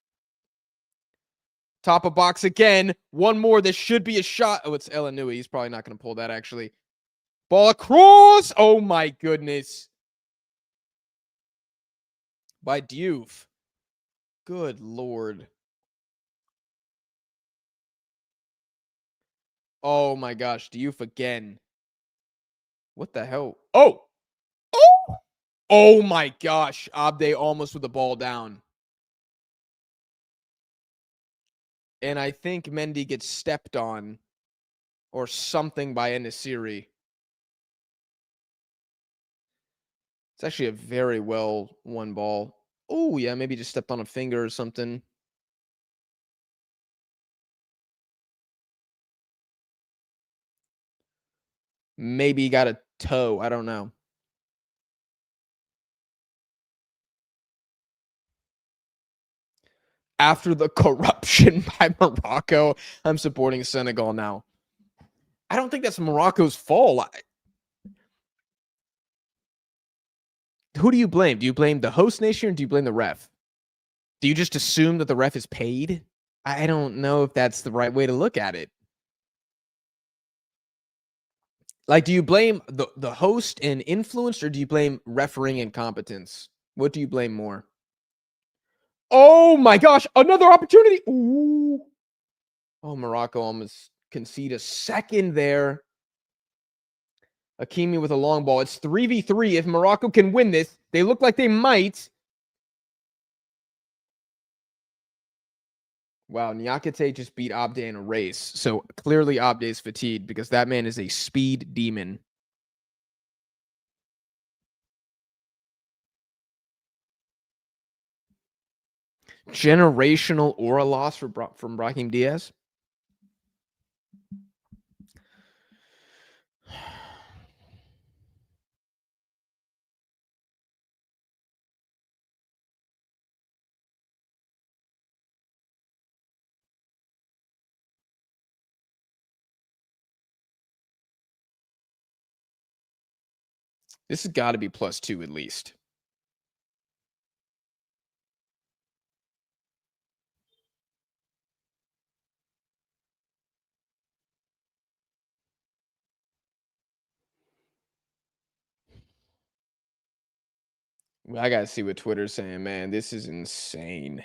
Top of box again. One more. This should be a shot. Oh, it's El Anouilh. He's probably not going to pull that, actually. Ball across. Oh, my goodness. By Diouf. Good Lord. Oh, my gosh. Diouf again. What the hell? Oh! Oh! Oh, my gosh. Abde almost with the ball down. And I think Mendy gets stepped on or something by Enesiri. It's actually a very well won ball. Oh, yeah, maybe just stepped on a finger or something. Maybe got a toe. I don't know. After the corruption by Morocco, I'm supporting Senegal now. I don't think that's Morocco's fault. Who do you blame? Do you blame the host nation or do you blame the ref? Do you just assume that the ref is paid? I don't know if that's the right way to look at it. Like, do you blame the host and influence or do you blame refereeing incompetence? What do you blame more? Oh my gosh, another opportunity. Ooh. Oh, Morocco almost concede a second there. Hakimi with a long ball. It's 3v3. If Morocco can win this, they look like they might. Wow, Nyakate just beat Abde in a race. So clearly Abde is fatigued because that man is a speed demon. Generational aura loss from Brahim Diaz. This has got to be +2 at least. I got to see what Twitter's saying, man. This is insane.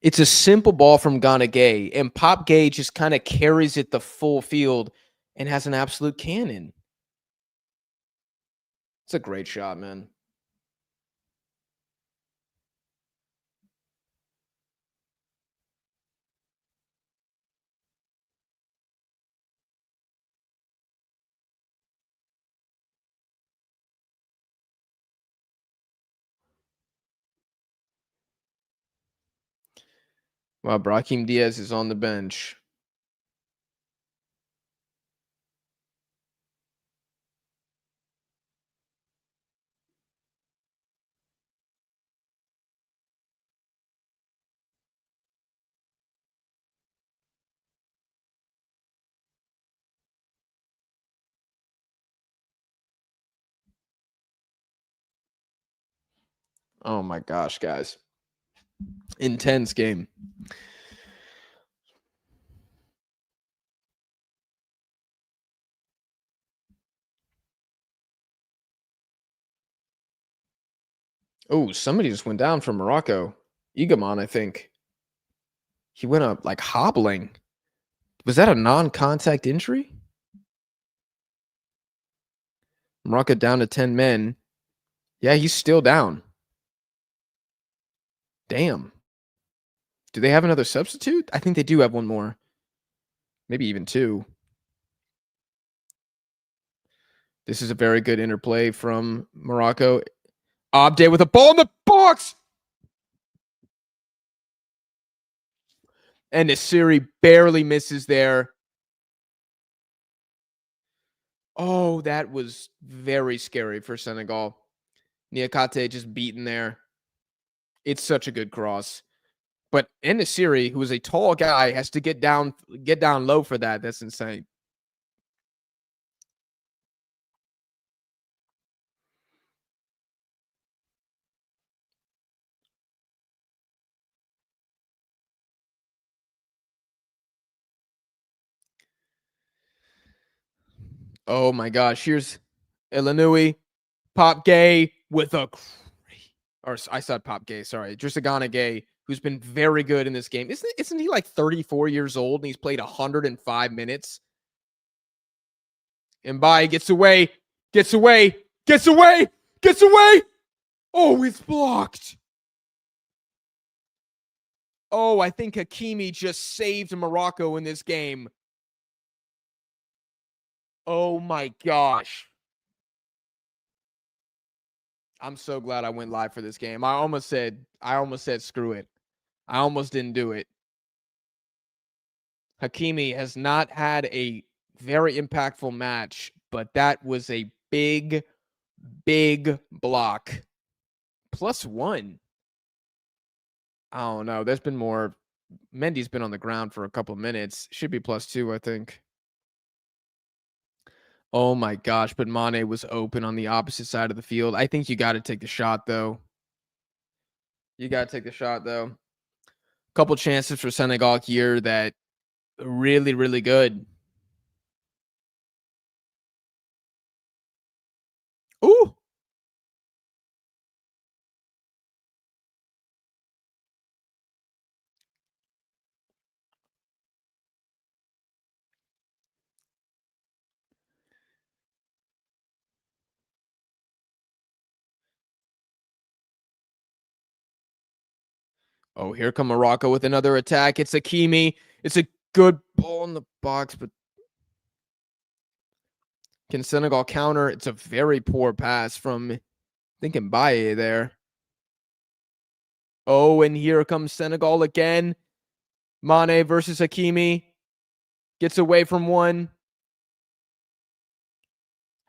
It's a simple ball from Ghana Gay, and Pop Gay just kind of carries it the full field and has an absolute cannon. It's a great shot, man. Wow, Brahim Diaz is on the bench. Oh my gosh, guys. Intense game. Oh, somebody just went down from Morocco. Egamon, I think. He went up like hobbling. Was that a non-contact injury? Morocco down to 10 men. Yeah, he's still down. Damn. Do they have another substitute? I think they do have one more. Maybe even two. This is a very good interplay from Morocco. Abde with a ball in the box. And Nasiri barely misses there. Oh, that was very scary for Senegal. Niakate just beaten there. It's such a good cross. But Nasiri, who is a tall guy, has to get down low for that. That's insane. Oh my gosh. Here's Elanui. Pop Gay with a, or I said Pop Gay, sorry. Drissagana Gay, who's been very good in this game. Isn't he like 34 years old and he's played 105 minutes? Mbaye gets away. Oh, it's blocked. Oh, I think Hakimi just saved Morocco in this game. Oh my gosh. I'm so glad I went live for this game. I almost said screw it. I almost didn't do it. Hakimi has not had a very impactful match, but that was a big block. +1. I don't know. There's been more. Mendy's been on the ground for a couple of minutes. Should be +2, I think. Oh my gosh, but Mane was open on the opposite side of the field. I think you got to take the shot, though. Couple chances for Senegal here that really good. Ooh. Oh, here come Morocco with another attack. It's Hakimi. It's a good ball in the box, but can Senegal counter? It's a very poor pass from, I think, Mbaye there. Oh, and here comes Senegal again. Mane versus Hakimi. Gets away from one.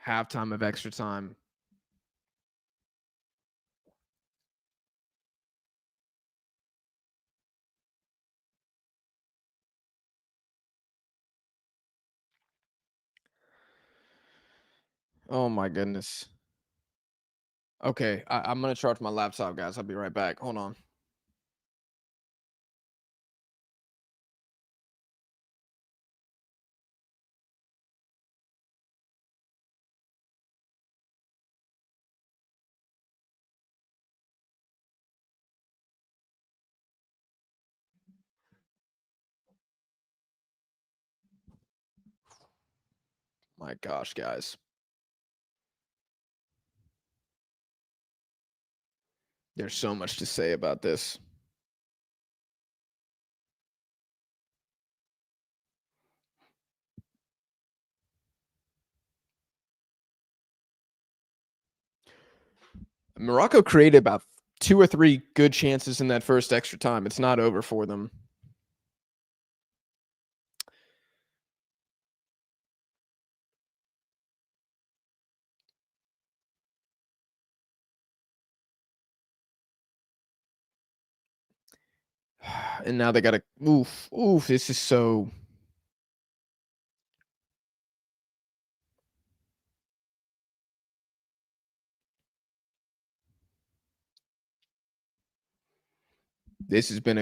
Halftime of extra time. Oh my goodness. Okay, I'm gonna charge my laptop, guys. I'll be right back. Hold on. My gosh, guys. There's so much to say about this. Morocco created about 2 or 3 good chances in that first extra time. It's not over for them. And now they got to oof. This is so. This has been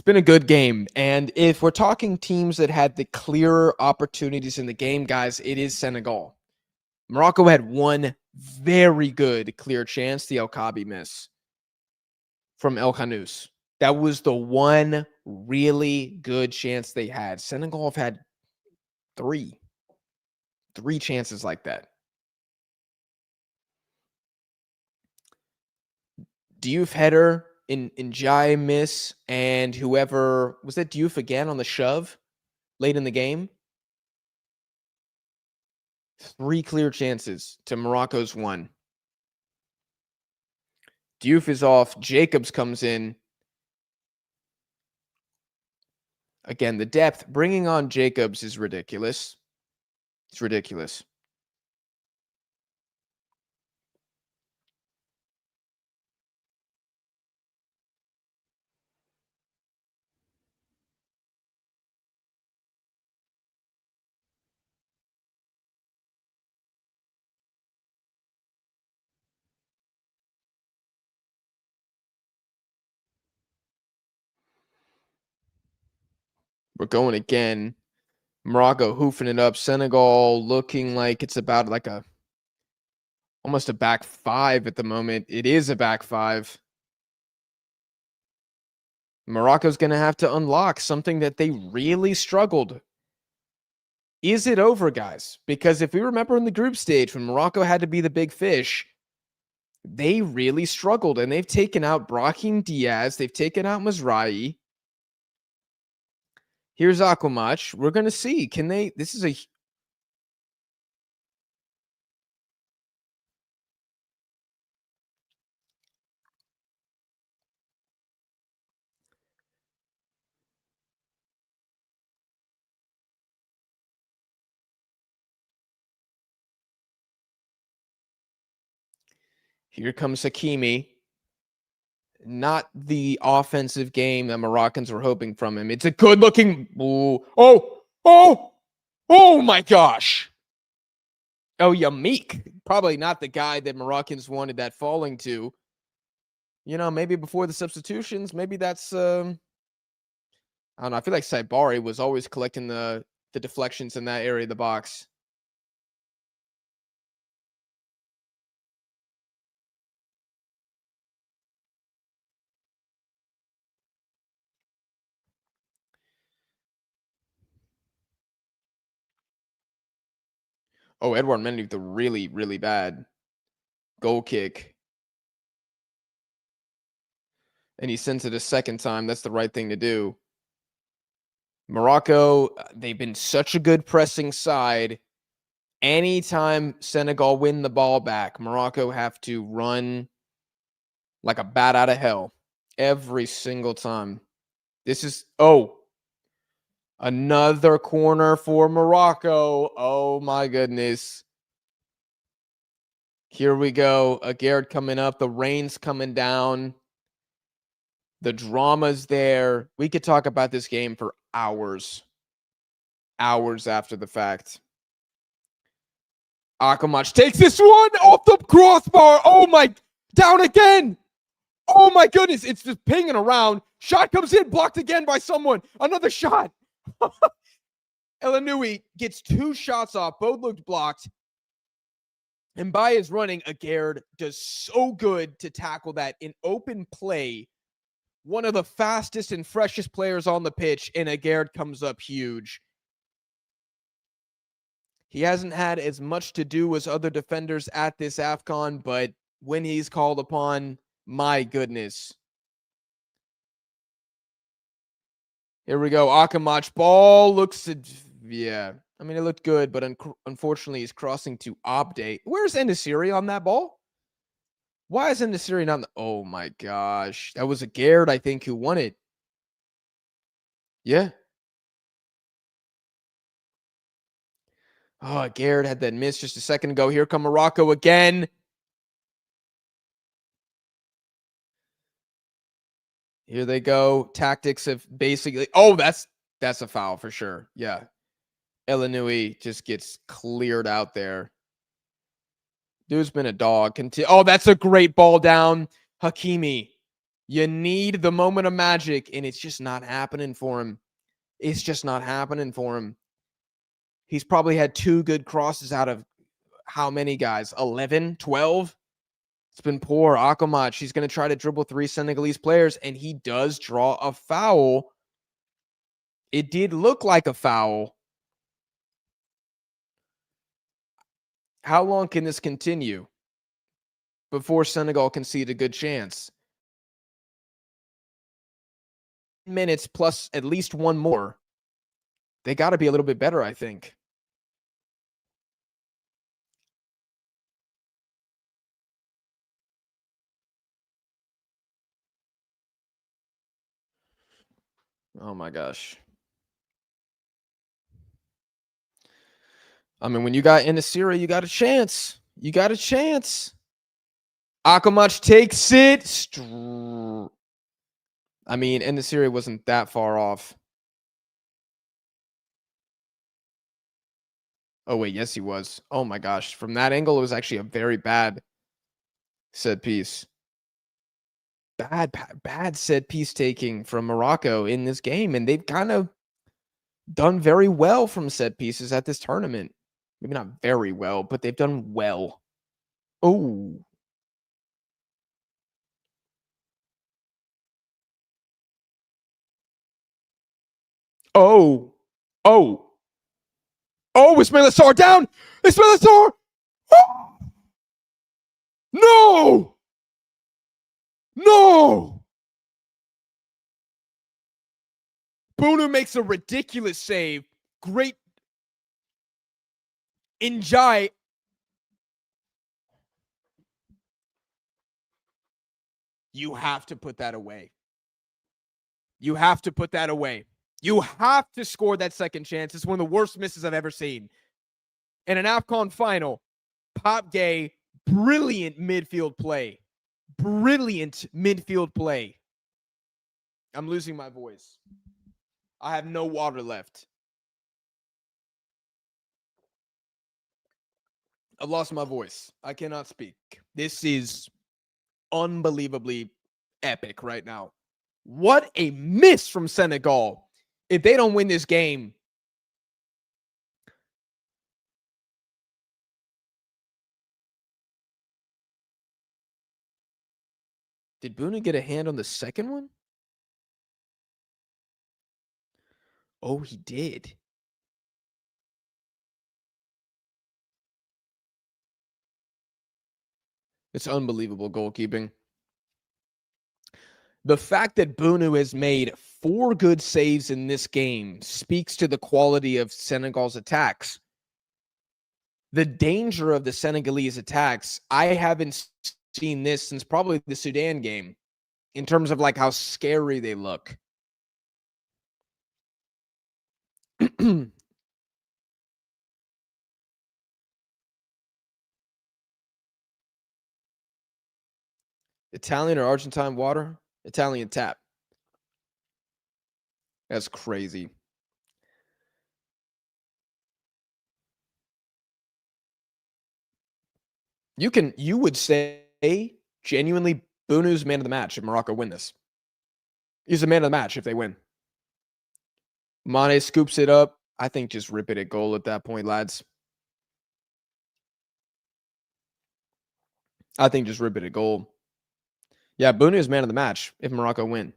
a good game. And if we're talking teams that had the clearer opportunities in the game, guys, it is Senegal. Morocco had one very good clear chance, the El Kabi miss from El Khanous. That was the one really good chance they had. Senegal have had three chances like that. Diouf header in Jai miss, and whoever was that Diouf again on the shove late in the game. 3 clear chances to Morocco's 1. Diouf is off. Jacobs comes in. Again, the depth, bringing on Jacobs is ridiculous. It's ridiculous. We're going again. Morocco hoofing it up. Senegal looking like it's about like almost a back 5 at the moment. It is a back 5. Morocco's going to have to unlock something that they really struggled. Is it over, guys? Because if we remember in the group stage when Morocco had to be the big fish, they really struggled, and they've taken out Brahim Diaz. They've taken out Mazraoui. Here's Aquamach. We're going to see. Can they? This is a. Here comes Hakimi. Not the offensive game that Moroccans were hoping from him. It's a good looking. Oh my gosh. Oh, Yamik. Probably not the guy that Moroccans wanted that falling to. You know, maybe before the substitutions, maybe that's I don't know. I feel like Saibari was always collecting the deflections in that area of the box. Oh, Edouard Mendy with the really, really bad goal kick. And he sends it a second time. That's the right thing to do. Morocco, they've been such a good pressing side. Anytime Senegal win the ball back, Morocco have to run like a bat out of hell every single time. This is, another corner for Morocco. Oh my goodness. Here we go. Aguerd coming up. The rain's coming down. The drama's there. We could talk about this game for hours. Hours after the fact. Aquamach takes this one off the crossbar. Oh my, down again. Oh my goodness. It's just pinging around. Shot comes in, blocked again by someone. Another shot. Elanui gets 2 shots off. Both looked blocked. And by his running, Aguerd does so good to tackle that in open play. One of the fastest and freshest players on the pitch, and Aguerd comes up huge. He hasn't had as much to do as other defenders at this AFCON, but when he's called upon, my goodness. Here we go. Aquamach ball looks, yeah. I mean, it looked good, but unfortunately, he's crossing to Abde. Where's Enesiri on that ball? Why is Enesiri not? Oh my gosh, that was Aguerd, I think, who won it. Yeah. Oh, Aguerd had that miss just a second ago. Here come Morocco again. Here they go. Tactics of basically. Oh, that's a foul for sure. Yeah. Elanui just gets cleared out there. Dude's been a dog. Oh, that's a great ball down. Hakimi. You need the moment of magic, and it's just not happening for him. It's just not happening for him. He's probably had 2 good crosses out of how many guys? 11, 12? It's been poor. Aquamach, he's going to try to dribble 3 Senegalese players, and he does draw a foul. It did look like a foul. How long can this continue before Senegal concede a good chance? minutes plus at least one more, they got to be a little bit better, I think. Oh my gosh. I mean, when you got Syria, you got a chance. You got a chance. Akamach takes it. I mean, Syria wasn't that far off. Oh, wait. Yes, he was. Oh, my gosh. From that angle, it was actually a very bad set piece. Bad set piece taking from Morocco in this game. And they've kind of done very well from set pieces at this tournament. Maybe not very well, but they've done well. Oh. Oh. Oh. Oh, Ismail Assar down. Ismail Assar. Oh. No. No. Bunu makes a ridiculous save. Great. Njai. You have to put that away. You have to put that away. You have to score that second chance. It's one of the worst misses I've ever seen. In an AFCON final, Pop Gay, brilliant midfield play. Brilliant midfield play. I'm losing my voice. I have no water left. I've lost my voice. I cannot speak. This is unbelievably epic right now. What a miss from Senegal. If they don't win this game, did Bunu get a hand on the second one? Oh, he did. It's unbelievable goalkeeping. The fact that Bunu has made 4 good saves in this game speaks to the quality of Senegal's attacks. The danger of the Senegalese attacks, I haven't seen this since probably the Sudan game in terms of like how scary they look. Italian or Argentine water? Italian tap. That's crazy. You would say genuinely Bunu's man of the match if Morocco win this. He's the man of the match if they win. Mane scoops it up. I think just rip it at goal at that point, lads. I think just rip it at goal. Yeah, Bunu is man of the match if Morocco win.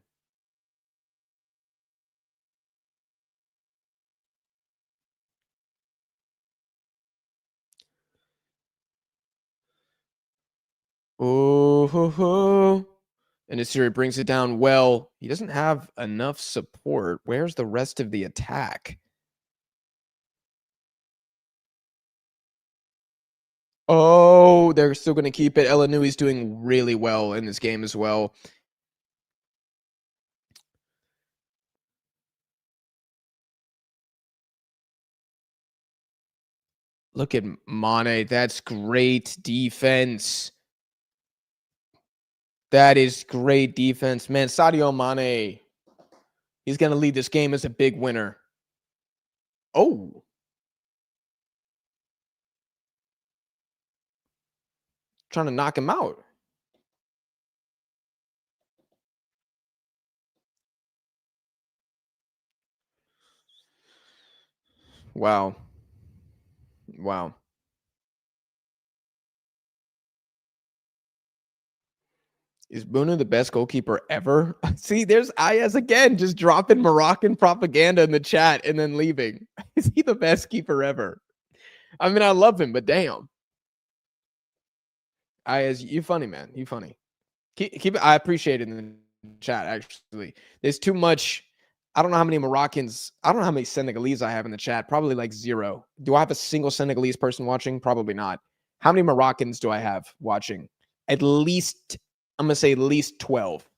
Oh, and Asiri brings it down well. He doesn't have enough support. Where's the rest of the attack? Oh, they're still going to keep it. Elanui's doing really well in this game as well. Look at Mane. That's great defense. That is great defense. Man, Sadio Mane, he's going to lead this game as a big winner. Oh. Trying to knock him out. Wow. Wow. Is Bunu the best goalkeeper ever? See, there's Ayaz again, just dropping Moroccan propaganda in the chat and then leaving. Is he the best keeper ever? I mean, I love him, but damn. Ayaz, you funny, man. You funny. Keep it. I appreciate it in the chat, actually. There's too much. I don't know how many Moroccans. I don't know how many Senegalese I have in the chat. Probably like 0. Do I have a single Senegalese person watching? Probably not. How many Moroccans do I have watching? At least, I'm going to say at least 12.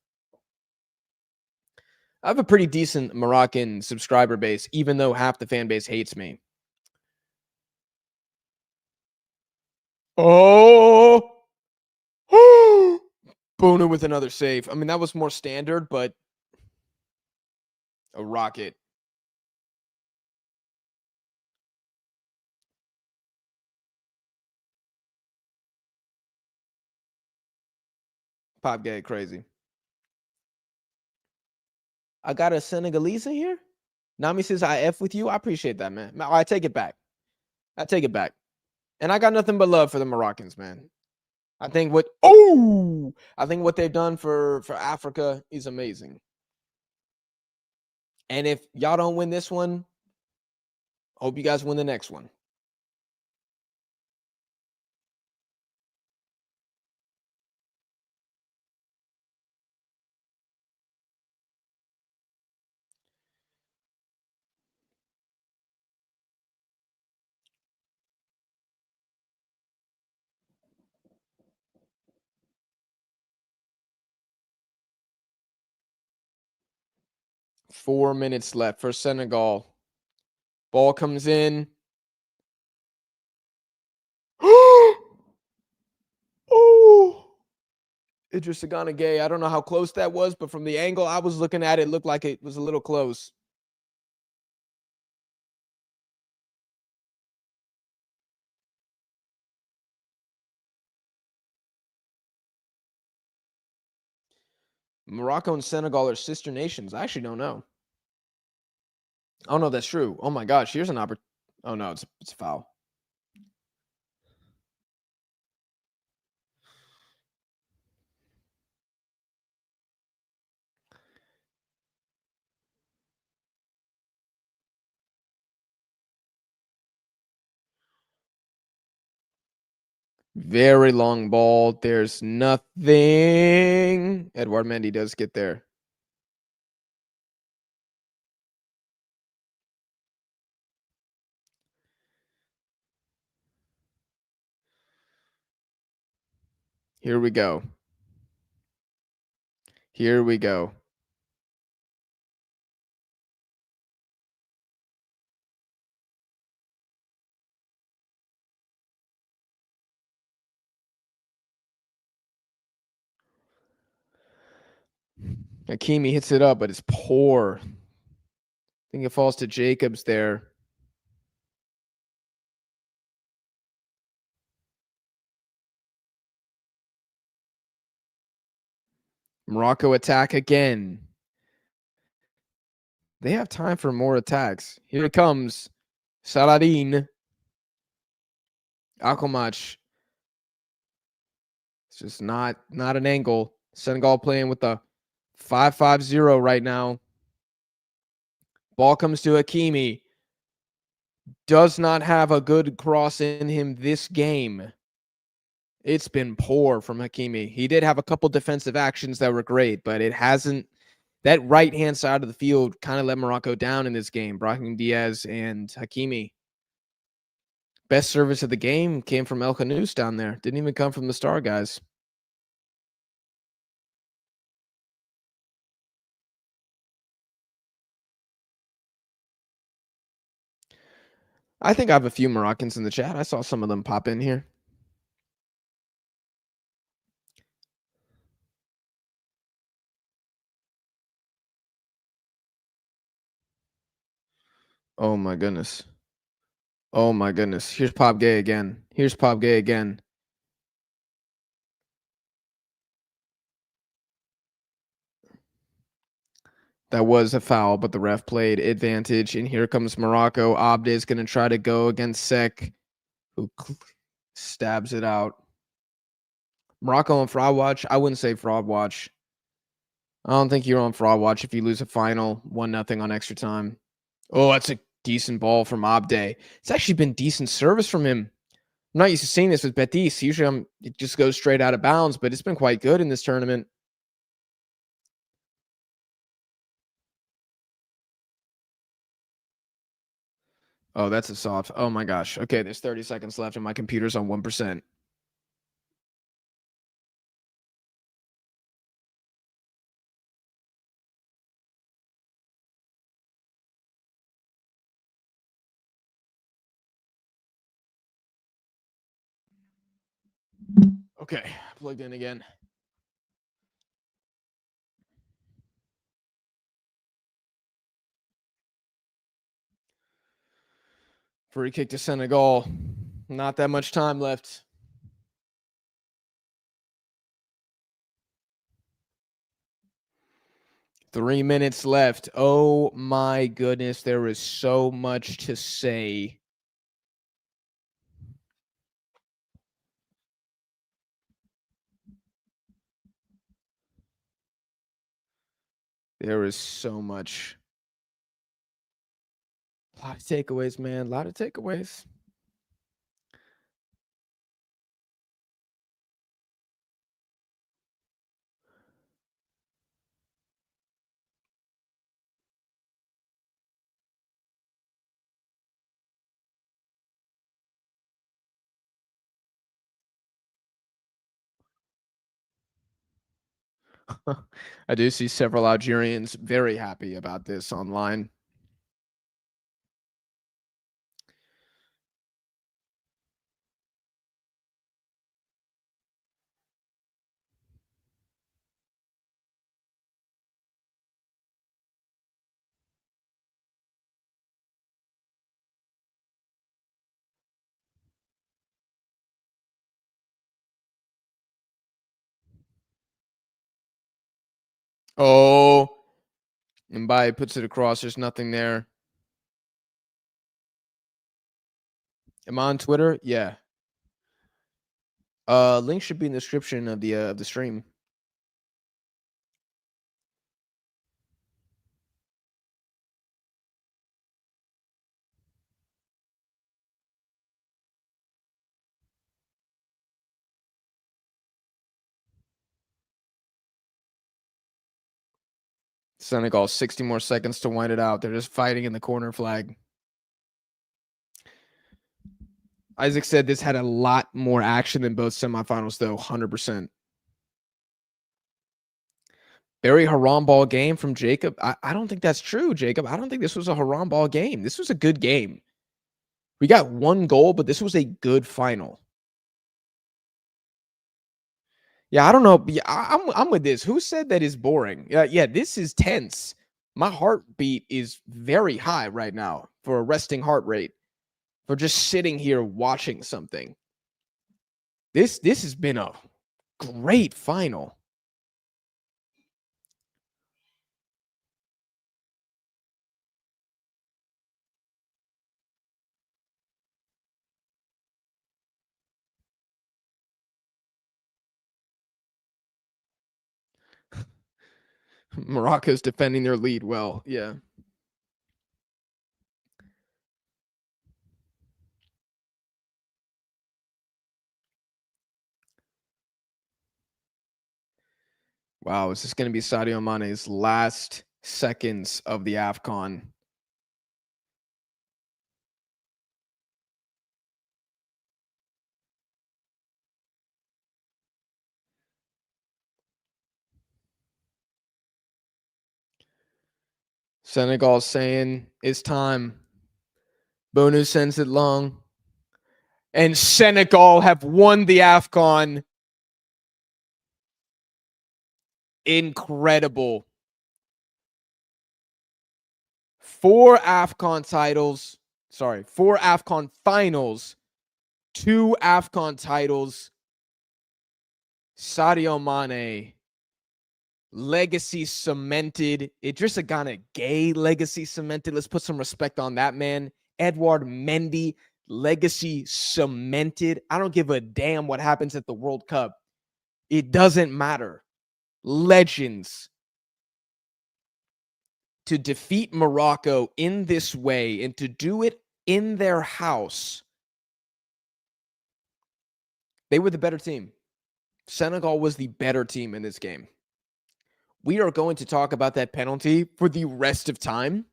I have a pretty decent Moroccan subscriber base, even though half the fan base hates me. Oh! Boner with another save. I mean, that was more standard, but a rocket. Pop gay crazy. I got a Senegalese in here. Nami says I F with you. I appreciate that, man. I take it back. I take it back. And I got nothing but love for the Moroccans, man. I think what they've done for Africa is amazing. And if y'all don't win this one, hope you guys win the next one. Four minutes left for Senegal. Ball comes in. Oh, Idrissa Gana Gueye. I don't know how close that was, but from the angle I was looking at, it looked like it was a little close. Morocco and Senegal are sister nations. I actually don't know. Oh no, that's true. Oh my gosh, here's an opportunity. Oh no, it's a foul. Very long ball. There's nothing. Edouard Mendy does get there. Here we go. Here we go. Hakimi hits it up, but it's poor. I think it falls to Jacobs there. Morocco attack again. They have time for more attacks. Here it comes. Saladin. Alkomach. It's just not an angle. Senegal playing with the 5-5-0 right now. Ball comes to Hakimi. Does not have a good cross in him this game. It's been poor from Hakimi. He did have a couple defensive actions that were great, but it hasn't. That right-hand side of the field kind of let Morocco down in this game. Brahim Diaz and Hakimi. Best service of the game came from El Khanous down there. Didn't even come from the star guys. I think I have a few Moroccans in the chat. I saw some of them pop in here. Oh my goodness. Oh my goodness. Here's Pop Gay again. Here's Pop Gay again. That was a foul, but the ref played advantage. And here comes Morocco. Abde is going to try to go against Sek, who stabs it out. Morocco on fraud watch? I wouldn't say fraud watch. I don't think you're on fraud watch if you lose a final 1-0 on extra time. Oh, that's a decent ball from Abde. It's actually been decent service from him. I'm not used to seeing this with Betis. Usually it just goes straight out of bounds, but it's been quite good in this tournament. Oh, that's a soft. Oh my gosh. Okay, there's 30 seconds left and my computer's on 1%. Okay, plugged in again. Free kick to Senegal. Not that much time left. Three minutes left. Oh my goodness, there is so much to say. There is so much. A lot of takeaways, man. A lot of takeaways. I do see several Algerians very happy about this online. Oh, Mbaye puts it across. There's nothing there. Am I on Twitter? Yeah. Link should be in the description of the stream. Senegal, 60 more seconds to wind it out. They're just fighting in the corner flag. Isaac said this had a lot more action than both semifinals, though, 100%. Very haram ball game from Jacob. I don't think that's true, Jacob. I don't think this was a haram ball game. This was a good game. We got one goal, but this was a good final. Yeah, I don't know. Yeah, I'm with this. Who said that is boring? Yeah, this is tense. My heartbeat is very high right now for a resting heart rate. For just sitting here watching something. This has been a great final. Morocco's defending their lead well. Yeah. Wow, is this going to be Sadio Mane's last seconds of the AFCON? Senegal saying it's time. Bonu sends it long. And Senegal have won the AFCON. Incredible. 4 AFCON titles. Sorry, 4 AFCON finals. 2 AFCON titles. Sadio Mane. Legacy cemented. Idrissa Gana Gay legacy cemented. Let's put some respect on that man. Edouard Mendy legacy cemented. I don't give a damn what happens at the World Cup. It doesn't matter. Legends. To defeat Morocco in this way and to do it in their house. They were the better team. Senegal was the better team in this game. We are going to talk about that penalty for the rest of time.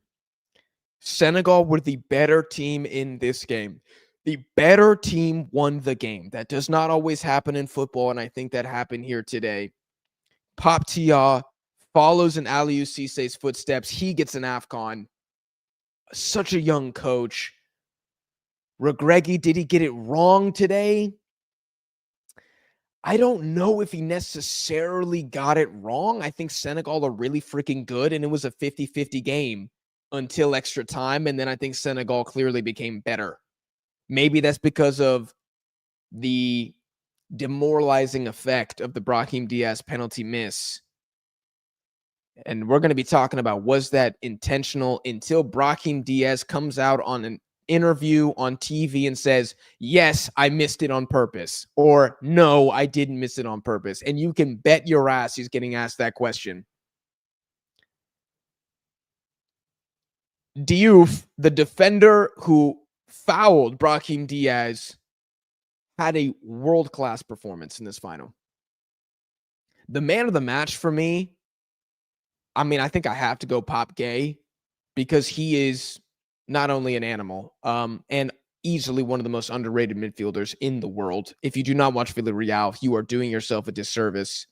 Senegal were the better team in this game. The better team won the game. That does not always happen in football, and I think that happened here today. Pop Tia follows in Aliou Cisse's footsteps. He gets an AFCON. Such a young coach. Regragui, did he get it wrong today? I don't know if he necessarily got it wrong. I think Senegal are really freaking good, and it was a 50-50 game until extra time, and then I think Senegal clearly became better. Maybe that's because of the demoralizing effect of the Brahim Diaz penalty miss. And we're going to be talking about, was that intentional, until Brahim Diaz comes out on an interview on TV and says, yes, I missed it on purpose, or no, I didn't miss it on purpose. And you can bet your ass he's getting asked that question. Diouf, the defender who fouled Brahim Diaz, had a world-class performance in this final. The man of the match for me, I mean, I think I have to go Pop Gay, because he is not only an animal, and easily one of the most underrated midfielders in the world. If you do not watch Villarreal, you are doing yourself a disservice.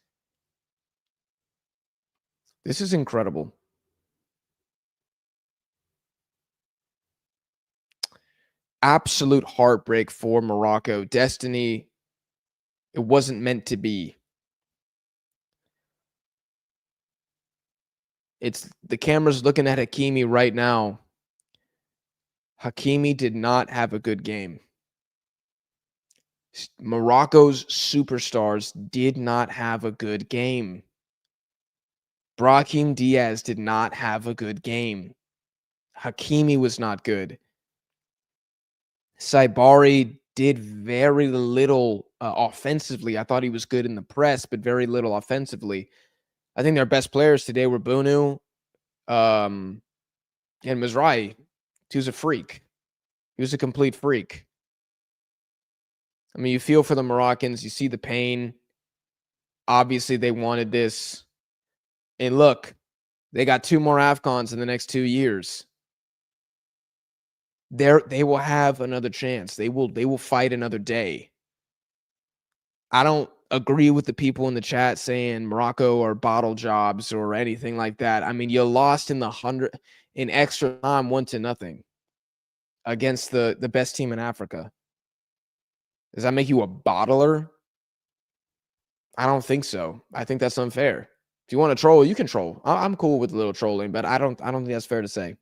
This is incredible. Absolute heartbreak for Morocco. Destiny, it wasn't meant to be. It's the camera's looking at Hakimi right now. Hakimi did not have a good game. Morocco's superstars did not have a good game. Brahim Diaz did not have a good game. Hakimi was not good. Saibari did very little offensively. I thought he was good in the press, but very little offensively. I think their best players today were Bunu and Mizrahi. He was a freak. He was a complete freak. I mean, you feel for the Moroccans. You see the pain. Obviously, they wanted this. And look, they got 2 more AFCONs in the next 2 years. They will have another chance. They will fight another day. I don't agree with the people in the chat saying Morocco are bottle jobs or anything like that. I mean, you lost in extra time 1-0 against the best team in Africa. Does that make you a bottler? I don't think so. I think that's unfair. If you want to troll, you can troll. I'm cool with a little trolling, but I don't think that's fair to say.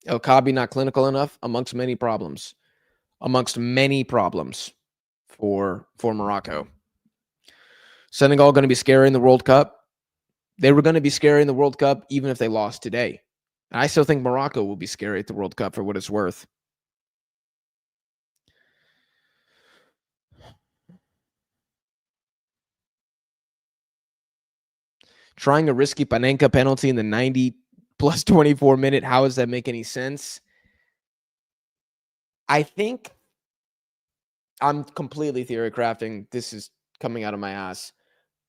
El Kabi not clinical enough, amongst many problems. Amongst many problems for Morocco. Senegal going to be scary in the World Cup. They were going to be scary in the World Cup even if they lost today. And I still think Morocco will be scary at the World Cup for what it's worth. Trying a risky Panenka penalty in the 90 plus 24 minute. How does that make any sense? I think I'm completely theory crafting. This is coming out of my ass.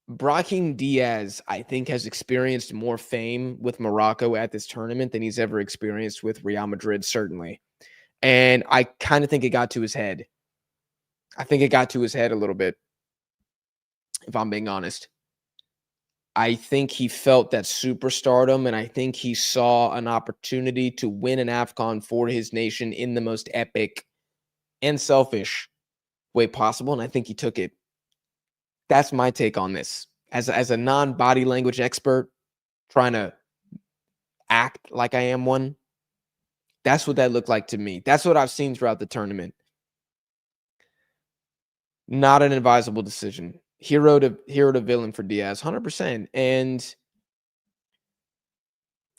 Brahim Diaz, I think, has experienced more fame with Morocco at this tournament than he's ever experienced with Real Madrid, certainly. And I kind of think it got to his head. I think it got to his head a little bit, if I'm being honest. I think he felt that superstardom, and I think he saw an opportunity to win an AFCON for his nation in the most epic and selfish way possible, and I think he took it. That's my take on this. As a non-body language expert, trying to act like I am one, that's what that looked like to me. That's what I've seen throughout the tournament. Not an advisable decision. Hero to villain for Diaz, 100%. And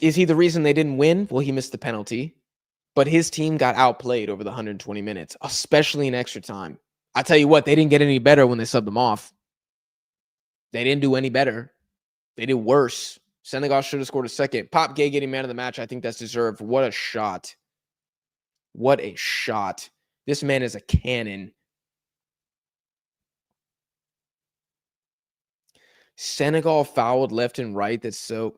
is he the reason they didn't win? Well, he missed the penalty, but his team got outplayed over the 120 minutes, especially in extra time. I tell you what, they didn't get any better when they subbed them off. They didn't do any better. They did worse. Senegal should have scored a second. Pop Gay getting man of the match. I think that's deserved. What a shot. What a shot. This man is a cannon. Senegal fouled left and right. That's so.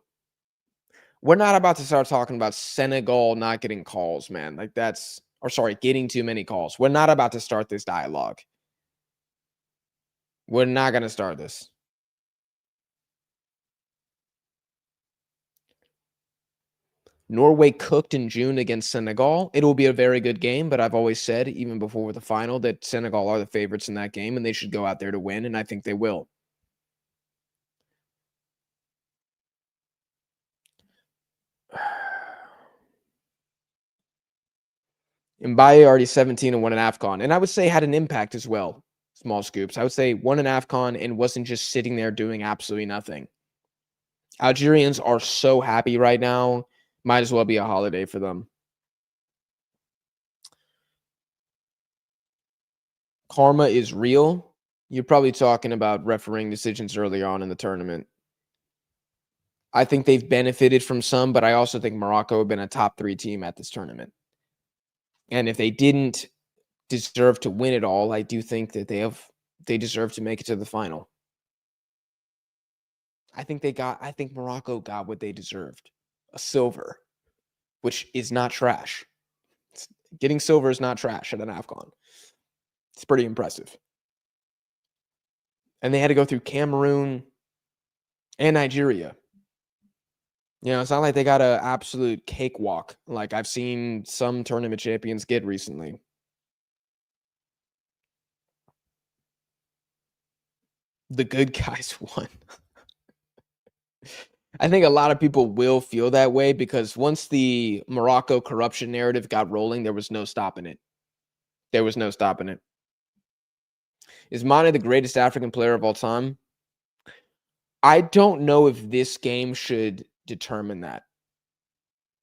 We're not about to start talking about Senegal not getting calls, man. Like that's, or sorry, getting too many calls. We're not about to start this dialogue. We're not going to start this. Norway cooked in June against Senegal. It will be a very good game, but I've always said, even before the final, that Senegal are the favorites in that game, and they should go out there to win, and I think they will. Mbaye already 17 and won an AFCON, and I would say had an impact as well. Small scoops. I would say won an AFCON and wasn't just sitting there doing absolutely nothing. Algerians are so happy right now. Might as well be a holiday for them. Karma is real. You're probably talking about refereeing decisions earlier on in the tournament. I think they've benefited from some, but I also think Morocco have been a top 3 team at this tournament. And if they didn't deserve to win it all, I do think that they deserve to make it to the final. I think Morocco got what they deserved. A silver, which is not trash. Getting silver is not trash at an AFCON. It's pretty impressive. And they had to go through Cameroon and Nigeria. You know, it's not like they got an absolute cakewalk like I've seen some tournament champions get recently. The good guys won. I think a lot of people will feel that way because once the Morocco corruption narrative got rolling, there was no stopping it. There was no stopping it. Is Mane the greatest African player of all time? I don't know if this game should determine that.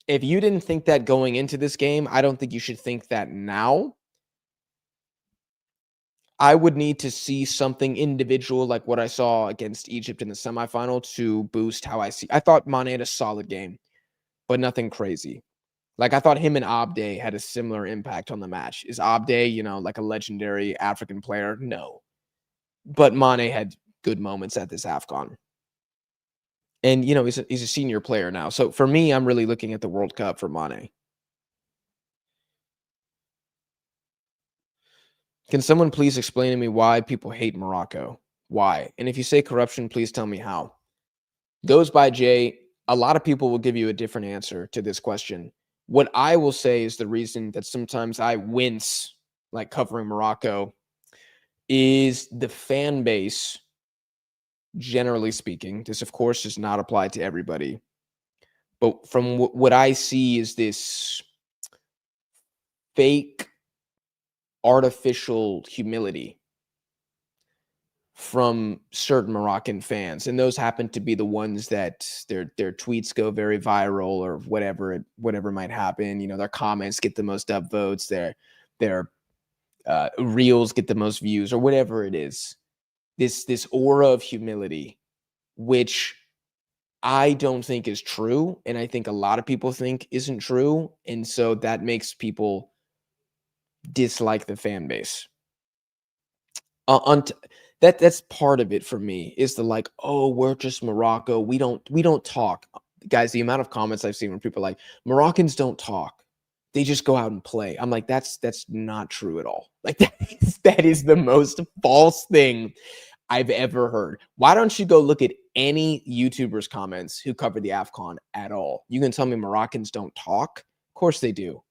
If you didn't think that going into this game, I don't think you should think that now. I would need to see something individual like what I saw against Egypt in the semifinal to boost how I see. I thought Mane had a solid game, but nothing crazy. Like I thought him and Abde had a similar impact on the match. Is Abde, you know, like a legendary African player? No. But Mane had good moments at this AFCON. And, you know, he's a senior player now. So for me, I'm really looking at the World Cup for Mane. Can someone please explain to me why people hate Morocco? Why? And if you say corruption, please tell me how. Goes by Jay. A lot of people will give you a different answer to this question. What I will say is the reason that sometimes I wince, like covering Morocco, is the fan base, generally speaking. This, of course, does not apply to everybody. But from what I see is this fake, artificial humility from certain Moroccan fans, and those happen to be the ones that their tweets go very viral or whatever might happen. You know, their comments get the most upvotes, their reels get the most views, or whatever it is. This aura of humility, which I don't think is true, and I think a lot of people think isn't true, and so that makes people dislike the fan base. That's part of it for me, is the like, oh, we're just Morocco. We don't talk. Guys, the amount of comments I've seen where people are like, Moroccans don't talk. They just go out and play. I'm like, that's not true at all. Like that is the most false thing I've ever heard. Why don't you go look at any YouTubers' comments who cover the AFCON at all? You can tell me Moroccans don't talk? Of course they do.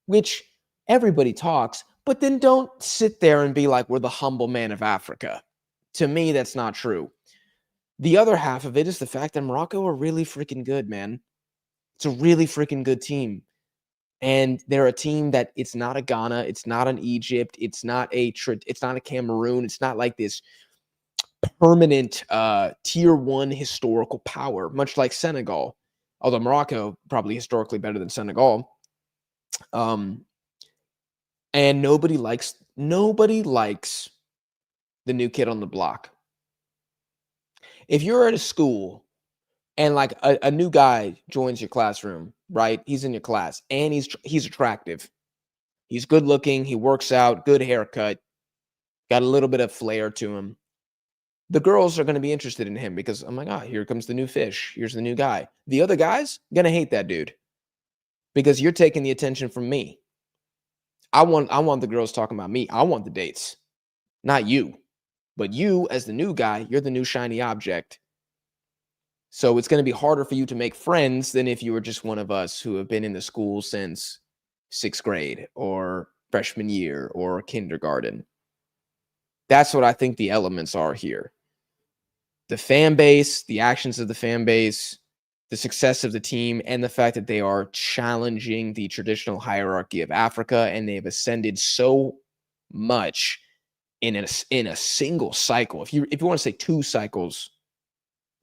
Which everybody talks, but then don't sit there and be like, we're the humble man of Africa. To me, that's not true. The other half of it is the fact that Morocco are really freaking good, man. It's a really freaking good team. And they're a team that it's not a Ghana, it's not an Egypt, it's not a Cameroon, it's not like this permanent tier 1 historical power, much like Senegal. Although Morocco probably historically better than Senegal. And nobody likes the new kid on the block. If you're at a school and like a new guy joins your classroom, right? He's in your class and he's attractive. He's good looking. He works out, good haircut, got a little bit of flair to him. The girls are going to be interested in him because I'm like, ah, here comes the new fish. Here's the new guy. The other guys going to hate that dude because you're taking the attention from me. I want the girls talking about me. I want the dates, not you. But you, as the new guy, you're the new shiny object. So it's going to be harder for you to make friends than if you were just one of us who have been in the school since 6th grade or freshman year or kindergarten. That's what I think the elements are here. The fan base, the actions of the fan base, the success of the team, and the fact that they are challenging the traditional hierarchy of Africa, and they've ascended so much in a single cycle. If you want to say 2 cycles,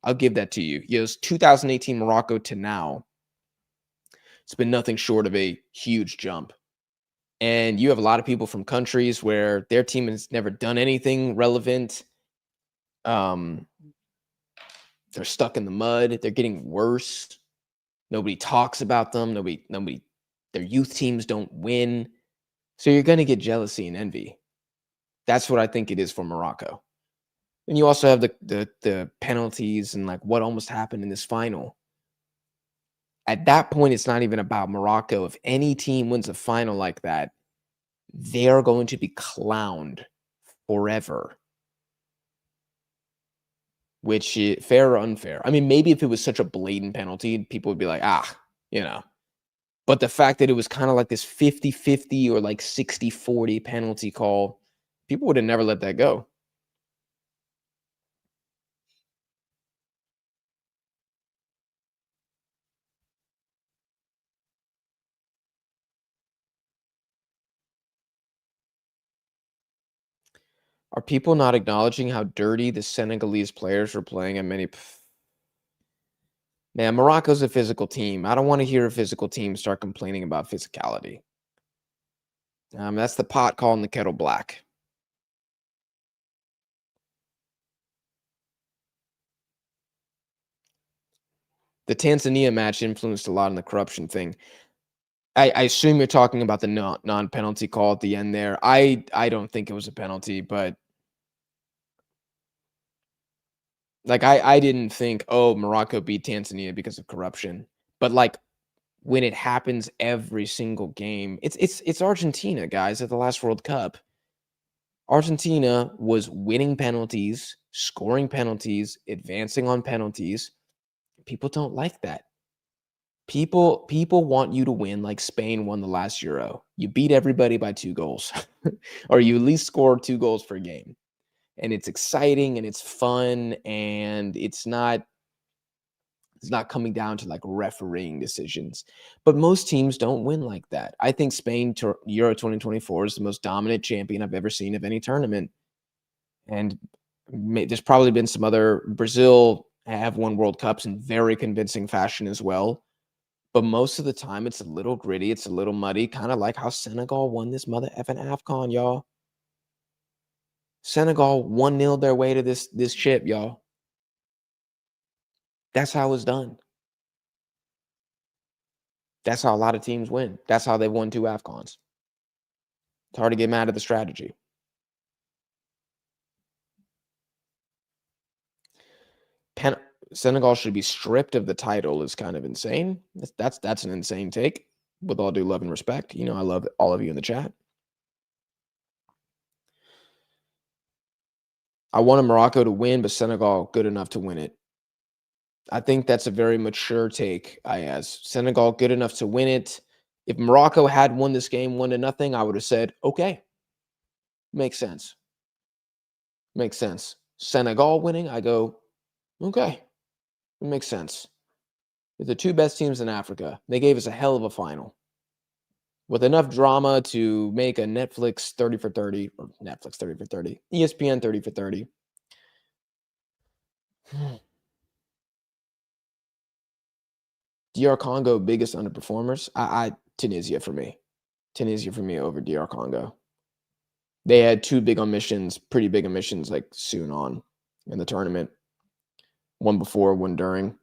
I'll give that to you. It's 2018 Morocco to now. It's been nothing short of a huge jump. And you have a lot of people from countries where their team has never done anything relevant. They're stuck in the mud. They're getting worse. Nobody talks about them. Their youth teams don't win. So you're going to get jealousy and envy. That's what I think it is for Morocco. And you also have the penalties and like what almost happened in this final. At that point, it's not even about Morocco. If any team wins a final like that, they are going to be clowned forever. Which is fair or unfair? I mean, maybe if it was such a blatant penalty, people would be like, But the fact that it was kind of like this 50-50 or like 60-40 penalty call, people would have never let that go. Are people not acknowledging how dirty the Senegalese players were playing at many? Man, Morocco's a physical team. I don't want to hear a physical team start complaining about physicality. That's the pot calling the kettle black. The Tanzania match influenced a lot in the corruption thing. I assume you're talking about the non-penalty call at the end there. I don't think it was a penalty, but like I didn't think, oh, Morocco beat Tanzania because of corruption. But like when it happens every single game, it's Argentina, guys, at the last World Cup. Argentina was winning penalties, scoring penalties, advancing on penalties. People don't like that. People want you to win like Spain won the last Euro. You beat everybody by 2 goals, or you at least score 2 goals per game. And it's exciting and it's fun, and it's not coming down to like refereeing decisions. But most teams don't win like that. I think Spain to Euro 2024 is the most dominant champion I've ever seen of any tournament. And there's probably been some other. Brazil have won World Cups in very convincing fashion as well. But most of the time, it's a little gritty. It's a little muddy, kind of like how Senegal won this mother effing AFCON, y'all. Senegal 1-0 their way to this chip, y'all. That's how it's done. That's how a lot of teams win. That's how they've won 2 AFCONs. It's hard to get mad at the strategy. Senegal should be stripped of the title is kind of insane. That's an insane take. With all due love and respect, I love all of you in the chat. I wanted Morocco to win, but Senegal good enough to win it. I think that's a very mature take, Ayaz. Senegal good enough to win it. If Morocco had won this game 1-0, I would have said, okay, makes sense. Makes sense. Senegal winning, I go, okay, it makes sense. They're the 2 best teams in Africa. They gave us a hell of a final with enough drama to make a Netflix 30 for 30, or Netflix 30 for 30, ESPN 30 for 30. DR Congo, biggest underperformers. Tunisia for me. Tunisia for me over DR Congo. They had 2 big omissions, pretty big omissions, like soon on in the tournament. One before, one during.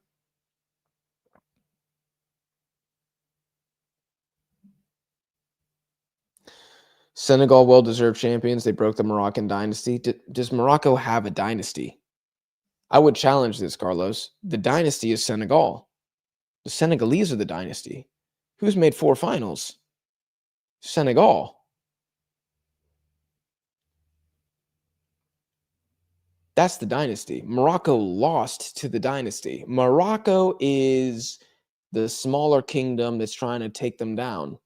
Senegal, well-deserved champions. They broke the Moroccan dynasty. Does Morocco have a dynasty? I would challenge this, Carlos. The dynasty is Senegal. The Senegalese are the dynasty. Who's made 4 finals? Senegal. That's the dynasty. Morocco lost to the dynasty. Morocco is the smaller kingdom that's trying to take them down.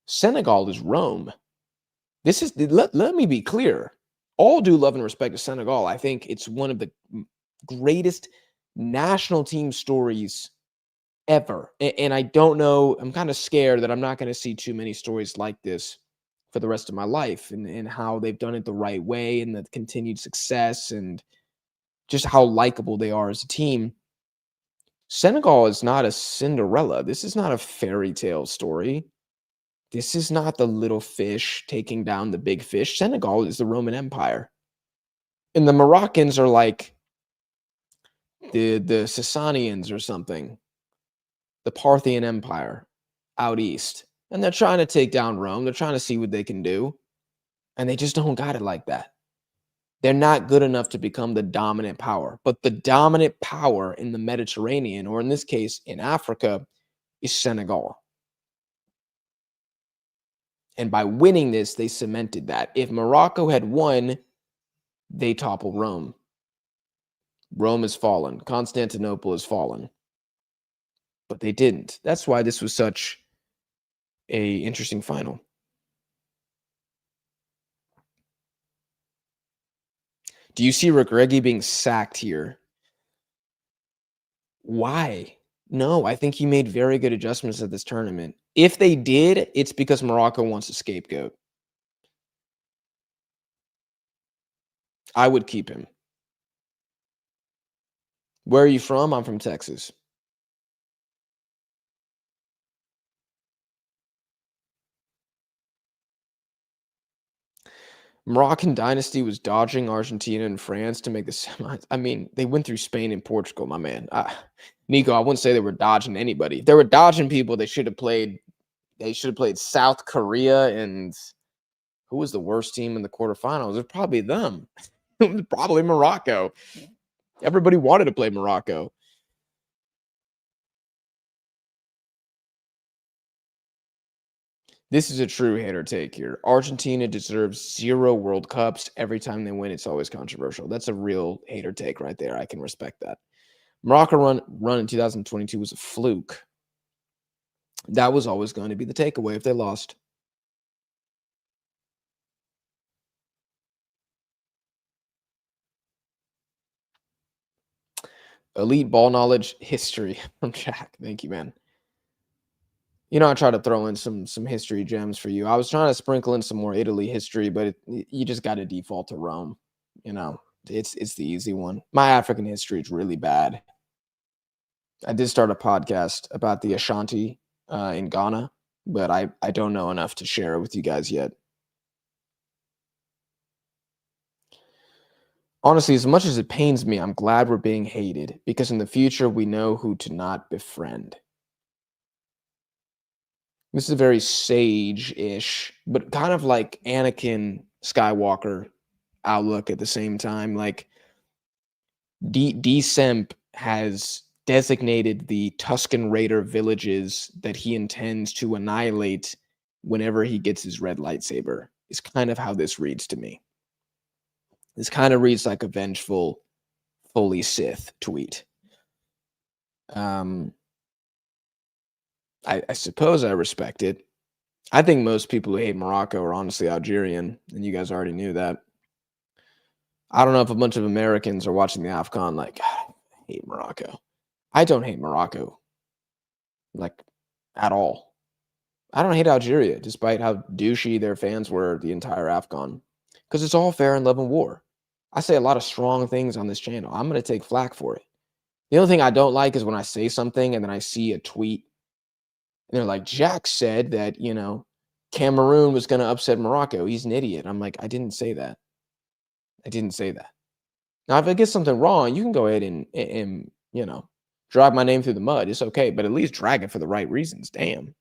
Senegal is Rome. This is let me be clear. All due love and respect to Senegal. I think it's one of the greatest national team stories ever. And I don't know, I'm kind of scared that I'm not going to see too many stories like this for the rest of my life, and how they've done it the right way, and the continued success, and just how likable they are as a team. Senegal is not a Cinderella. This is not a fairy tale story. This is not the little fish taking down the big fish. Senegal is the Roman Empire. And the Moroccans are like the Sasanians or something, the Parthian Empire out east. And they're trying to take down Rome. They're trying to see what they can do. And they just don't got it like that. They're not good enough to become the dominant power. But the dominant power in the Mediterranean, or in this case in Africa, is Senegal. And by winning this, they cemented that. If Morocco had won, they topple Rome. Rome has fallen. Constantinople has fallen. But they didn't. That's why this was such a interesting final. Do you see Regragui being sacked here? Why? No, I think he made very good adjustments at this tournament. If they did, it's because Morocco wants a scapegoat. I would keep him. Where are you from? I'm from Texas. Moroccan dynasty was dodging Argentina and France to make the semis. I mean, they went through Spain and Portugal, my man. Nico, I wouldn't say they were dodging anybody. If they were dodging people, they should have played. They should have played South Korea, and who was the worst team in the quarterfinals? It was probably them. It was probably Morocco. Everybody wanted to play Morocco. This is a true hater take here. Argentina deserves 0 World Cups. Every time they win, it's always controversial. That's a real hater take right there. I can respect that. Morocco run in 2022 was a fluke. That was always going to be the takeaway if they lost. Elite ball knowledge history from Jack. Thank you, man. You know, I try to throw in some history gems for you. I was trying to sprinkle in some more Italy history, but you just got to default to Rome. You know, it's the easy one. My African history is really bad. I did start a podcast about the Ashanti in Ghana, but I don't know enough to share it with you guys yet. Honestly, as much as it pains me, I'm glad we're being hated, because in the future, we know who to not befriend. This is very sage-ish, but kind of like Anakin Skywalker outlook at the same time. Like, D-Semp has designated the Tusken Raider villages that he intends to annihilate whenever he gets his red lightsaber. Is kind of how this reads to me. This kind of reads like a vengeful, fully Sith tweet. I suppose I respect it. I think most people who hate Morocco are honestly Algerian, and you guys already knew that. I don't know if a bunch of Americans are watching the AFCON like, God, I hate Morocco. I don't hate Morocco, like, at all. I don't hate Algeria, despite how douchey their fans were the entire AFCON, because it's all fair in love and war. I say a lot of strong things on this channel. I'm going to take flack for it. The only thing I don't like is when I say something and then I see a tweet and they're like, Jack said that, you know, Cameroon was going to upset Morocco. He's an idiot. I'm like, I didn't say that. I didn't say that. Now, if I get something wrong, you can go ahead and you know, drag my name through the mud. It's okay, but at least drag it for the right reasons. Damn.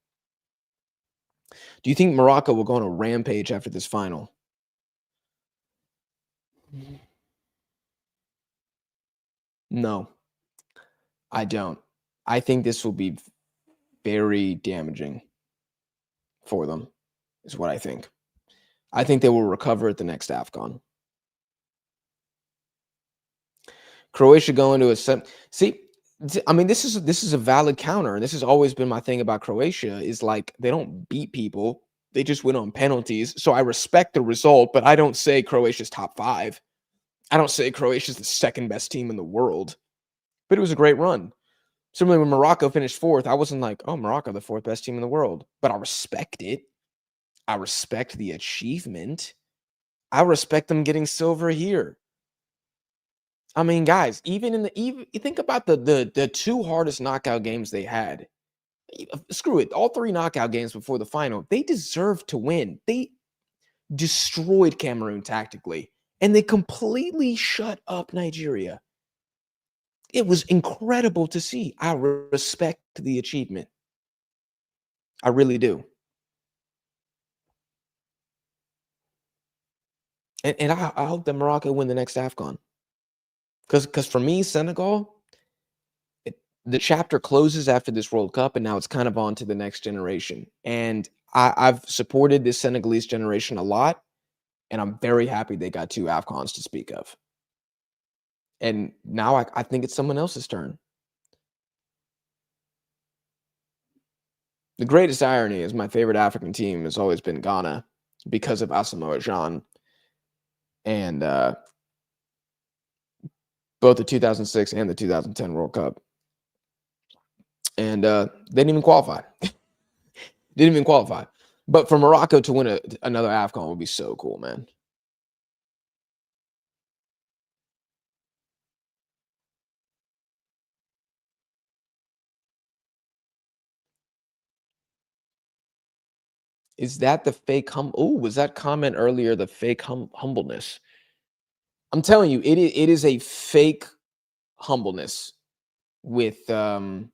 Do you think Morocco will go on a rampage after this final? No, I don't. I think this will be very damaging for them, is what I think. I think they will recover at the next AFCON. Croatia going to a see. I mean, this is a valid counter, and this has always been my thing about Croatia. Is like they don't beat people; they just win on penalties. So I respect the result, but I don't say Croatia's top 5. I don't say Croatia's the second best team in the world. But it was a great run. Similarly, when Morocco finished 4th, I wasn't like, oh, Morocco, the 4th best team in the world. But I respect it. I respect the achievement. I respect them getting silver here. I mean, guys, even you think about the 2 hardest knockout games they had. Screw it. All 3 knockout games before the final, they deserved to win. They destroyed Cameroon tactically, and they completely shut up Nigeria. It was incredible to see. I respect the achievement. I really do. And I hope that Morocco win the next AFCON. Because for me, Senegal, the chapter closes after this World Cup, and now it's kind of on to the next generation. And I've supported this Senegalese generation a lot, and I'm very happy they got 2 AFCONs to speak of. And now I think it's someone else's turn. The greatest irony is my favorite African team has always been Ghana because of Asamoah Gyan. And both the 2006 and the 2010 World Cup. And they didn't even qualify. Didn't even qualify. But for Morocco to win another AFCON would be so cool, man. Is that the fake was that comment earlier the fake humbleness? I'm telling you, it is a fake humbleness with the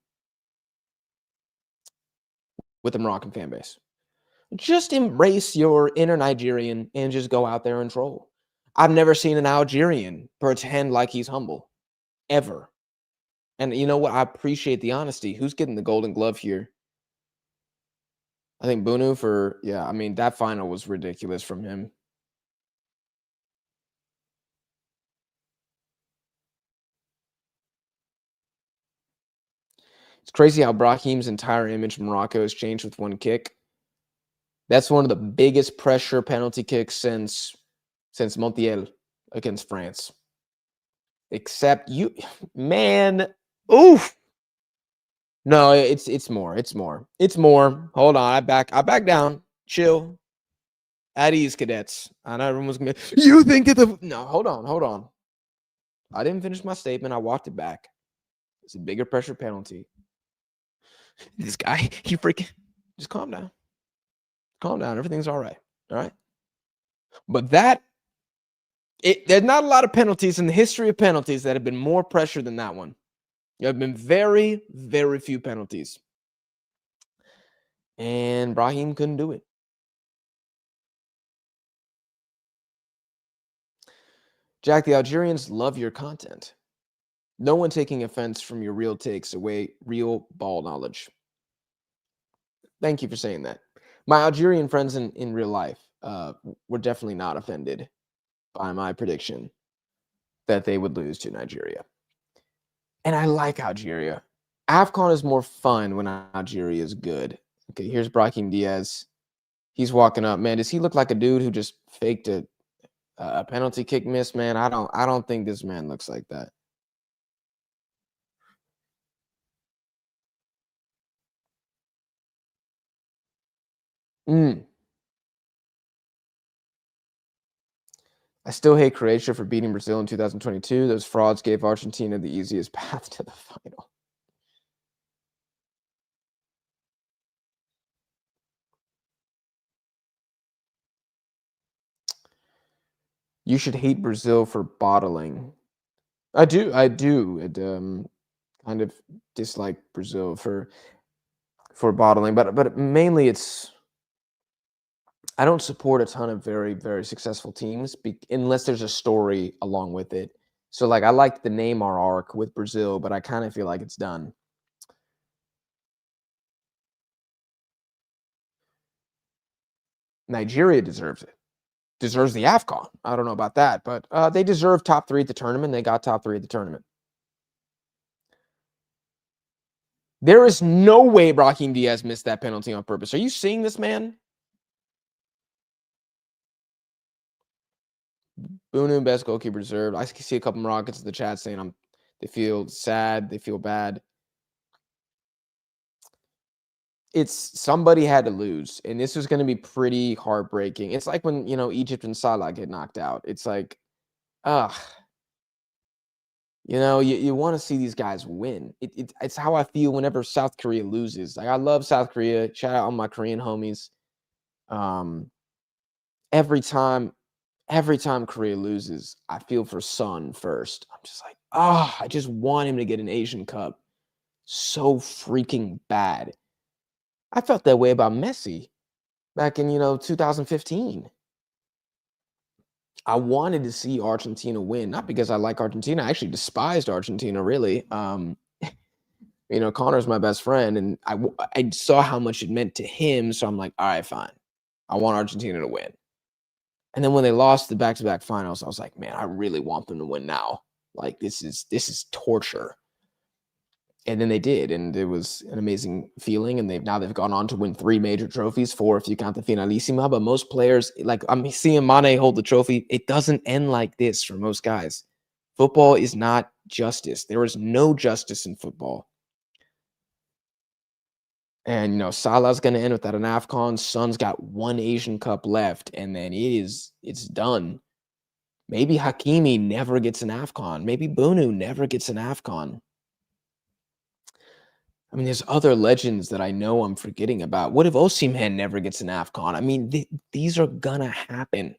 Moroccan fan base. Just embrace your inner Nigerian and just go out there and troll. I've never seen an Algerian pretend like he's humble, ever. And you know what? I appreciate the honesty. Who's getting the Golden Glove here? I think Bunu for, yeah, I mean, that final was ridiculous from him. It's crazy how Brahim's entire image in Morocco has changed with 1 kick. That's one of the biggest pressure penalty kicks since Montiel against France. Except you, man, oof. No, it's more. It's more. It's more. Hold on, I back down. Chill. At ease, cadets. I know everyone's gonna be, you think that no, hold on. I didn't finish my statement. I walked it back. It's a bigger pressure penalty. This guy, he freaking just calm down. Calm down. Everything's all right. All right. But there's not a lot of penalties in the history of penalties that have been more pressure than that one. There have been very, very few penalties. And Brahim couldn't do it. Jack, the Algerians love your content. No one taking offense from your real takes away real ball knowledge. Thank you for saying that. My Algerian friends in real life were definitely not offended by my prediction that they would lose to Nigeria. And I like Algeria. AFCON is more fun when Algeria is good. Okay, here's Brahim Diaz. He's walking up. Man, does he look like a dude who just faked a penalty kick miss? Man, I don't think this man looks like that. I still hate Croatia for beating Brazil in 2022. Those frauds gave Argentina the easiest path to the final. You should hate Brazil for bottling. I do. It, kind of dislike Brazil for bottling, but mainly it's I don't support a ton of very, very successful teams unless there's a story along with it. So, like, I liked the Neymar arc with Brazil, but I kind of feel like it's done. Nigeria deserves it. Deserves the AFCON. I don't know about that, but they deserve top 3 at the tournament. They got top 3 at the tournament. There is no way Brahim Diaz missed that penalty on purpose. Are you seeing this, man? Bunu, best goalkeeper deserved. I see a couple Moroccans in the chat saying they feel sad, they feel bad. It's somebody had to lose, and this was going to be pretty heartbreaking. It's like when, Egypt and Salah get knocked out. It's like, ugh. You want to see these guys win. It's how I feel whenever South Korea loses. Like, I love South Korea. Shout out all my Korean homies. Every time Korea loses, I feel for Son first. I'm just like, I just want him to get an Asian Cup so freaking bad. I felt that way about Messi back in, 2015. I wanted to see Argentina win, not because I like Argentina. I actually despised Argentina, really. Connor's my best friend, and I saw how much it meant to him, so I'm like, all right, fine. I want Argentina to win. And then when they lost the back-to-back finals, I was like, man, I really want them to win now. Like, this is torture. And then they did, and it was an amazing feeling. And they've gone on to win 3 major trophies, 4 if you count the Finalissima. But most players, like, I'm seeing Mane hold the trophy. It doesn't end like this for most guys. Football is not justice. There is no justice in football. And Salah's going to end without an AFCON. Son's got 1 Asian Cup left, and then it's done. Maybe Hakimi never gets an AFCON. Maybe Bunu never gets an AFCON. I mean, there's other legends that I know I'm forgetting about. What if Osimhen never gets an AFCON? I mean, these are gonna happen.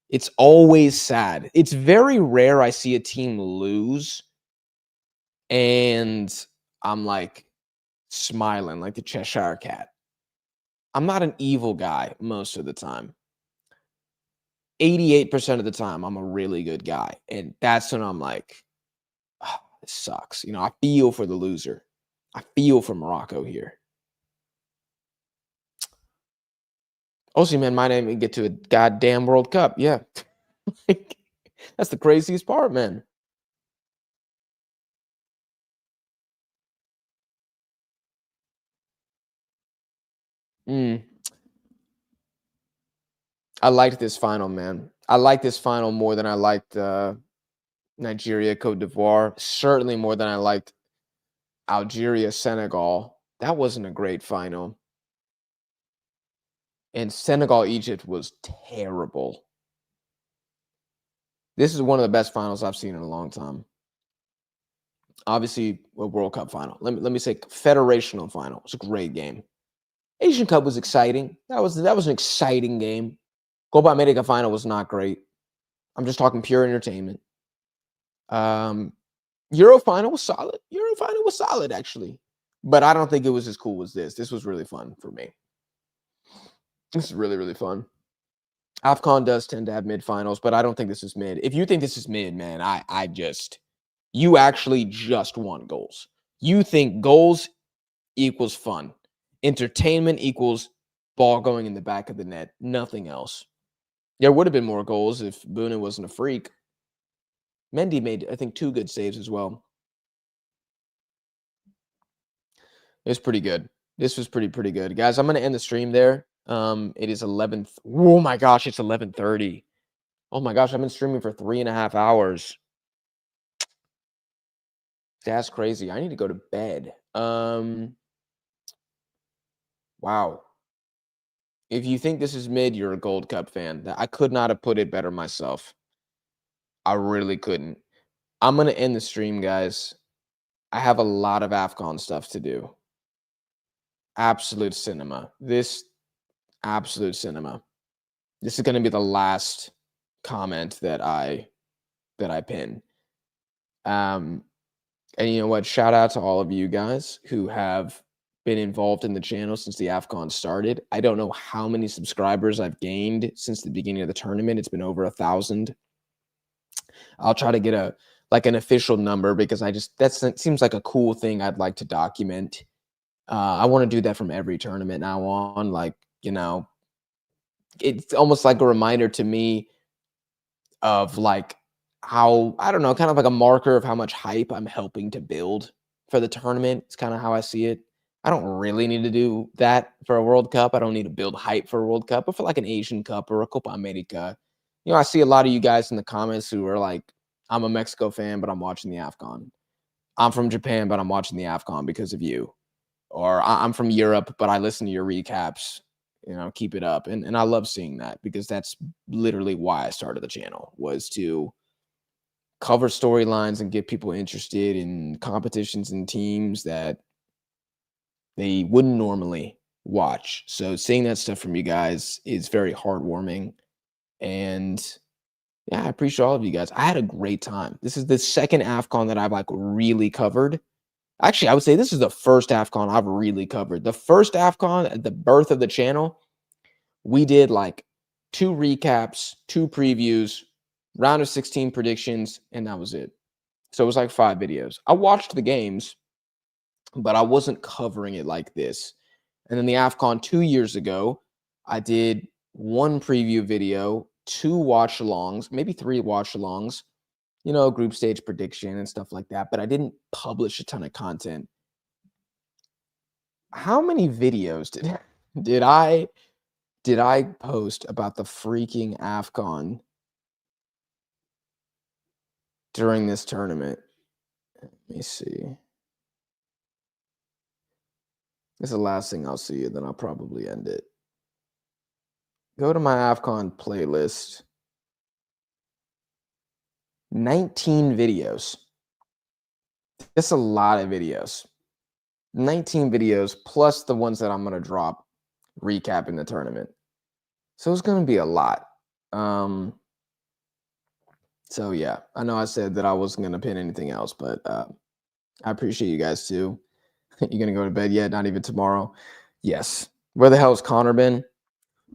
It's always sad. It's very rare I see a team lose and I'm like smiling like the Cheshire Cat. I'm not an evil guy most of the time. 88% of the time, I'm a really good guy. And that's when I'm like, oh, this sucks. I feel for the loser. I feel for Morocco here. Osimhen might even get to a goddamn World Cup. Yeah. That's the craziest part, man. I liked this final, man. I liked this final more than I liked Nigeria, Cote d'Ivoire. Certainly more than I liked Algeria, Senegal. That wasn't a great final. And Senegal, Egypt was terrible. This is one of the best finals I've seen in a long time. Obviously, a World Cup final. Let me say federational final. It's a great game. Asian Cup was exciting. That was an exciting game. Copa America final was not great. I'm just talking pure entertainment. Euro final was solid. Euro final was solid, actually. But I don't think it was as cool as this. This was really fun for me. This is really, really fun. AFCON does tend to have mid-finals, but I don't think this is mid. If you think this is mid, man, you actually just want goals. You think goals equals fun. Entertainment equals ball going in the back of the net. Nothing else. There would have been more goals if Bunu wasn't a freak. Mendy made, I think, 2 good saves as well. It was pretty good. This was pretty good. Guys, I'm going to end the stream there. It is 11th. Oh my gosh, it's 11:30. Oh my gosh, I've been streaming for 3.5 hours. That's crazy. I need to go to bed. Wow. If you think this is mid, you're a Gold Cup fan. I could not have put it better myself. I really couldn't. I'm going to end the stream, guys. I have a lot of AFCON stuff to do. Absolute cinema. Absolute cinema. This is going to be the last comment that I pin. And you know what? Shout out to all of you guys who have been involved in the channel since the AFCON started. I don't know how many subscribers I've gained since the beginning of the tournament. It's been over 1,000. I'll try to get like an official number because that seems like a cool thing I'd like to document. I want to do that from every tournament now on. Like, you know, it's almost like a reminder to me of like how, I don't know, kind of like a marker of how much hype I'm helping to build for the tournament. It's kind of how I see it. I don't really need to do that for a World Cup. I don't need to build hype for a World Cup, but for like an Asian Cup or a Copa America, you know, I see a lot of you guys in the comments who are like, I'm a Mexico fan, but I'm watching the AFCON. I'm from Japan, but I'm watching the AFCON because of you. Or I'm from Europe, but I listen to your recaps. You know, keep it up. And I love seeing that because that's literally why I started the channel, was to cover storylines and get people interested in competitions and teams that they wouldn't normally watch. So seeing that stuff from you guys is very heartwarming. And yeah, I appreciate all of you guys. I had a great time. This is the second AFCON that I've like really covered. Actually, I would say this is the first AFCON I've really covered. The first AFCON at the birth of the channel, we did like 2 recaps, 2 previews, round of 16 predictions, and that was it. So it was like 5 videos. I watched the games, but I wasn't covering it like this. And then the AFCON 2 years ago, I did 1 preview video, 2 watch-alongs, maybe 3 watch-alongs, you know, group stage prediction and stuff like that, but I didn't publish a ton of content. How many videos did I post about the freaking AFCON during this tournament? Let me see. This is the last thing I'll see, and then I'll probably end it. Go to my AFCON playlist. 19 videos. That's a lot of videos. 19 videos plus the ones that I'm going to drop recapping the tournament. So it's going to be a lot. So yeah, I know I said that I wasn't going to pin anything else, but I appreciate you guys too. You're going to go to bed yet? Not even tomorrow? Yes. Where the hell has Connor been?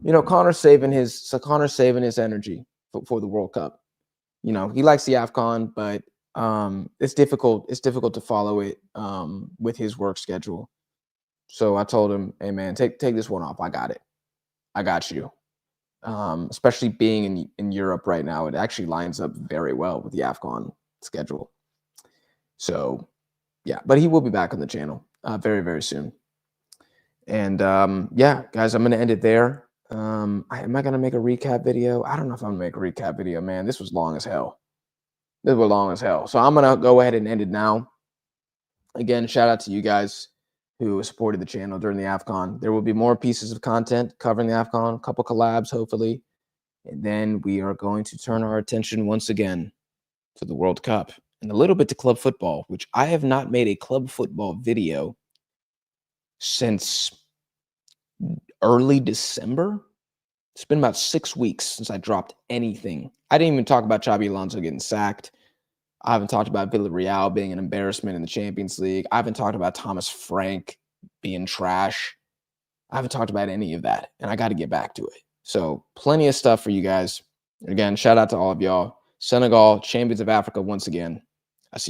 You know, Connor's saving his energy for the World Cup. You know, he likes the AFCON, but it's difficult. It's difficult to follow it with his work schedule. So I told him, hey man, take this one off. I got it. I got you. Especially being in Europe right now, it actually lines up very well with the AFCON schedule. So yeah, but he will be back on the channel very, very soon. And yeah, guys, I'm going to end it there. Am I going to make a recap video? I don't know if I'm going to make a recap video, man. This was long as hell. This was long as hell. So I'm going to go ahead and end it now. Again, shout out to you guys who supported the channel during the AFCON. There will be more pieces of content covering the AFCON, a couple collabs, hopefully. And then we are going to turn our attention once again to the World Cup and a little bit to club football, which I have not made a club football video since early December. It's been about 6 weeks since I dropped anything. I didn't even talk about Xabi Alonso getting sacked. I haven't talked about Villarreal being an embarrassment in the Champions League. I haven't talked about Thomas Frank being trash. I haven't talked about any of that, and I got to get back to it. So plenty of stuff for you guys. Again, shout out to all of y'all. Senegal, champions of Africa once again. I see you.